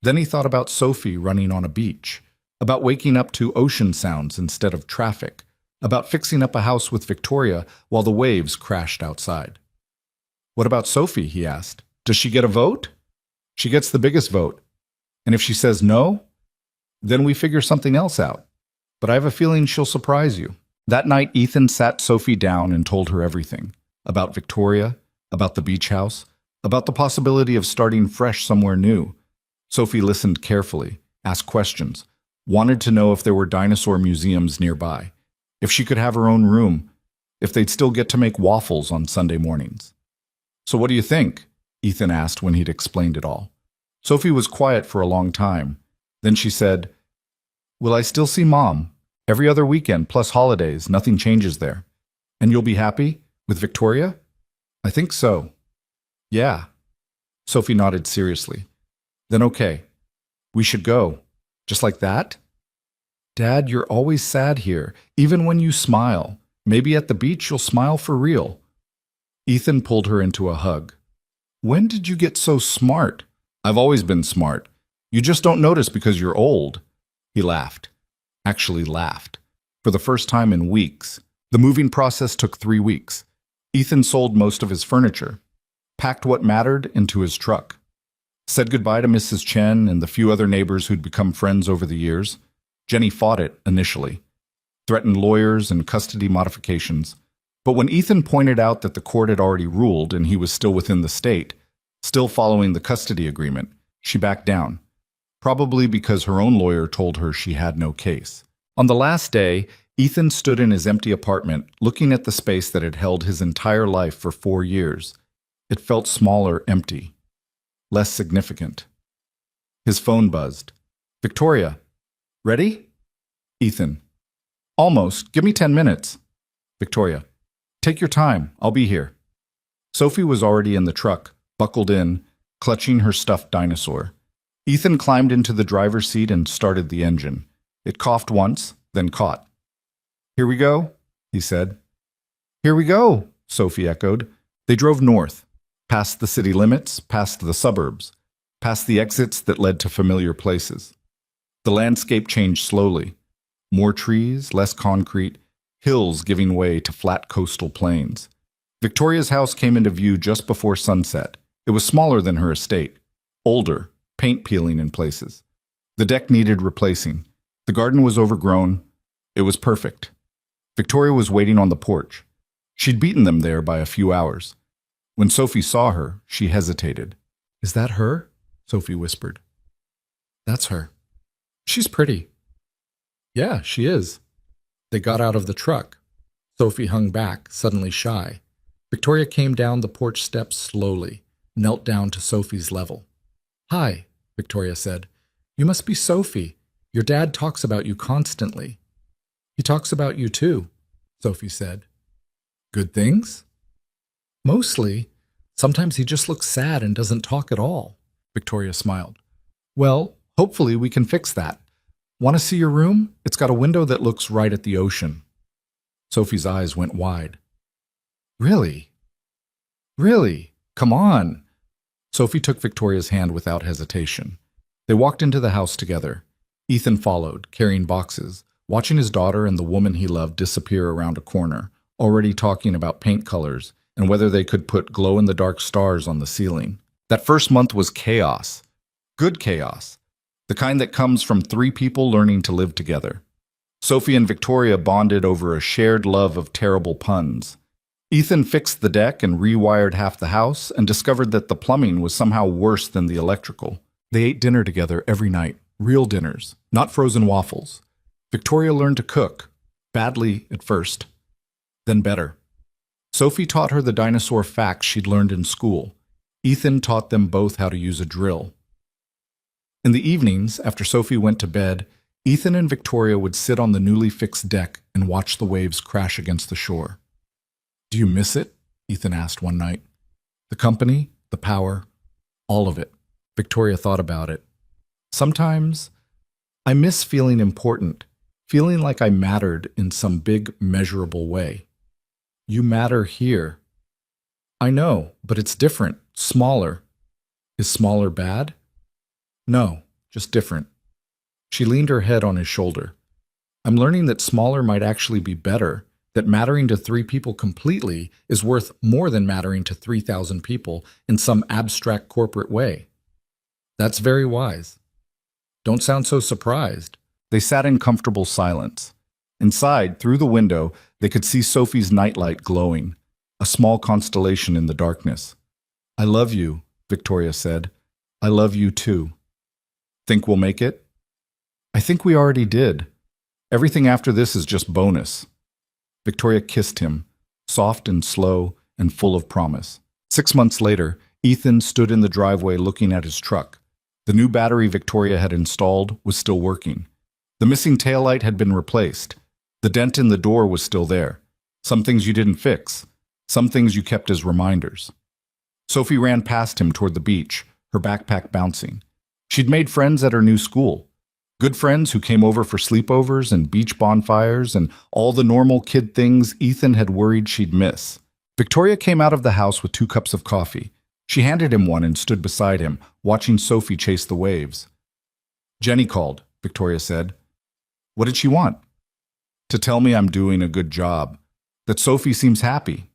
Then he thought about Sophie running on a beach, about waking up to ocean sounds instead of traffic, about fixing up a house with Victoria while the waves crashed outside. What about Sophie, he asked. Does she get a vote? She gets the biggest vote. And if she says no, then we figure something else out. But I have a feeling she'll surprise you. That night, Ethan sat Sophie down and told her everything. About Victoria, about the beach house, about the possibility of starting fresh somewhere new. Sophie listened carefully, asked questions, wanted to know if there were dinosaur museums nearby, if she could have her own room, if they'd still get to make waffles on Sunday mornings. So what do you think? Ethan asked when he'd explained it all. Sophie was quiet for a long time. Then she said, Will I still see Mom? Every other weekend, plus holidays, nothing changes there. And you'll be happy? With Victoria? I think so. Yeah. Sophie nodded seriously. Then okay. We should go. Just like that? Dad, you're always sad here, even when you smile. Maybe at the beach you'll smile for real. Ethan pulled her into a hug. When did you get so smart? I've always been smart. You just don't notice because you're old. He laughed. Actually laughed. For the first time in weeks. The moving process took 3 weeks. Ethan sold most of his furniture, packed what mattered into his truck, said goodbye to Mrs. Chen and the few other neighbors who'd become friends over the years. Jenny fought it initially, threatened lawyers and custody modifications. But when Ethan pointed out that the court had already ruled and he was still within the state, still following the custody agreement, she backed down. Probably because her own lawyer told her she had no case. On the last day, Ethan stood in his empty apartment, looking at the space that had held his entire life for 4 years. It felt smaller, empty, less significant. His phone buzzed. Victoria, ready? Ethan, almost. Give me 10 minutes. Victoria, take your time. I'll be here. Sophie was already in the truck, buckled in, clutching her stuffed dinosaur. Ethan climbed into the driver's seat and started the engine. It coughed once, then caught. Here we go, he said. Here we go, Sophie echoed. They drove north, past the city limits, past the suburbs, past the exits that led to familiar places. The landscape changed slowly. More trees, less concrete, hills giving way to flat coastal plains. Victoria's house came into view just before sunset. It was smaller than her estate, older, paint peeling in places. The deck needed replacing. The garden was overgrown. It was perfect. Victoria was waiting on the porch. She'd beaten them there by a few hours. When Sophie saw her, she hesitated. Is that her? Sophie whispered. That's her. She's pretty. Yeah, she is. They got out of the truck. Sophie hung back, suddenly shy. Victoria came down the porch steps slowly, knelt down to Sophie's level. Hi, Victoria said. You must be Sophie. Your dad talks about you constantly. He talks about you too, Sophie said. Good things? Mostly. Sometimes he just looks sad and doesn't talk at all, Victoria smiled. Well, hopefully we can fix that. Want to see your room? It's got a window that looks right at the ocean. Sophie's eyes went wide. Really? Really? Come on. Sophie took Victoria's hand without hesitation. They walked into the house together. Ethan followed, carrying boxes, watching his daughter and the woman he loved disappear around a corner, already talking about paint colors and whether they could put glow-in-the-dark stars on the ceiling. That first month was chaos. Good chaos. The kind that comes from 3 people learning to live together. Sophie and Victoria bonded over a shared love of terrible puns. Ethan fixed the deck and rewired half the house and discovered that the plumbing was somehow worse than the electrical. They ate dinner together every night, real dinners, not frozen waffles. Victoria learned to cook, badly at first, then better. Sophie taught her the dinosaur facts she'd learned in school. Ethan taught them both how to use a drill. In the evenings, after Sophie went to bed, Ethan and Victoria would sit on the newly fixed deck and watch the waves crash against the shore. "Do you miss it?" Ethan asked one night. "The company, the power, all of it." Victoria thought about it. "Sometimes I miss feeling important, feeling like I mattered in some big, measurable way." "You matter here." "I know, but it's different, smaller." "Is smaller bad?" "No, just different." She leaned her head on his shoulder. "I'm learning that smaller might actually be better, that mattering to 3 people completely is worth more than mattering to 3,000 people in some abstract corporate way." "That's very wise." "Don't sound so surprised." They sat in comfortable silence. Inside, through the window, they could see Sophie's nightlight glowing, a small constellation in the darkness. "I love you," Victoria said. "I love you too." "Think we'll make it?" "I think we already did. Everything after this is just bonus." Victoria kissed him, soft and slow and full of promise. 6 months later, Ethan stood in the driveway looking at his truck. The new battery Victoria had installed was still working. The missing taillight had been replaced. The dent in the door was still there. Some things you didn't fix, some things you kept as reminders. Sophie ran past him toward the beach, her backpack bouncing. She'd made friends at her new school. Good friends who came over for sleepovers and beach bonfires and all the normal kid things Ethan had worried she'd miss. Victoria came out of the house with 2 cups of coffee. She handed him one and stood beside him, watching Sophie chase the waves. "Jenny called," Victoria said. "What did she want?" "To tell me I'm doing a good job, that Sophie seems happy."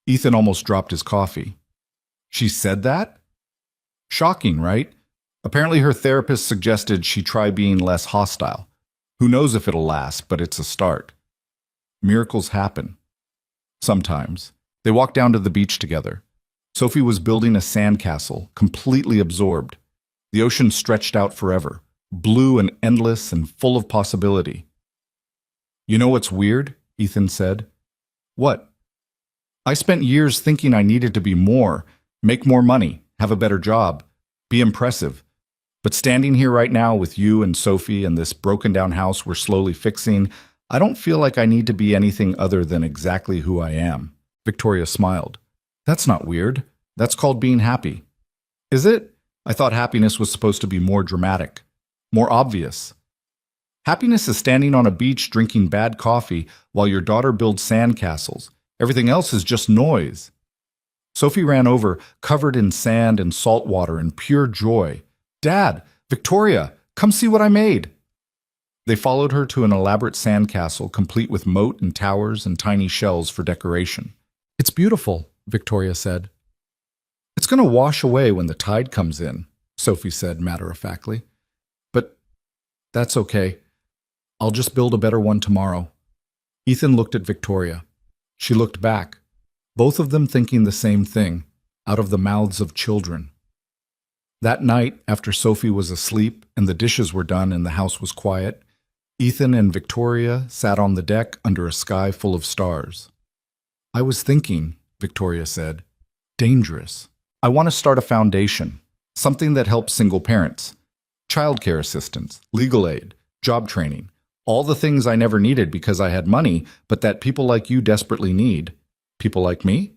Ethan almost dropped his coffee. "She said that?" Shocking, right? Apparently her therapist suggested she try being less hostile. Who knows if it'll last, but it's a start. Miracles happen. Sometimes. They walked down to the beach together. Sophie was building a sandcastle, completely absorbed. The ocean stretched out forever, blue and endless and full of possibility. "You know what's weird?" Ethan said. "What?" "I spent years thinking I needed to be more, make more money, have a better job, be impressive. But standing here right now with you and Sophie and this broken-down house we're slowly fixing, I don't feel like I need to be anything other than exactly who I am." Victoria smiled. "That's not weird. That's called being happy." "Is it? I thought happiness was supposed to be more dramatic, more obvious." "Happiness is standing on a beach drinking bad coffee while your daughter builds sandcastles. Everything else is just noise." Sophie ran over, covered in sand and salt water and pure joy. "Dad, Victoria, come see what I made." They followed her to an elaborate sandcastle complete with moat and towers and tiny shells for decoration. "It's beautiful," Victoria said. "It's going to wash away when the tide comes in," Sophie said matter-of-factly. "But that's okay. I'll just build a better one tomorrow." Ethan looked at Victoria. She looked back, both of them thinking the same thing, out of the mouths of children. That night, after Sophie was asleep and the dishes were done and the house was quiet, Ethan and Victoria sat on the deck under a sky full of stars. "I was thinking," Victoria said, "dangerous. I want to start a foundation, something that helps single parents, childcare assistance, legal aid, job training, all the things I never needed because I had money, but that people like you desperately need. People like me?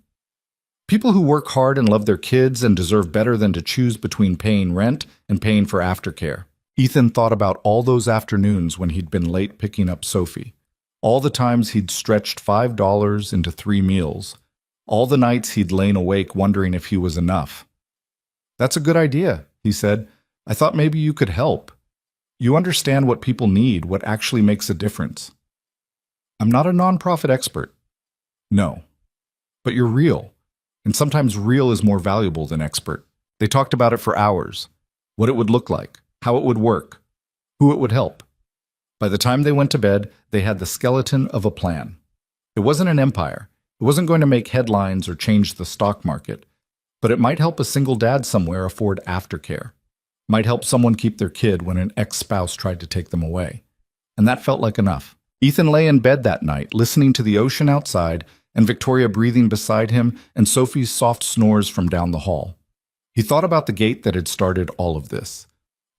People who work hard and love their kids and deserve better than to choose between paying rent and paying for aftercare." Ethan thought about all those afternoons when he'd been late picking up Sophie, all the times he'd stretched $5 into 3 meals, all the nights he'd lain awake wondering if he was enough. "That's a good idea," he said. "I thought maybe you could help. You understand what people need, what actually makes a difference." "I'm not a nonprofit expert." "No. But you're real. And sometimes real is more valuable than expert." They talked about it for hours. What it would look like, how it would work, who it would help. By the time they went to bed, they had the skeleton of a plan. It wasn't an empire. It wasn't going to make headlines or change the stock market. But it might help a single dad somewhere afford aftercare. Might help someone keep their kid when an ex-spouse tried to take them away. And that felt like enough. Ethan lay in bed that night, listening to the ocean outside and Victoria breathing beside him, and Sophie's soft snores from down the hall. He thought about the gate that had started all of this,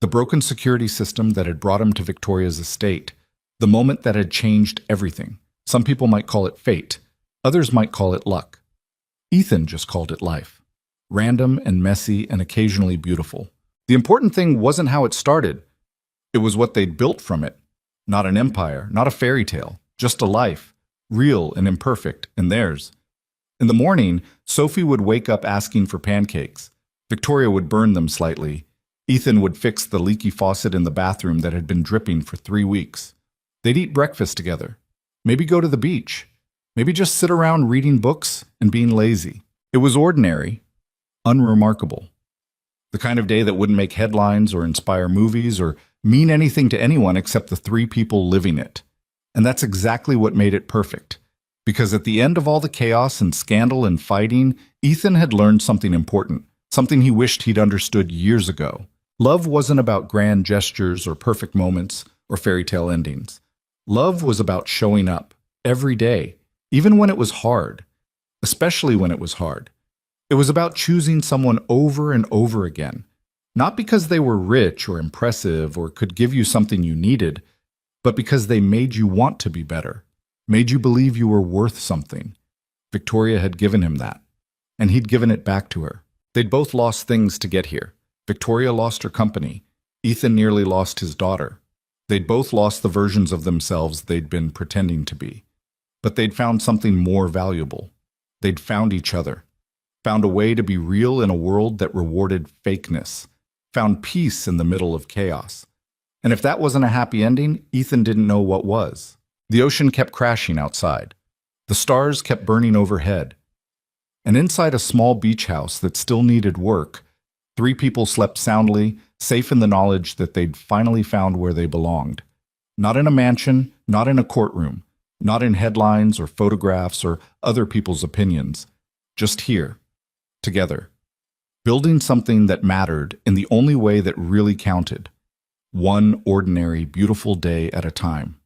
the broken security system that had brought him to Victoria's estate, the moment that had changed everything. Some people might call it fate, others might call it luck. Ethan just called it life. Random and messy and occasionally beautiful. The important thing wasn't how it started. It was what they'd built from it. Not an empire, not a fairy tale, just a life, real and imperfect, and theirs. In the morning, Sophie would wake up asking for pancakes. Victoria would burn them slightly. Ethan would fix the leaky faucet in the bathroom that had been dripping for 3 weeks. They'd eat breakfast together. Maybe go to the beach. Maybe just sit around reading books and being lazy. It was ordinary, unremarkable. The kind of day that wouldn't make headlines or inspire movies or mean anything to anyone except the 3 people living it. And that's exactly what made it perfect. Because at the end of all the chaos and scandal and fighting, Ethan had learned something important, something he wished he'd understood years ago. Love wasn't about grand gestures or perfect moments or fairy tale endings. Love was about showing up every day, even when it was hard, especially when it was hard. It was about choosing someone over and over again, not because they were rich or impressive or could give you something you needed, but because they made you want to be better, made you believe you were worth something. Victoria had given him that, and he'd given it back to her. They'd both lost things to get here. Victoria lost her company. Ethan nearly lost his daughter. They'd both lost the versions of themselves they'd been pretending to be. But they'd found something more valuable. They'd found each other, found a way to be real in a world that rewarded fakeness, found peace in the middle of chaos. And if that wasn't a happy ending, Ethan didn't know what was. The ocean kept crashing outside. The stars kept burning overhead. And inside a small beach house that still needed work, 3 people slept soundly, safe in the knowledge that they'd finally found where they belonged. Not in a mansion, not in a courtroom, not in headlines or photographs or other people's opinions. Just here, together, building something that mattered in the only way that really counted. One ordinary, beautiful day at a time.